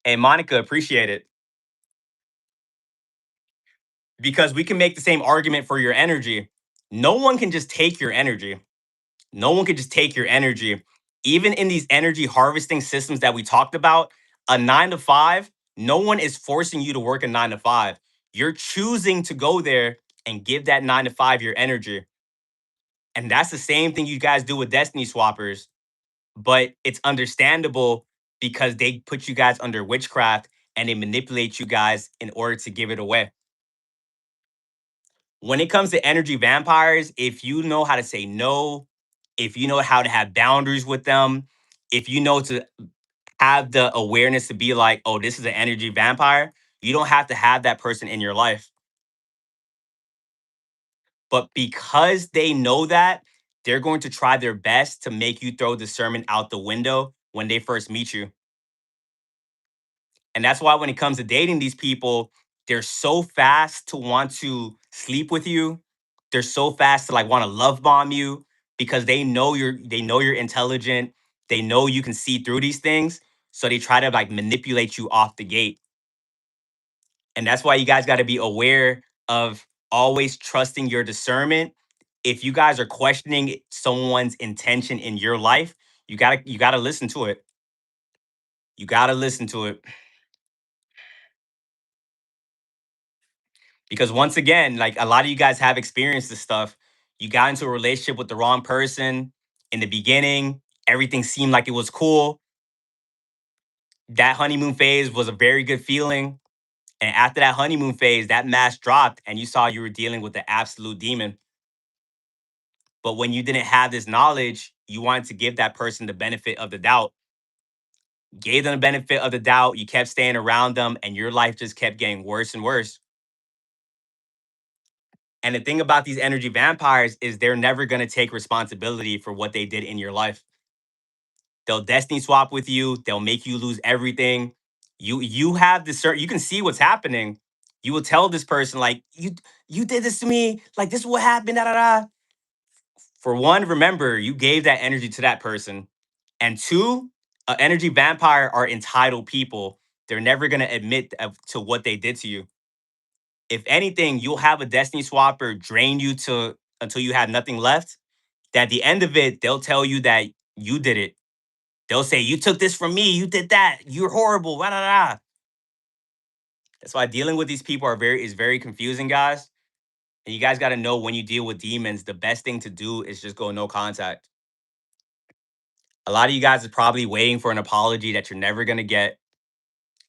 Hey, Monica, appreciate it. Because we can make the same argument for your energy. No one can just take your energy. No one can just take your energy. Even in these energy harvesting systems that we talked about, a 9 to 5, no one is forcing you to work a 9 to 5. You're choosing to go there and give that 9 to 5 your energy. And that's the same thing you guys do with Destiny Swappers, but it's understandable because they put you guys under witchcraft and they manipulate you guys in order to give it away. When it comes to energy vampires, if you know how to say no, if you know how to have boundaries with them, if you know to have the awareness to be like, oh, this is an energy vampire, you don't have to have that person in your life. But because they know that, they're going to try their best to make you throw discernment out the window when they first meet you. And that's why when it comes to dating these people, they're so fast to want to sleep with you. They're so fast to like want to love bomb you because they know you're intelligent. They know you can see through these things. So they try to like manipulate you off the gate. And that's why you guys got to be aware of always trusting your discernment. If you guys are questioning someone's intention in your life, you gotta listen to it. You gotta listen to it. Because once again, like a lot of you guys have experienced this stuff. You got into a relationship with the wrong person in the beginning. Everything seemed like it was cool. That honeymoon phase was a very good feeling. And after that honeymoon phase, that mask dropped and you saw you were dealing with the absolute demon. But when you didn't have this knowledge, you wanted to give that person the benefit of the doubt. Gave them the benefit of the doubt. You kept staying around them, and your life just kept getting worse and worse. And the thing about these energy vampires is they're never going to take responsibility for what they did in your life. They'll destiny swap with you. They'll make you lose everything. You have this certain. You can see what's happening. You will tell this person like you did this to me. Like this is what happened. Da da da. For one, remember you gave that energy to that person, and two, an energy vampire are entitled people. They're never gonna admit to what they did to you. If anything, you'll have a destiny swapper drain you to until you have nothing left. That at the end of it, they'll tell you that you did it. They'll say, "You took this from me. You did that. You're horrible." Blah, blah, blah. That's why dealing with these people is very confusing, guys. And you guys got to know when you deal with demons, the best thing to do is just go no contact. A lot of you guys is probably waiting for an apology that you're never gonna get.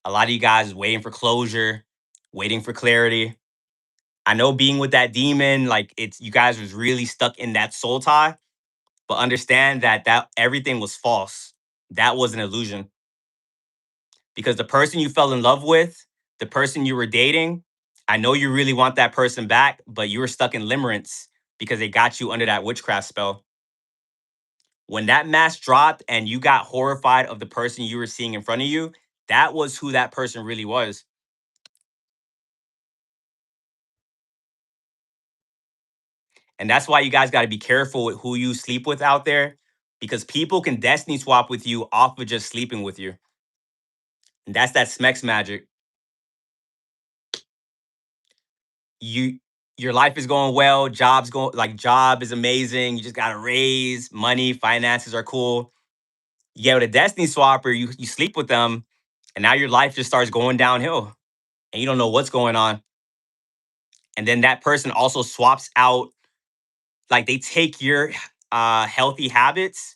A lot of you guys is waiting for closure, waiting for clarity. I know being with that demon, like it's you guys was really stuck in that soul tie, but understand that everything was false. That was an illusion because the person you fell in love with, the person you were dating, I know you really want that person back, but you were stuck in limerence because they got you under that witchcraft spell. When that mask dropped and you got horrified of the person you were seeing in front of you, that was who that person really was. And that's why you guys got to be careful with who you sleep with out there because people can destiny swap with you off of just sleeping with you. And that's that Smex magic. You your life is going well, job is amazing, you just got a raise, money, finances are cool. You get with a destiny swapper, you sleep with them and now your life just starts going downhill and you don't know what's going on. And then that person also swaps out, like they take your healthy habits,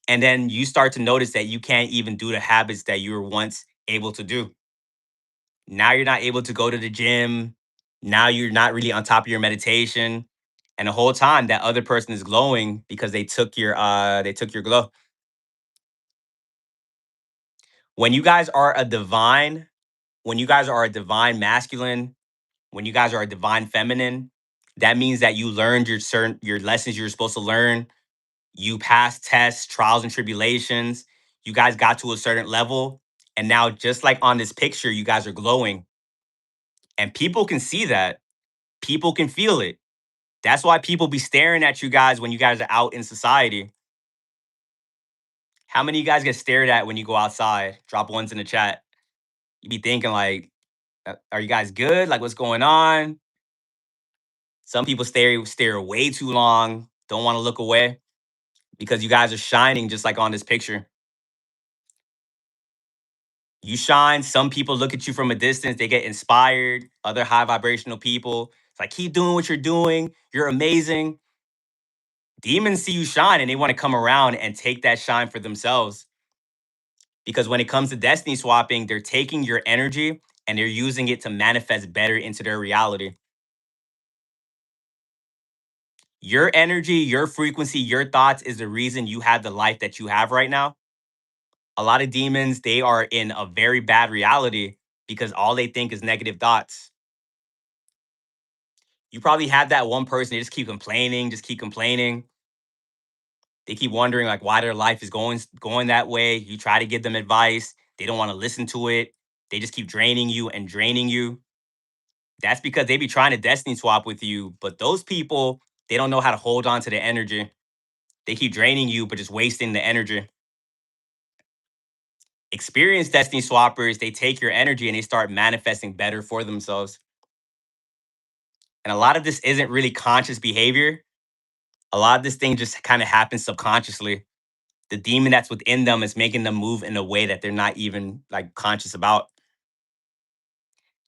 and then you start to notice that you can't even do the habits that you were once able to do. Now you're not able to go to the gym. Now you're not really on top of your meditation. And the whole time that other person is glowing because they took your glow. When you guys are a divine, when you guys are a divine masculine, when you guys are a divine feminine, that means that you learned your lessons you're supposed to learn. You passed tests, trials and tribulations. You guys got to a certain level. And now, just like on this picture, you guys are glowing. And people can see that. People can feel it. That's why people be staring at you guys when you guys are out in society. How many of you guys get stared at when you go outside? Drop ones in the chat. You be thinking like, are you guys good? Like, what's going on? Some people stare way too long, don't want to look away because you guys are shining just like on this picture. You shine. Some people look at you from a distance, they get inspired. Other high vibrational people, it's like, keep doing what you're doing. You're amazing. Demons see you shine and they want to come around and take that shine for themselves. Because when it comes to destiny swapping, they're taking your energy and they're using it to manifest better into their reality. Your energy, your frequency, your thoughts is the reason you have the life that you have right now. A lot of demons, they are in a very bad reality because all they think is negative thoughts. You probably have that one person, they just keep complaining, just keep complaining. They keep wondering like why their life is going that way. You try to give them advice, they don't want to listen to it. They just keep draining you and draining you. That's because they be trying to destiny swap with you, but those people, they don't know how to hold on to the energy. They keep draining you, but just wasting the energy. Experienced destiny swappers, they take your energy and they start manifesting better for themselves. And a lot of this isn't really conscious behavior. A lot of this thing just kind of happens subconsciously. The demon that's within them is making them move in a way that they're not even like conscious about.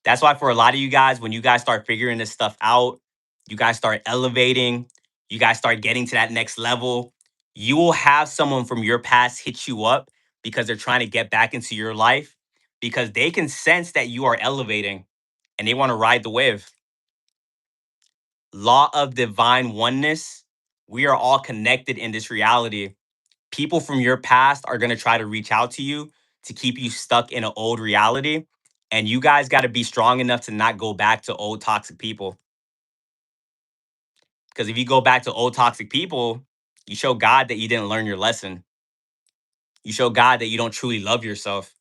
That's why for a lot of you guys, when you guys start figuring this stuff out, you guys start elevating, you guys start getting to that next level, you will have someone from your past hit you up because they're trying to get back into your life because they can sense that you are elevating. and they want to ride the wave. Law of divine oneness. We are all connected in this reality. People from your past are going to try to reach out to you to keep you stuck in an old reality. And you guys got to be strong enough to not go back to old toxic people. Because if you go back to old toxic people, you show God that you didn't learn your lesson. You show God that you don't truly love yourself.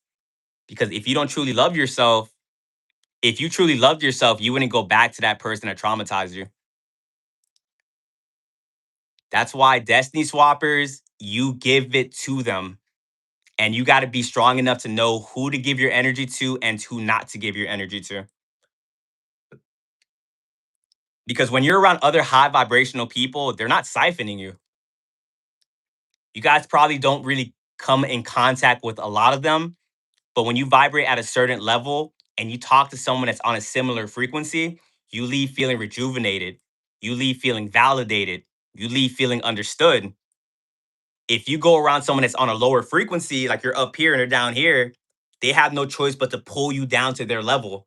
Because if you don't truly love yourself, if you truly loved yourself, you wouldn't go back to that person that traumatized you. That's why Destiny Swappers, you give it to them. And you got to be strong enough to know who to give your energy to and who not to give your energy to. Because when you're around other high vibrational people, they're not siphoning you. You guys probably don't really come in contact with a lot of them. But when you vibrate at a certain level and you talk to someone that's on a similar frequency, you leave feeling rejuvenated. You leave feeling validated. You leave feeling understood. If you go around someone that's on a lower frequency, like you're up here and they're down here, they have no choice but to pull you down to their level.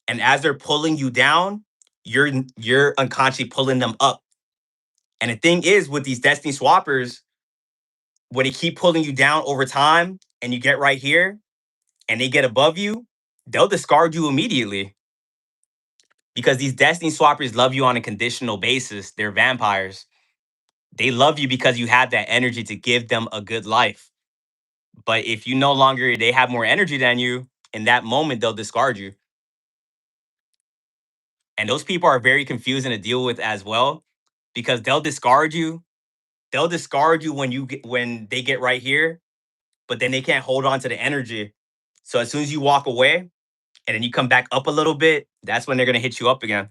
And as they're pulling you down, you're unconsciously pulling them up. And the thing is with these destiny swappers, when they keep pulling you down over time and you get right here and they get above you, they'll discard you immediately because these destiny swappers love you on a conditional basis. They're vampires. They love you because you have that energy to give them a good life. But if you no longer, they have more energy than you, in that moment, they'll discard you. And those people are very confusing to deal with as well because they'll discard you. They'll discard you when they get right here, but then they can't hold on to the energy. So as soon as you walk away and then you come back up a little bit, that's when they're gonna hit you up again.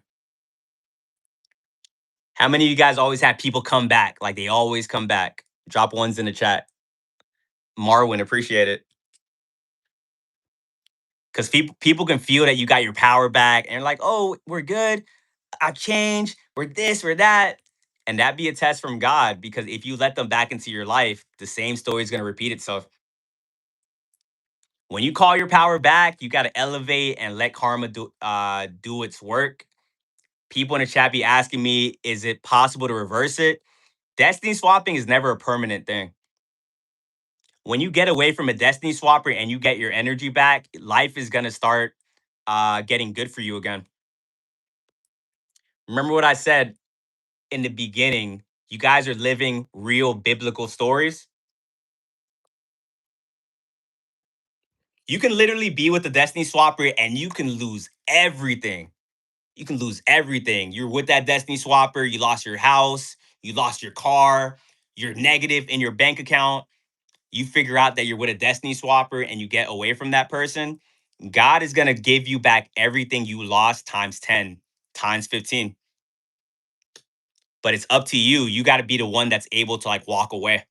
How many of you guys always have people come back? Like they always come back. Drop ones in the chat. Marwin, appreciate it. Because people can feel that you got your power back and like, oh, we're good. I changed. We're this, we're that. And that be a test from God because if you let them back into your life, the same story is going to repeat itself. When you call your power back, you got to elevate and let karma do its work. People in the chat be asking me, is it possible to reverse it? Destiny swapping is never a permanent thing. When you get away from a destiny swapper and you get your energy back, life is going to start getting good for you again. Remember what I said in the beginning? You guys are living real biblical stories. You can literally be with the destiny swapper and you can lose everything. You can lose everything. You're with that destiny swapper, you lost your house, you lost your car, you're negative in your bank account. You figure out that you're with a destiny swapper and you get away from that person. God is going to give you back everything you lost times 10, times 15. But it's up to you. You got to be the one that's able to like walk away.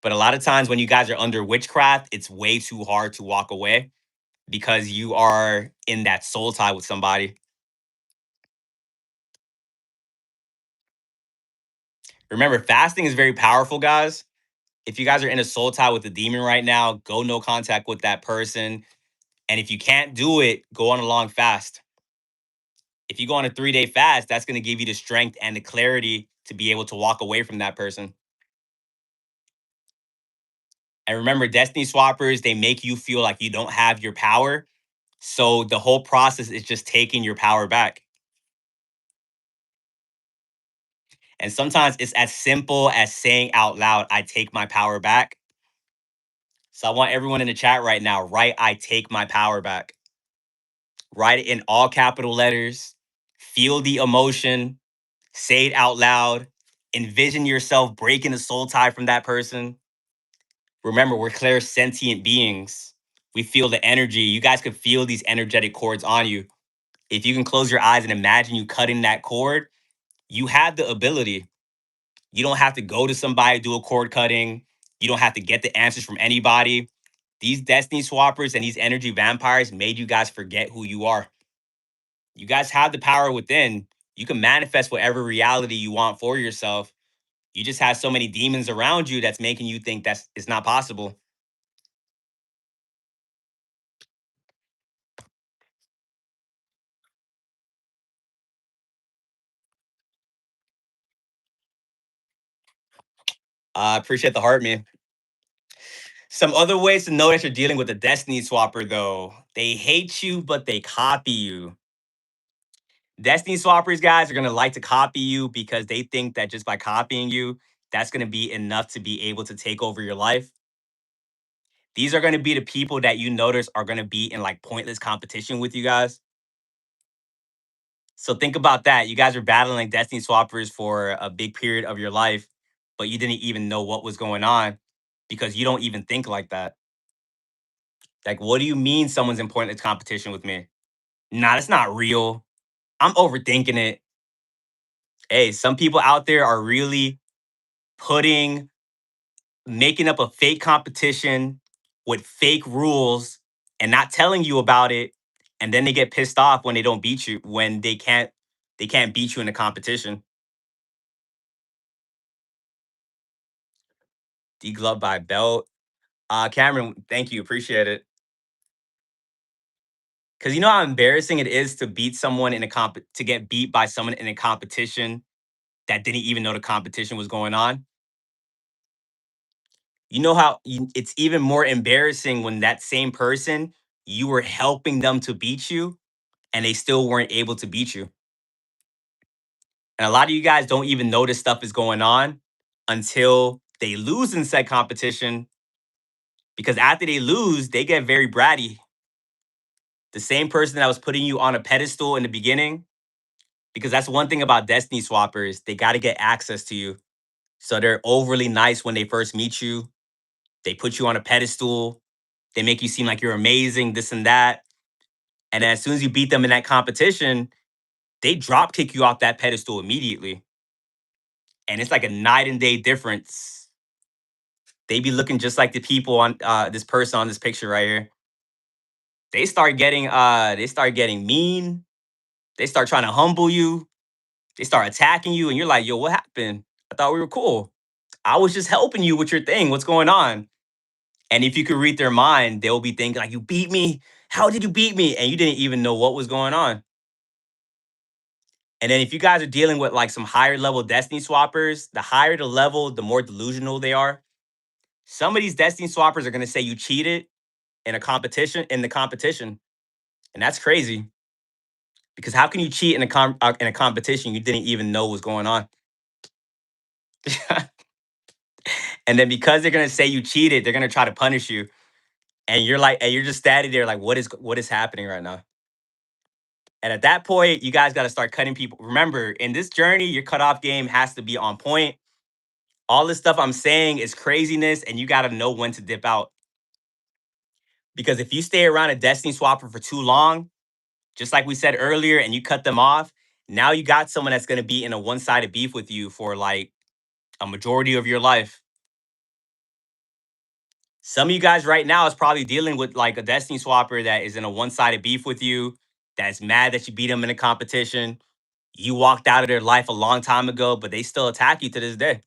But a lot of times when you guys are under witchcraft, it's way too hard to walk away because you are in that soul tie with somebody. Remember, fasting is very powerful, guys. If you guys are in a soul tie with a demon right now, go no contact with that person. And if you can't do it, go on a long fast. If you go on a 3-day fast, that's going to give you the strength and the clarity to be able to walk away from that person. And remember, destiny swappers, they make you feel like you don't have your power. So the whole process is just taking your power back. And sometimes it's as simple as saying out loud, I take my power back. So I want everyone in the chat right now, write, I take my power back. Write it in all capital letters. Feel the emotion. Say it out loud. Envision yourself breaking the soul tie from that person. Remember, we're clairsentient beings. We feel the energy. You guys could feel these energetic cords on you. If you can close your eyes and imagine you cutting that cord, you have the ability. You don't have to go to somebody, do a cord cutting. You don't have to get the answers from anybody. These destiny swappers and these energy vampires made you guys forget who you are. You guys have the power within. You can manifest whatever reality you want for yourself. You just have so many demons around you that's making you think that's it's not possible. I appreciate the heart, man. Some other ways to know that you're dealing with a destiny swapper, though. They hate you, but they copy you. Destiny swappers, guys, are going to like to copy you because they think that just by copying you, that's going to be enough to be able to take over your life. These are going to be the people that you notice are going to be in like pointless competition with you guys. So think about that. You guys are battling destiny swappers for a big period of your life, but you didn't even know what was going on because you don't even think like that. Like, what do you mean someone's in pointless competition with me? Nah, that's not real. I'm overthinking it. Hey, some people out there are really putting making up a fake competition with fake rules and not telling you about it, and then they get pissed off when they don't beat you when they can't beat you in the competition. Deglove by belt. Cameron, thank you, appreciate it. Because you know how embarrassing it is to beat someone in a to get beat by someone in a competition that didn't even know the competition was going on. You know how it's even more embarrassing when that same person you were helping them to beat you and they still weren't able to beat you. And a lot of you guys don't even know this stuff is going on until they lose in said competition because after they lose, they get very bratty. The same person that was putting you on a pedestal in the beginning, because that's one thing about destiny swappers, they got to get access to you. So they're overly nice when they first meet you. They put you on a pedestal. They make you seem like you're amazing, this and that. And then as soon as you beat them in that competition, they drop kick you off that pedestal immediately. And it's like a night and day difference. They be looking just like the people on this person on this picture right here. They start getting mean. They start trying to humble you. They start attacking you, and you're like, yo, what happened? I thought we were cool. I was just helping you with your thing. What's going on? And if you could read their mind, they'll be thinking like, you beat me. How did you beat me? And you didn't even know what was going on. And then if you guys are dealing with like some higher level destiny swappers, the higher the level, the more delusional they are. Some of these destiny swappers are going to say you cheated in the competition, and that's crazy because how can you cheat in a competition you didn't even know was going on? And then because they're going to say you cheated, they're going to try to punish you, and you're just standing there like, what is happening right now? And at that point, you guys got to start cutting people. Remember, in this journey, your cutoff game has to be on point. All this stuff I'm saying is craziness, and you got to know when to dip out. Because if you stay around a destiny swapper for too long, just like we said earlier, and you cut them off, now you got someone that's going to be in a one sided beef with you for like a majority of your life. Some of you guys right now is probably dealing with like a destiny swapper that is in a one sided beef with you, that's mad that you beat them in a competition. You walked out of their life a long time ago, but they still attack you to this day.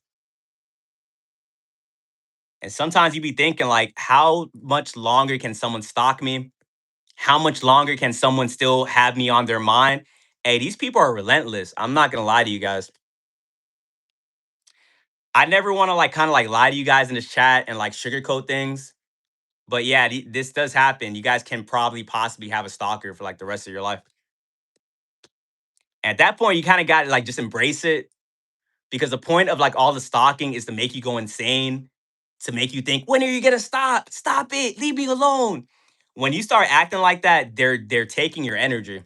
And sometimes you be thinking like, how much longer can someone stalk me? How much longer can someone still have me on their mind? Hey, these people are relentless. I'm not gonna lie to you guys. I never want to like kind of like lie to you guys in this chat and like sugarcoat things. But yeah, this does happen. You guys can probably possibly have a stalker for like the rest of your life. At that point, you kind of got to like just embrace it because the point of like all the stalking is to make you go insane, to make you think, when are you gonna stop? Stop it, leave me alone. When you start acting like that, they're taking your energy.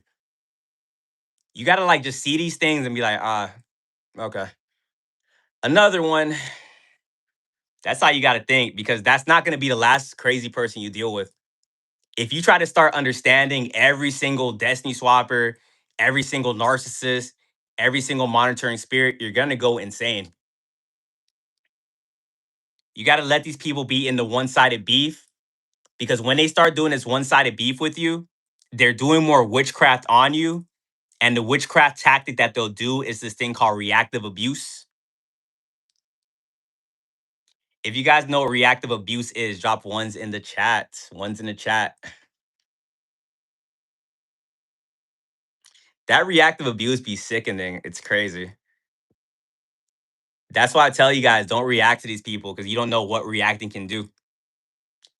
You gotta like just see these things and be like, okay. Another one. That's how you gotta think because that's not gonna be the last crazy person you deal with. If you try to start understanding every single destiny swapper, every single narcissist, every single monitoring spirit, you're gonna go insane. You got to let these people be in the one-sided beef because when they start doing this one-sided beef with you, they're doing more witchcraft on you. And the witchcraft tactic that they'll do is this thing called reactive abuse. If you guys know what reactive abuse is, drop ones in the chat. Ones in the chat. That reactive abuse be sickening. It's crazy. That's why I tell you guys don't react to these people because you don't know what reacting can do.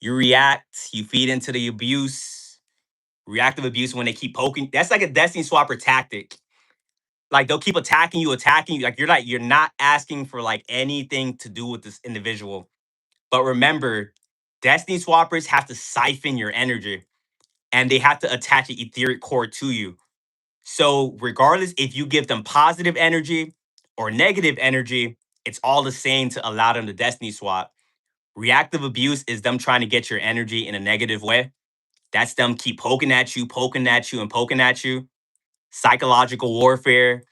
You react, you feed into the abuse, reactive abuse when they keep poking. That's like a Destiny Swapper tactic. Like they'll keep attacking you. Like you're not asking for like anything to do with this individual. But remember, Destiny Swappers have to siphon your energy and they have to attach an etheric core to you. So regardless if you give them positive energy or negative energy, it's all the same to allow them to Destiny Swap. Reactive abuse is them trying to get your energy in a negative way. That's them keep poking at you, and poking at you. Psychological warfare,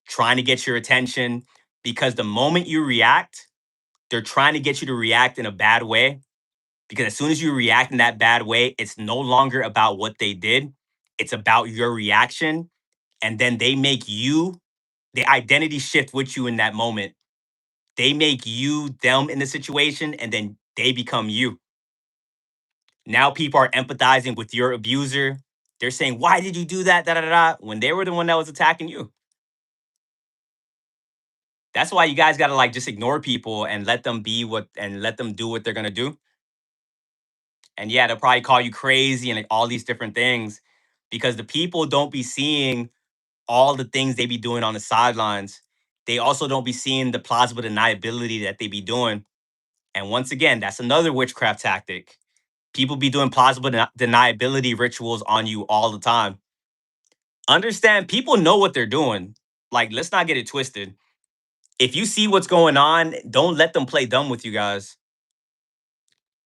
trying to get your attention. Because the moment you react, they're trying to get you to react in a bad way. Because as soon as you react in that bad way, it's no longer about what they did, it's about your reaction. And then they make you, the identity shift with you in that moment. They make you them in the situation, and then they become you. Now people are empathizing with your abuser. They're saying, "Why did you do that?" Da da da. Da," when they were the one that was attacking you. That's why you guys gotta like just ignore people and let them be what and let them do what they're gonna do. And yeah, they'll probably call you crazy and like all these different things because the people don't be seeing all the things they be doing on the sidelines. They also don't be seeing the plausible deniability that they be doing. And once again, that's another witchcraft tactic. People be doing plausible deniability rituals on you all the time. Understand, people know what they're doing. Like, let's not get it twisted. If you see what's going on, don't let them play dumb with you guys.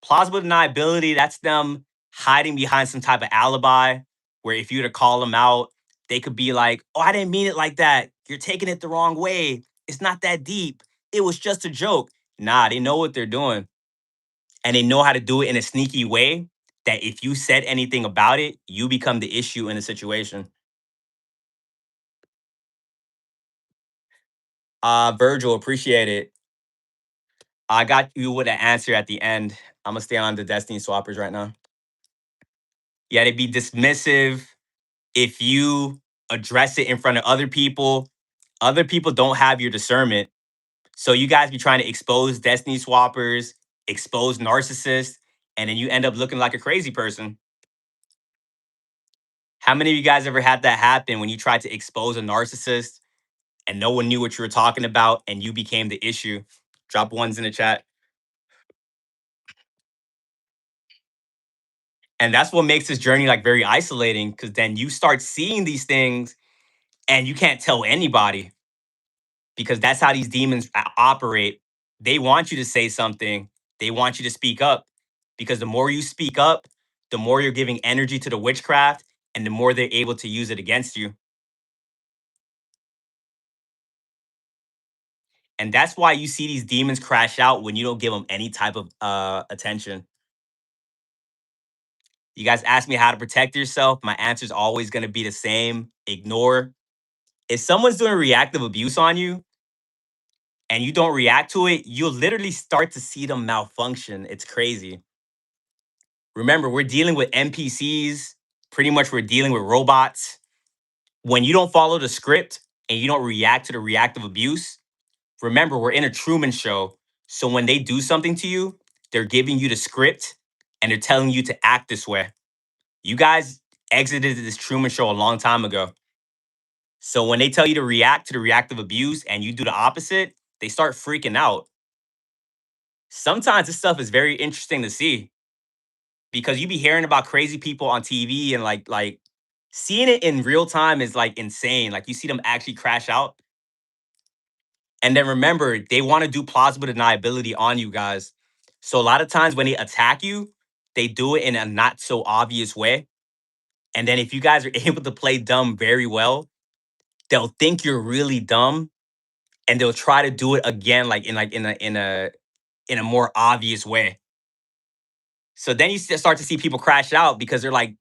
Plausible deniability, that's them hiding behind some type of alibi where if you were to call them out, they could be like, "Oh, I didn't mean it like that. You're taking it the wrong way. It's not that deep. It was just a joke." Nah, they know what they're doing and they know how to do it in a sneaky way that if you said anything about it, you become the issue in the situation. Virgil, appreciate it. I got you with an answer at the end. I'm gonna stay on the Destiny Swappers right now. Yeah, they'd be dismissive if you address it in front of other people. Other people don't have your discernment. So you guys be trying to expose Destiny Swappers, expose narcissists, and then you end up looking like a crazy person. How many of you guys ever had that happen when you tried to expose a narcissist and no one knew what you were talking about and you became the issue? Drop ones in the chat. And that's what makes this journey like very isolating because then you start seeing these things and you can't tell anybody because that's how these demons operate. They want you to say something, they want you to speak up because the more you speak up, the more you're giving energy to the witchcraft and the more they're able to use it against you. And that's why you see these demons crash out when you don't give them any type of attention. You guys ask me how to protect yourself. My answer is always going to be the same: ignore. If someone's doing reactive abuse on you, and you don't react to it, you'll literally start to see them malfunction. It's crazy. Remember, we're dealing with NPCs. Pretty much, we're dealing with robots. When you don't follow the script and you don't react to the reactive abuse, remember, we're in a Truman show. So when they do something to you, they're giving you the script and they're telling you to act this way. You guys exited this Truman show a long time ago. So when they tell you to react to the reactive abuse and you do the opposite, they start freaking out. Sometimes this stuff is very interesting to see because you be hearing about crazy people on TV and like seeing it in real time is like insane. Like you see them actually crash out. And then remember, they want to do plausible deniability on you guys. So a lot of times when they attack you, they do it in a not so obvious way. And then if you guys are able to play dumb very well, they'll think you're really dumb and they'll try to do it again like in a more obvious way. So then you start to see people crash out because they're like,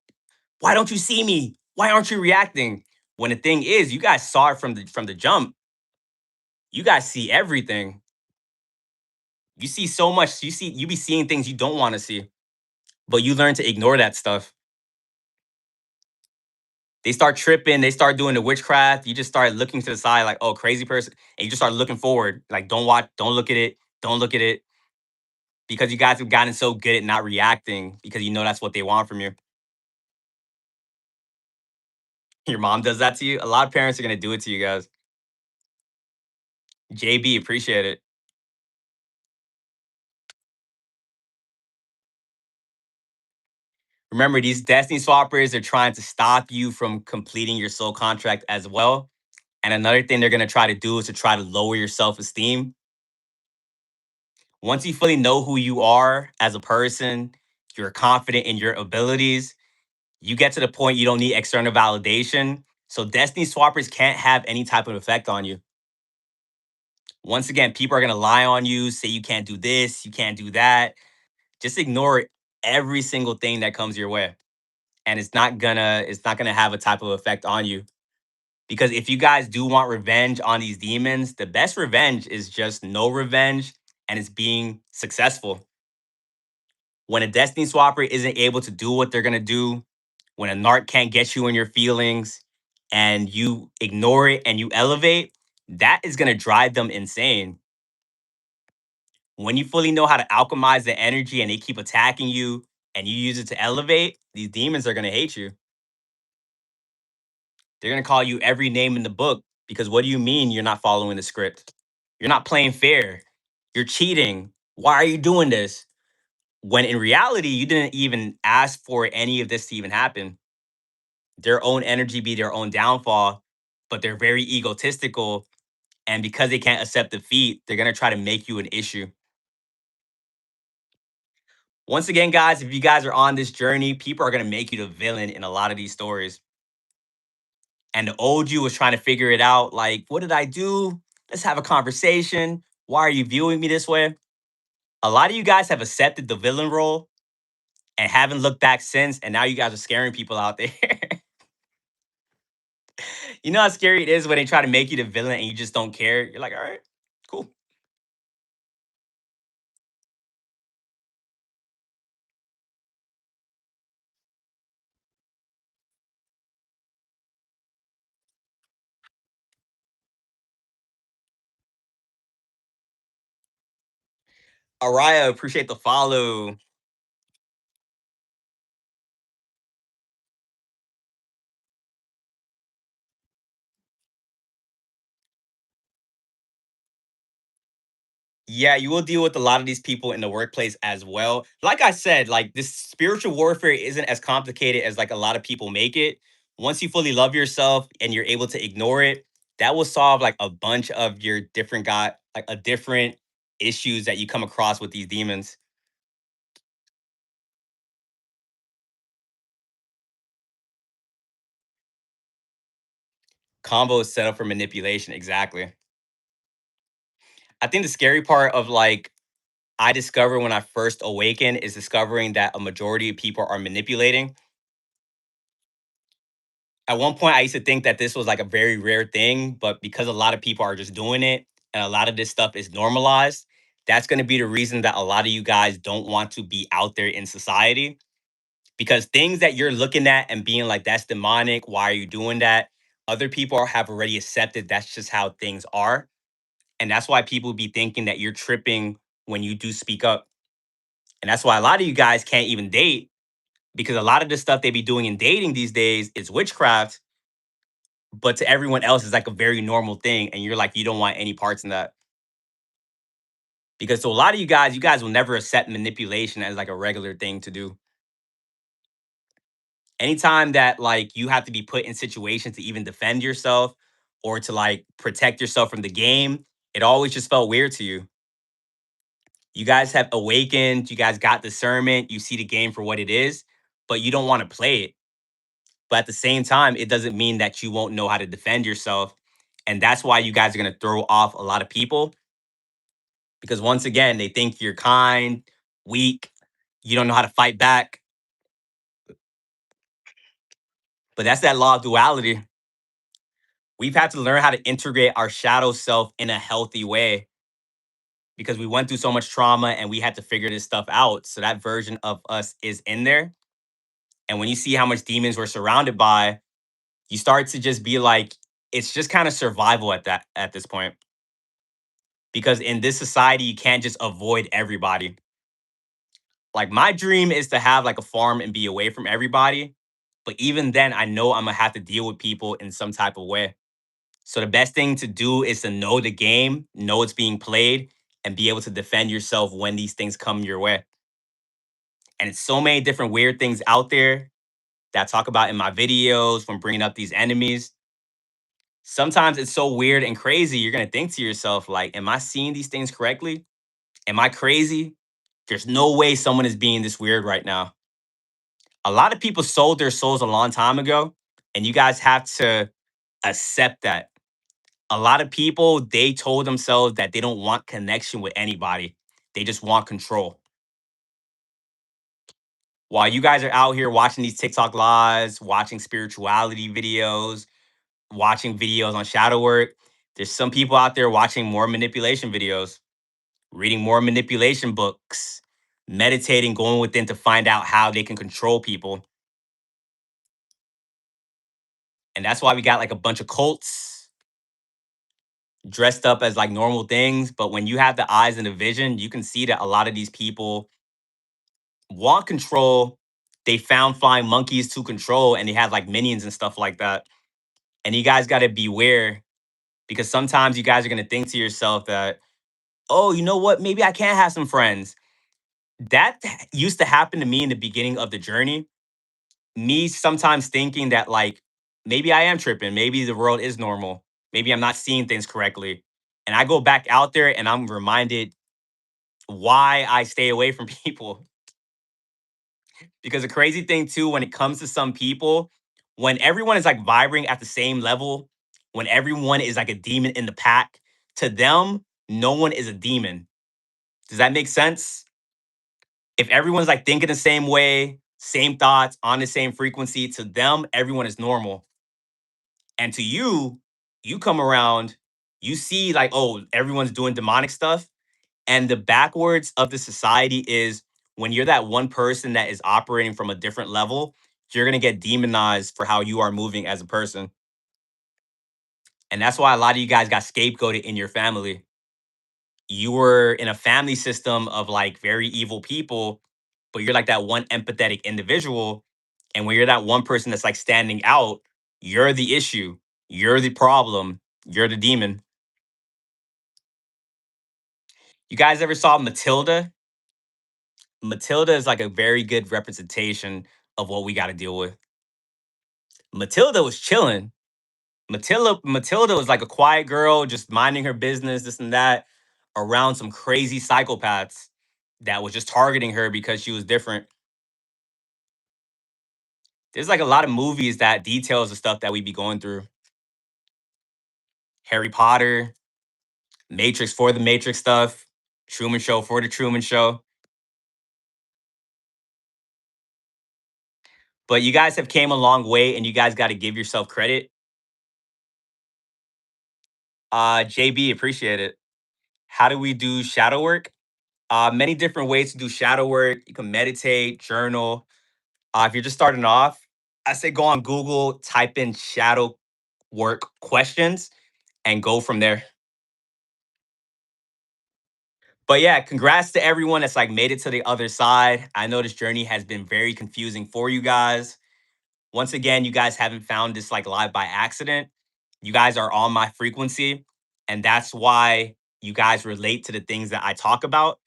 "Why don't you see me? Why aren't you reacting?" When the thing is, you guys saw it from the jump. You guys see everything. You see so much. You be seeing things you don't want to see, but you learn to ignore that stuff. They start tripping, they start doing the witchcraft. You just start looking to the side like, oh, crazy person. And you just start looking forward. Like, don't watch, don't look at it, don't look at it. Because you guys have gotten so good at not reacting because you know that's what they want from you. Your mom does that to you. A lot of parents are gonna do it to you guys. JB, appreciate it. Remember, these Destiny swappers are trying to stop you from completing your soul contract as well. And another thing they're gonna try to do is to try to lower your self-esteem. Once you fully know who you are as a person, you're confident in your abilities, you get to the point you don't need external validation. So Destiny swappers can't have any type of effect on you. Once again, people are gonna lie on you, say you can't do this, you can't do that. Just ignore every single thing that comes your way. And it's not gonna have a type of effect on you. Because if you guys do want revenge on these demons, the best revenge is just no revenge and it's being successful. When a Destiny Swapper isn't able to do what they're gonna do, when a narc can't get you in your feelings and you ignore it and you elevate, that is gonna drive them insane. When you fully know how to alchemize the energy and they keep attacking you and you use it to elevate, these demons are gonna hate you. They're gonna call you every name in the book because what do you mean you're not following the script? You're not playing fair. You're cheating. Why are you doing this? When in reality, you didn't even ask for any of this to even happen. Their own energy be their own downfall, but they're very egotistical. And because they can't accept defeat, they're going to try to make you an issue. Once again, guys, if you guys are on this journey, people are going to make you the villain in a lot of these stories. And the old you was trying to figure it out. Like, what did I do? Let's have a conversation. Why are you viewing me this way? A lot of you guys have accepted the villain role and haven't looked back since. And now you guys are scaring people out there. You know how scary it is when they try to make you the villain and you just don't care? You're like, all right, cool. Araya, appreciate the follow. Yeah, you will deal with a lot of these people in the workplace as well. Like I said, like this spiritual warfare isn't as complicated as like a lot of people make it. Once you fully love yourself and you're able to ignore it, that will solve like a bunch of your different like a different issues that you come across with these demons. Combo is set up for manipulation, exactly. I think the scary part of like I discovered when I first awakened is discovering that a majority of people are manipulating. At one point, I used to think that this was like a very rare thing, but because a lot of people are just doing it and a lot of this stuff is normalized, that's going to be the reason that a lot of you guys don't want to be out there in society because things that you're looking at and being like, that's demonic. Why are you doing that? Other people have already accepted that's just how things are. And that's why people be thinking that you're tripping when you do speak up. And that's why a lot of you guys can't even date because a lot of the stuff they be doing in dating these days is witchcraft, but to everyone else it's like a very normal thing and you're like you don't want any parts in that. Because to a lot of you guys will never accept manipulation as like a regular thing to do. Anytime that like you have to be put in situations to even defend yourself or to like protect yourself from the game, it always just felt weird to you. You guys have awakened, you guys got discernment, you see the game for what it is, but you don't want to play it. But at the same time, it doesn't mean that you won't know how to defend yourself. And that's why you guys are going to throw off a lot of people because once again, they think you're kind, weak, you don't know how to fight back. But that's that law of duality. We've had to learn how to integrate our shadow self in a healthy way because we went through so much trauma and we had to figure this stuff out. So that version of us is in there. And when you see how much demons we're surrounded by, You start to just be like, it's just kind of survival at this point. Because in this society, you can't just avoid everybody. Like my dream is to have like a farm and be away from everybody. But even then, I know I'm gonna have to deal with people in some type of way. So the best thing to do is to know the game, know it's being played, and be able to defend yourself when these things come your way. And it's so many different weird things out there that I talk about in my videos from bringing up these enemies. Sometimes it's so weird and crazy, you're gonna think to yourself, like, am I seeing these things correctly? Am I crazy? There's no way someone is being this weird right now. A lot of people sold their souls a long time ago, and you guys have to accept that. A lot of people, they told themselves that they don't want connection with anybody. They just want control. While you guys are out here watching these TikTok lives, watching spirituality videos, watching videos on shadow work, there's some people out there watching more manipulation videos, reading more manipulation books, meditating, going within to find out how they can control people. And that's why we got like a bunch of cults dressed up as like normal things. But when you have the eyes and the vision, you can see that a lot of these people want control. They found flying monkeys to control and they have like minions and stuff like that. And you guys got to beware because sometimes you guys are going to think to yourself that, oh, you know what? Maybe I can have some friends. That used to happen to me in the beginning of the journey. Me sometimes thinking that, like, maybe I am tripping. Maybe the world is normal. Maybe I'm not seeing things correctly. And I go back out there and I'm reminded why I stay away from people. Because the crazy thing too, when it comes to some people, when everyone is like vibrating at the same level, when everyone is like a demon in the pack, to them, no one is a demon. Does that make sense? If everyone's like thinking the same way, same thoughts, on the same frequency, to them, everyone is normal. And to you, you come around, you see like, oh, everyone's doing demonic stuff. And the backwards of the society is when you're that one person that is operating from a different level, you're going to get demonized for how you are moving as a person. And that's why a lot of you guys got scapegoated in your family. You were in a family system of like very evil people, but you're like that one empathetic individual. And when you're that one person that's like standing out, you're the issue, you're the problem, you're the demon. You guys ever saw Matilda? Matilda is like a very good representation of what we got to deal with. Matilda was chilling. Matilda was like a quiet girl, just minding her business, this and that, around some crazy psychopaths that was just targeting her because she was different. There's like a lot of movies that details the stuff that we be going through. Harry Potter, Matrix for the Matrix stuff, Truman Show for the Truman Show. But you guys have came a long way and you guys got to give yourself credit. JB, appreciate it. How do we do shadow work? Many different ways to do shadow work. You can meditate, journal. If you're just starting off, I say go on Google, type in shadow work questions, and go from there. But yeah, congrats to everyone that's like made it to the other side. I know this journey has been very confusing for you guys. Once again, you guys haven't found this like live by accident. You guys are on my frequency, and that's why you guys relate to the things that I talk about.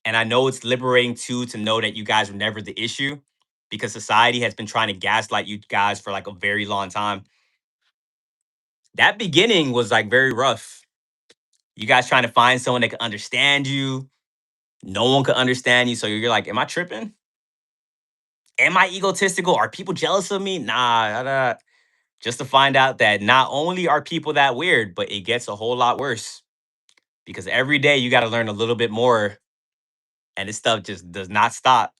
And I know it's liberating too to know that you guys were never the issue because society has been trying to gaslight you guys for like a very long time. That beginning was like very rough. You guys trying to find someone that can understand you. No one could understand you. So you're like, am I tripping? Am I egotistical? Are people jealous of me? Nah. Just to find out that not only are people that weird, but it gets a whole lot worse because every day you got to learn a little bit more and this stuff just does not stop.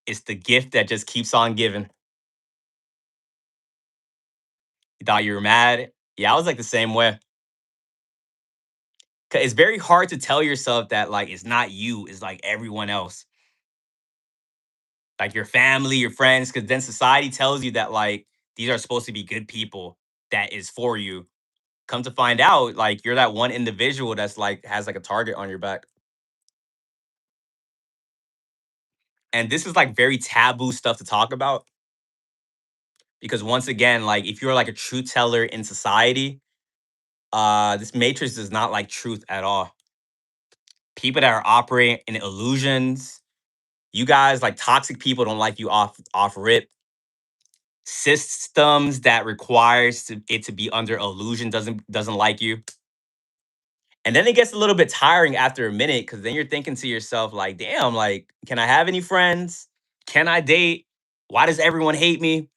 It's the gift that just keeps on giving. You thought you were mad? Yeah, I was like the same way. 'Cause it's very hard to tell yourself that like it's not you, it's like everyone else. Like your family, your friends, because then society tells you that like these are supposed to be good people that is for you. Come to find out, like you're that one individual that's like has like a target on your back. And this is like very taboo stuff to talk about because once again, like if you're like a truth teller in society, this matrix is not like truth at all. People that are operating in illusions, you guys like toxic people don't like you off rip. Systems that requires it to be under illusion doesn't like you. And then it gets a little bit tiring after a minute because then you're thinking to yourself, like, damn, like, can I have any friends? Can I date? Why does everyone hate me?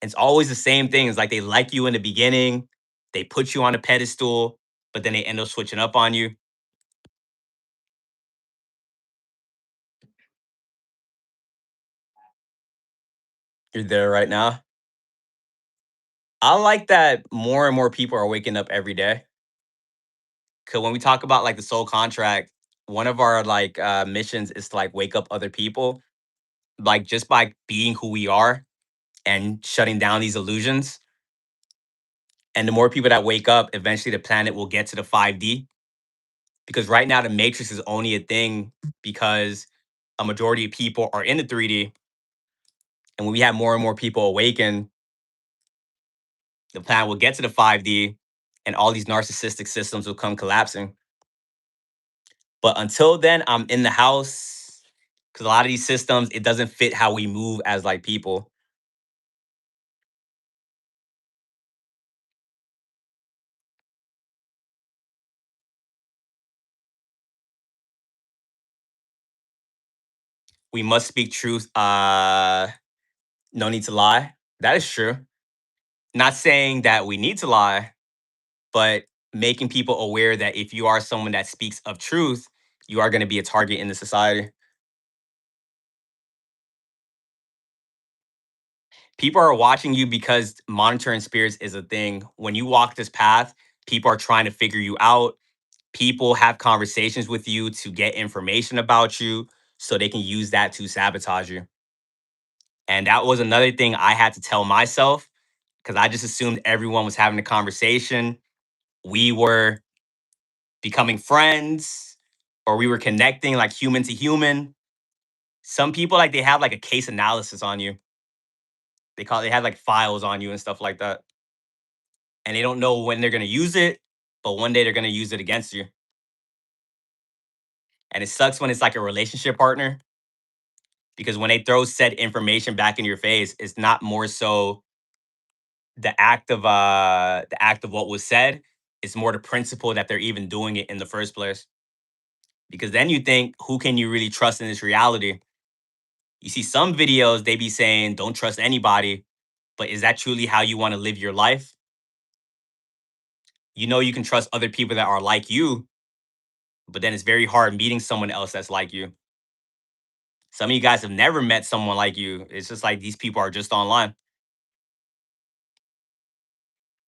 It's always the same thing. It's like they like you in the beginning, they put you on a pedestal, but then they end up switching up on you. You're there right now. I like that more and more people are waking up every day. Cause when we talk about like the soul contract, one of our like missions is to like wake up other people, like just by being who we are and shutting down these illusions. And the more people that wake up, eventually the planet will get to the 5D. Because right now the matrix is only a thing because a majority of people are in the 3D. And when we have more and more people awaken, the planet will get to the 5D and all these narcissistic systems will come collapsing. But until then, I'm in the house because a lot of these systems, it doesn't fit how we move as like people. We must speak truth. No need to lie. That is true. Not saying that we need to lie, but making people aware that if you are someone that speaks of truth, you are going to be a target in the society. People are watching you because monitoring spirits is a thing. When you walk this path, people are trying to figure you out. People have conversations with you to get information about you so they can use that to sabotage you. And that was another thing I had to tell myself because I just assumed everyone was having a conversation. We were becoming friends or we were connecting like human to human. Some people like they have like a case analysis on you. They have like files on you and stuff like that. And they don't know when they're gonna use it, but one day they're gonna use it against you. And it sucks when it's like a relationship partner because when they throw said information back in your face, it's not more so the act of what was said. It's more the principle that they're even doing it in the first place. Because then you think, who can you really trust in this reality? You see some videos, they be saying, don't trust anybody. But is that truly how you want to live your life? You know, you can trust other people that are like you, but then it's very hard meeting someone else that's like you. Some of you guys have never met someone like you. It's just like these people are just online.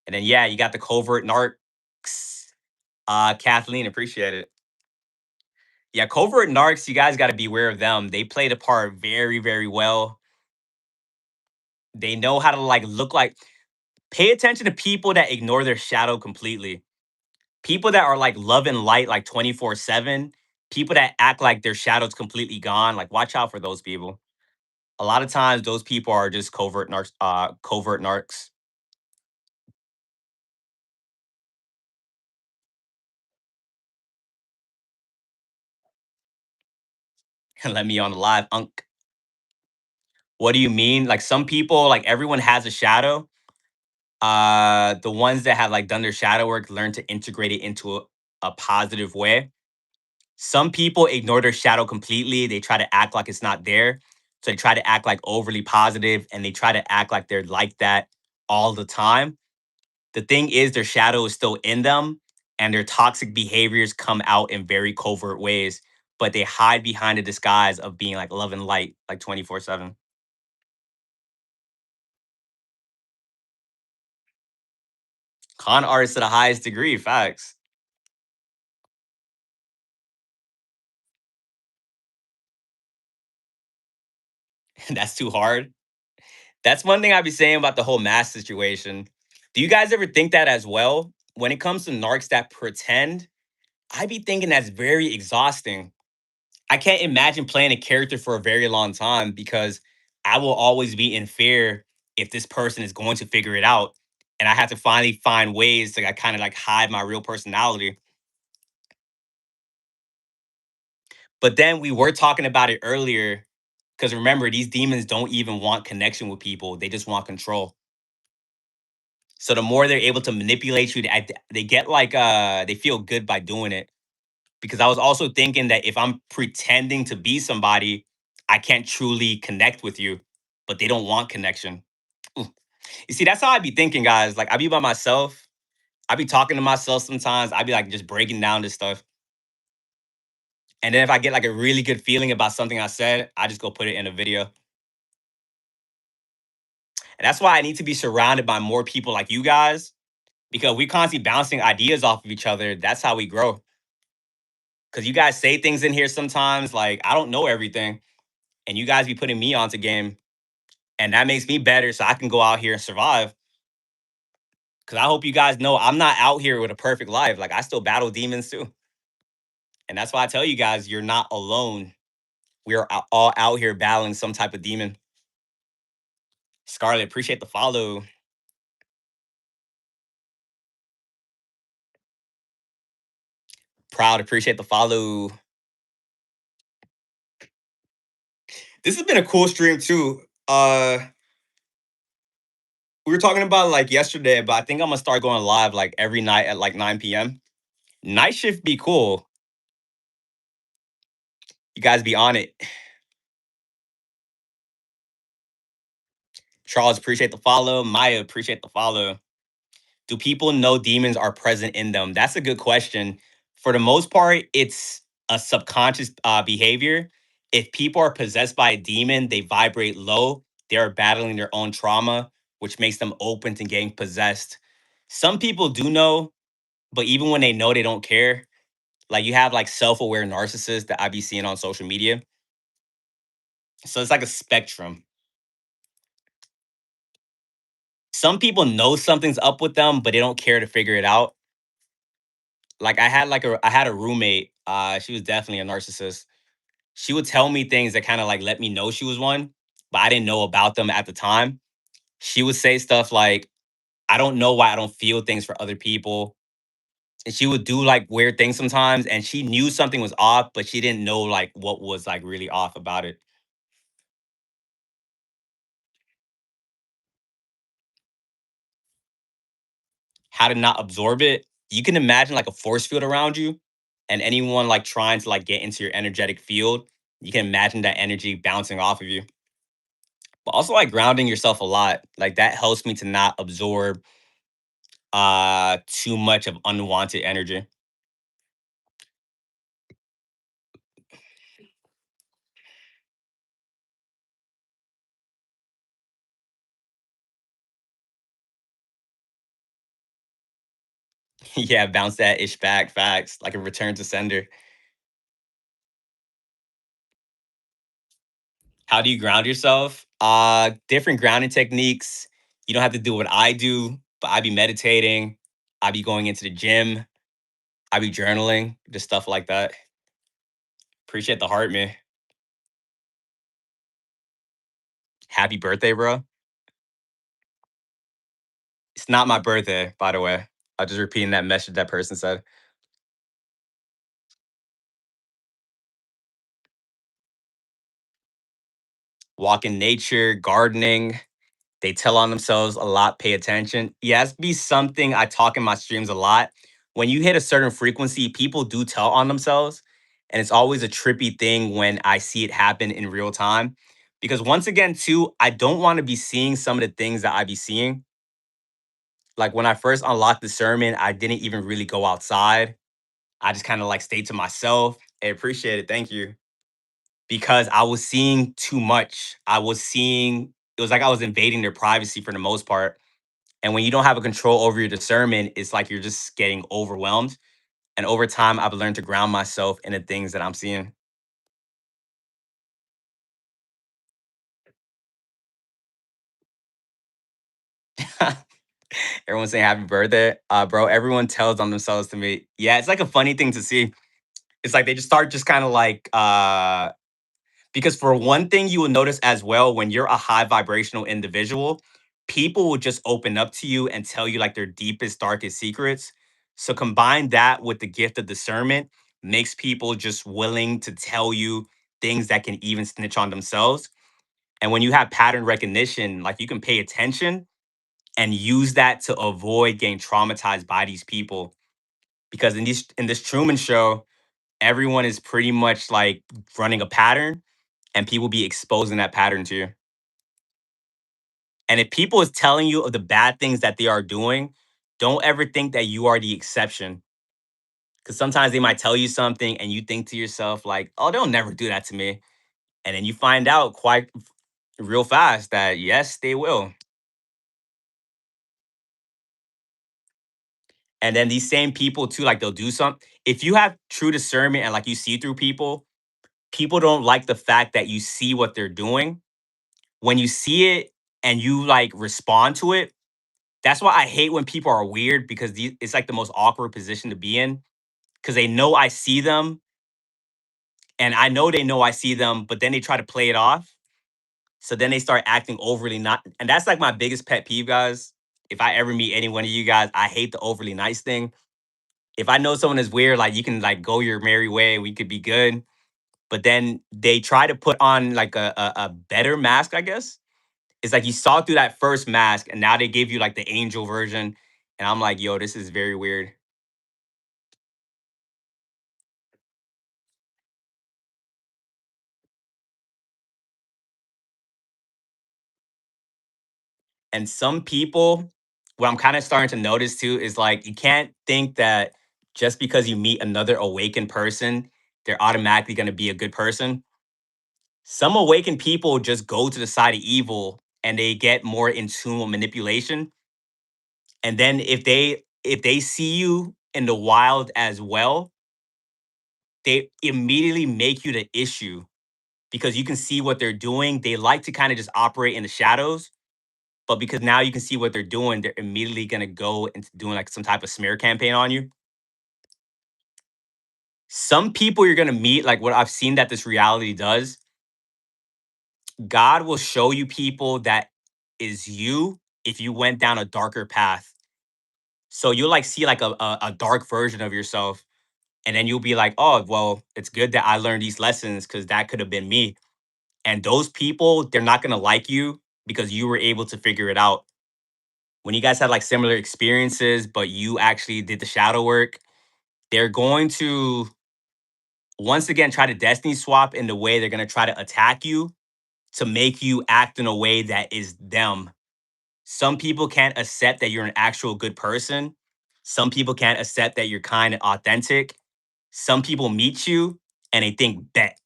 And then, yeah, you got the covert narcs. Kathleen, appreciate it. Yeah, covert narcs, you guys got to be aware of them. They play the part very, very well. They know how to like look like, pay attention to people that ignore their shadow completely. People that are like love and light like 24/7, people that act like their shadow's completely gone, like watch out for those people. A lot of times those people are just covert narcs. Let me on the live unk. What do you mean? Like some people, like everyone has a shadow. The ones that have like done their shadow work learn to integrate it into a positive way. Some people ignore their shadow completely. They try to act like it's not there. So they try to act like overly positive and they try to act like they're like that all the time. The thing is, their shadow is still in them and their toxic behaviors come out in very covert ways, but they hide behind the disguise of being like love and light, like 24/7. Con artists to the highest degree, facts. That's too hard. That's one thing I'd be saying about the whole mask situation. Do you guys ever think that as well? When it comes to narcs that pretend, I be thinking that's very exhausting. I can't imagine playing a character for a very long time because I will always be in fear if this person is going to figure it out. And I have to finally find ways to like, kind of like hide my real personality. But then we were talking about it earlier because remember, these demons don't even want connection with people, they just want control. So the more they're able to manipulate you, they get like they feel good by doing it. Because I was also thinking that if I'm pretending to be somebody, I can't truly connect with you, but they don't want connection. Ooh. You see, that's how I be thinking, guys. Like I be by myself. I be talking to myself sometimes. I be like just breaking down this stuff. And then if I get like a really good feeling about something I said, I just go put it in a video. And that's why I need to be surrounded by more people like you guys because we constantly bouncing ideas off of each other. That's how we grow. Because you guys say things in here sometimes like I don't know everything, and you guys be putting me onto game, and that makes me better, so I can go out here and survive. Because I hope you guys know I'm not out here with a perfect life. Like I still battle demons too, and that's why I tell you guys you're not alone. We are all out here battling some type of demon. Scarlet, appreciate the follow. Proud, appreciate the follow. This has been a cool stream too. We were talking about it, like yesterday, but I think I'm gonna start going live like every night at like 9 p.m. Night shift be cool. You guys be on it. Charles, appreciate the follow. Maya, appreciate the follow. Do people know demons are present in them? That's a good question. For the most part, it's a subconscious behavior. If people are possessed by a demon, they vibrate low. They are battling their own trauma, which makes them open to getting possessed. Some people do know, but even when they know, they don't care. Like you have like self-aware narcissists that I be seeing on social media. So it's like a spectrum. Some people know something's up with them, but they don't care to figure it out. Like I had a roommate. She was definitely a narcissist. She would tell me things that kind of like let me know she was one, but I didn't know about them at the time. She would say stuff like, "I don't know why I don't feel things for other people." And she would do like weird things sometimes, and she knew something was off, but she didn't know like what was like really off about it. How to not absorb it? You can imagine like a force field around you, and anyone like trying to like get into your energetic field, you can imagine that energy bouncing off of you. But also like grounding yourself a lot. Like that helps me to not absorb too much of unwanted energy. Yeah, bounce that ish back, facts, like a return to sender. How do you ground yourself? Different grounding techniques. You don't have to do what I do, but I be meditating. I be going into the gym. I be journaling, just stuff like that. Appreciate the heart, man. Happy birthday, bro. It's not my birthday, by the way. I'm just repeating that message that person said. Walk in nature, gardening. They tell on themselves a lot, pay attention. Yeah, that's be something I talk in my streams a lot. When you hit a certain frequency, people do tell on themselves. And it's always a trippy thing when I see it happen in real time. Because once again, too, I don't want to be seeing some of the things that I be seeing. Like when I first unlocked the sermon, I didn't even really go outside. I just kind of like stayed to myself. I appreciate it. Thank you. Because I was seeing too much. I was seeing, it was like I was invading their privacy for the most part. And when you don't have a control over your discernment, it's like you're just getting overwhelmed. And over time, I've learned to ground myself in the things that I'm seeing. Everyone saying happy birthday. Bro, everyone tells on themselves to me. Yeah, it's like a funny thing to see. It's like they just start just kind of like because for one thing you will notice as well when you're a high vibrational individual, people will just open up to you and tell you like their deepest, darkest secrets. So combine that with the gift of discernment makes people just willing to tell you things that can even snitch on themselves. And when you have pattern recognition, like you can pay attention and use that to avoid getting traumatized by these people. Because in this Truman Show, everyone is pretty much like running a pattern, and people be exposing that pattern to you. And if people is telling you of the bad things that they are doing, don't ever think that you are the exception. Because sometimes they might tell you something and you think to yourself like, "Oh, they'll never do that to me," and then you find out quite real fast that yes, they will. And then these same people too, like they'll do something. If you have true discernment and like you see through people, people don't like the fact that you see what they're doing. When you see it and you like respond to it, that's why I hate when people are weird because it's like the most awkward position to be in because they know I see them and I know they know I see them, but then they try to play it off. So then they start acting overly not, and that's like my biggest pet peeve, guys. If I ever meet any one of you guys, I hate the overly nice thing. If I know someone is weird, like you can like go your merry way, we could be good. But then they try to put on like a better mask, I guess. It's like you saw through that first mask and now they give you like the angel version. And I'm like, yo, this is very weird. And some people, what I'm kind of starting to notice too is like you can't think that just because you meet another awakened person, they're automatically going to be a good person. Some awakened people just go to the side of evil and they get more in tune with manipulation. And then if they see you in the wild as well, they immediately make you the issue because you can see what they're doing. They like to kind of just operate in the shadows, but because now you can see what they're doing, they're immediately gonna go into doing like some type of smear campaign on you. Some people you're gonna meet, like what I've seen that this reality does, God will show you people that is you if you went down a darker path. So you'll like see like a dark version of yourself, and then you'll be like, oh, well, it's good that I learned these lessons because that could have been me. And those people, they're not gonna like you because you were able to figure it out. When you guys had like similar experiences, but you actually did the shadow work, they're going to once again try to destiny swap in the way they're going to try to attack you to make you act in a way that is them. Some people can't accept that you're an actual good person. Some people can't accept that you're kind and authentic. Some people meet you and they think bet.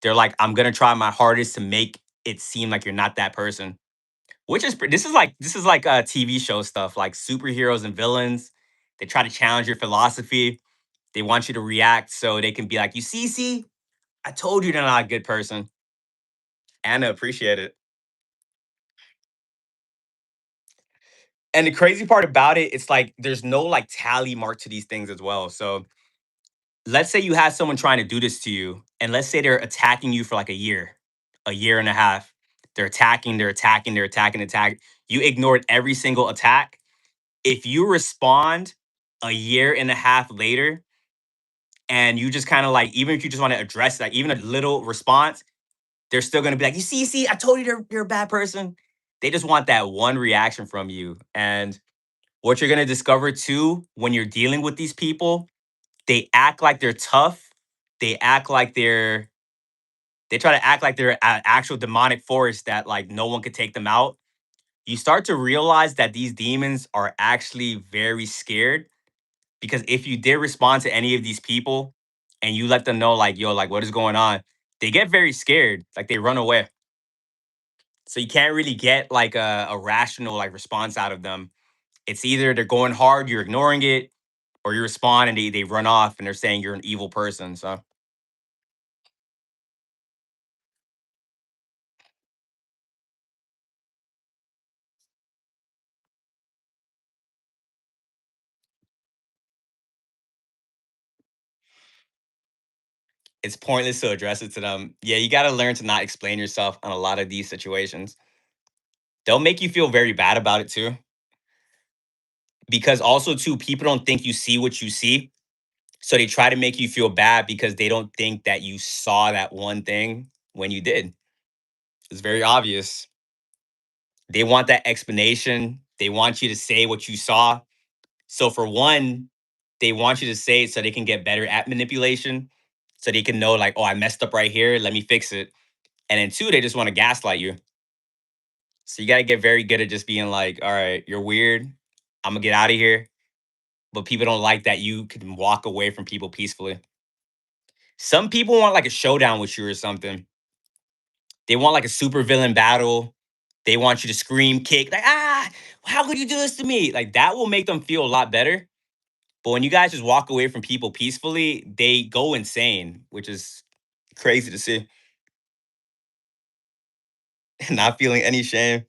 They're like, I'm going to try my hardest to make it seem like you're not that person. Which is this is like TV show stuff, like superheroes and villains. They try to challenge your philosophy. They want you to react so they can be like, see, I told you they're not a good person." Anna appreciate it. And the crazy part about it, it's like there's no like tally mark to these things as well. So let's say you have someone trying to do this to you, and let's say they're attacking you for like a year and a half. They're attacking, attack. You ignored every single attack. If you respond a year and a half later and you just kind of like, even if you just want to address that, even a little response, they're still going to be like, you see, I told you you're a bad person. They just want that one reaction from you. And what you're going to discover too, when you're dealing with these people, they act like they're tough. They act like they try to act like they're an actual demonic force that like no one could take them out. You start to realize that these demons are actually very scared. Because if you did respond to any of these people and you let them know, like, yo, like, what is going on? They get very scared. Like, they run away. So you can't really get like a rational like response out of them. It's either they're going hard, you're ignoring it, or you respond and they run off and they're saying you're an evil person. So It's pointless to address it to them. Yeah, you gotta learn to not explain yourself on a lot of these situations. They'll make you feel very bad about it too. Because also too, people don't think you see what you see. So they try to make you feel bad because they don't think that you saw that one thing when you did. It's very obvious. They want that explanation. They want you to say what you saw. So for one, they want you to say it so they can get better at manipulation. So they can know like, oh, I messed up right here. Let me fix it. And then two, they just want to gaslight you. So you got to get very good at just being like, all right, you're weird. I'm gonna get out of here. But people don't like that you can walk away from people peacefully. Some people want like a showdown with you or something. They want like a super villain battle. They want you to scream, kick, like, ah, how could you do this to me? Like that will make them feel a lot better. But when you guys just walk away from people peacefully, they go insane, which is crazy to see. Not feeling any shame.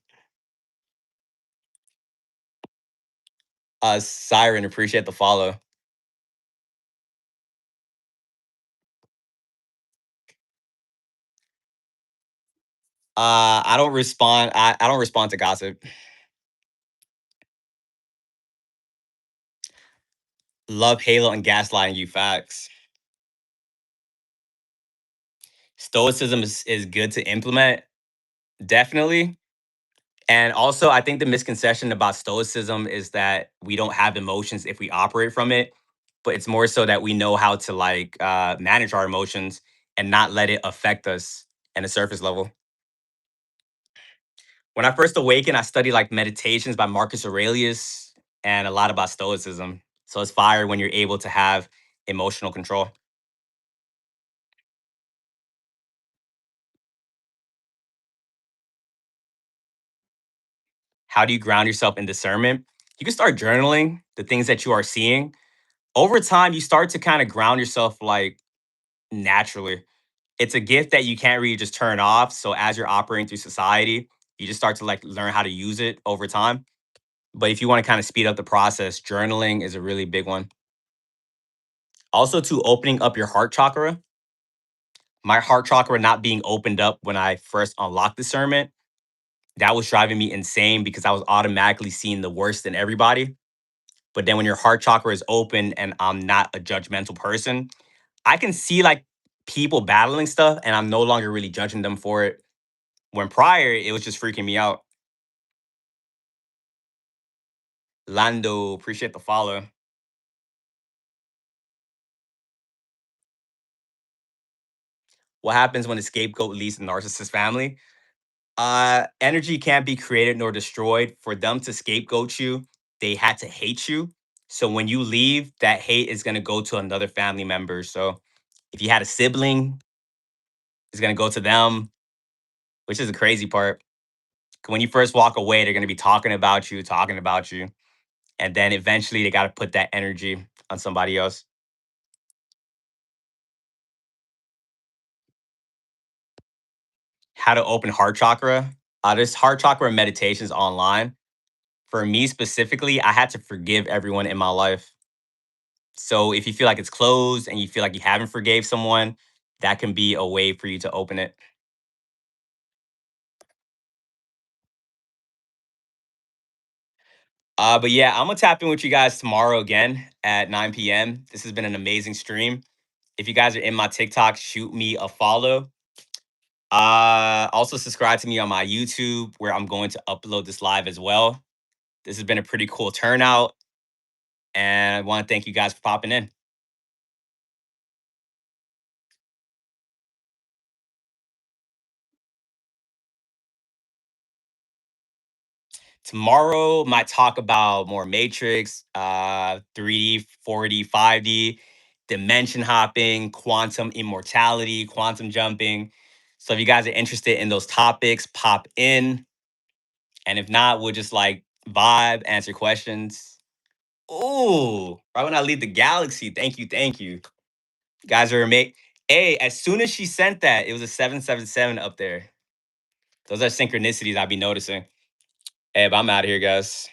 Siren, appreciate the follow. I don't respond. I don't respond to gossip. Love Halo and gaslighting you. Facts. Stoicism is good to implement, definitely. And also, I think the misconception about stoicism is that we don't have emotions if we operate from it, but it's more so that we know how to like manage our emotions and not let it affect us at a surface level. When I first awakened, I studied like meditations by Marcus Aurelius and a lot about stoicism. So it's fire when you're able to have emotional control. How do you ground yourself in discernment? You can start journaling the things that you are seeing. Over time, you start to kind of ground yourself like naturally. It's a gift that you can't really just turn off. So as you're operating through society, you just start to like learn how to use it over time. But if you want to kind of speed up the process, journaling is a really big one. Also, to opening up your heart chakra. My heart chakra not being opened up when I first unlocked discernment, that was driving me insane because I was automatically seeing the worst in everybody. But then when your heart chakra is open and I'm not a judgmental person, I can see like people battling stuff and I'm no longer really judging them for it. When prior, it was just freaking me out. Lando, appreciate the follow. What happens when the scapegoat leads the narcissist family? Energy can't be created nor destroyed. For them to scapegoat you, they had to hate you. So when you leave, that hate is gonna go to another family member. So if you had a sibling, it's gonna go to them, which is the crazy part. When you first walk away, they're gonna be talking about you, and then eventually they gotta put that energy on somebody else. How to open heart chakra? There's heart chakra meditations online. For me specifically, I had to forgive everyone in my life. So if you feel like it's closed and you feel like you haven't forgave someone, that can be a way for you to open it. But yeah, I'm gonna tap in with you guys tomorrow again at 9 p.m. This has been an amazing stream. If you guys are in my TikTok, shoot me a follow. Also subscribe to me on my YouTube where I'm going to upload this live as well. This has been a pretty cool turnout, and I want to thank you guys for popping in. Tomorrow might talk about more Matrix, 3D, 4D, 5D, dimension hopping, quantum immortality, quantum jumping. So if you guys are interested in those topics, pop in. And if not, we'll just like vibe, answer questions. Ooh, right when I leave the galaxy. Thank you, thank you. You guys are amazing. Hey, as soon as she sent that, it was a 777 up there. Those are synchronicities I'll be noticing. Hey, but I'm out of here, guys.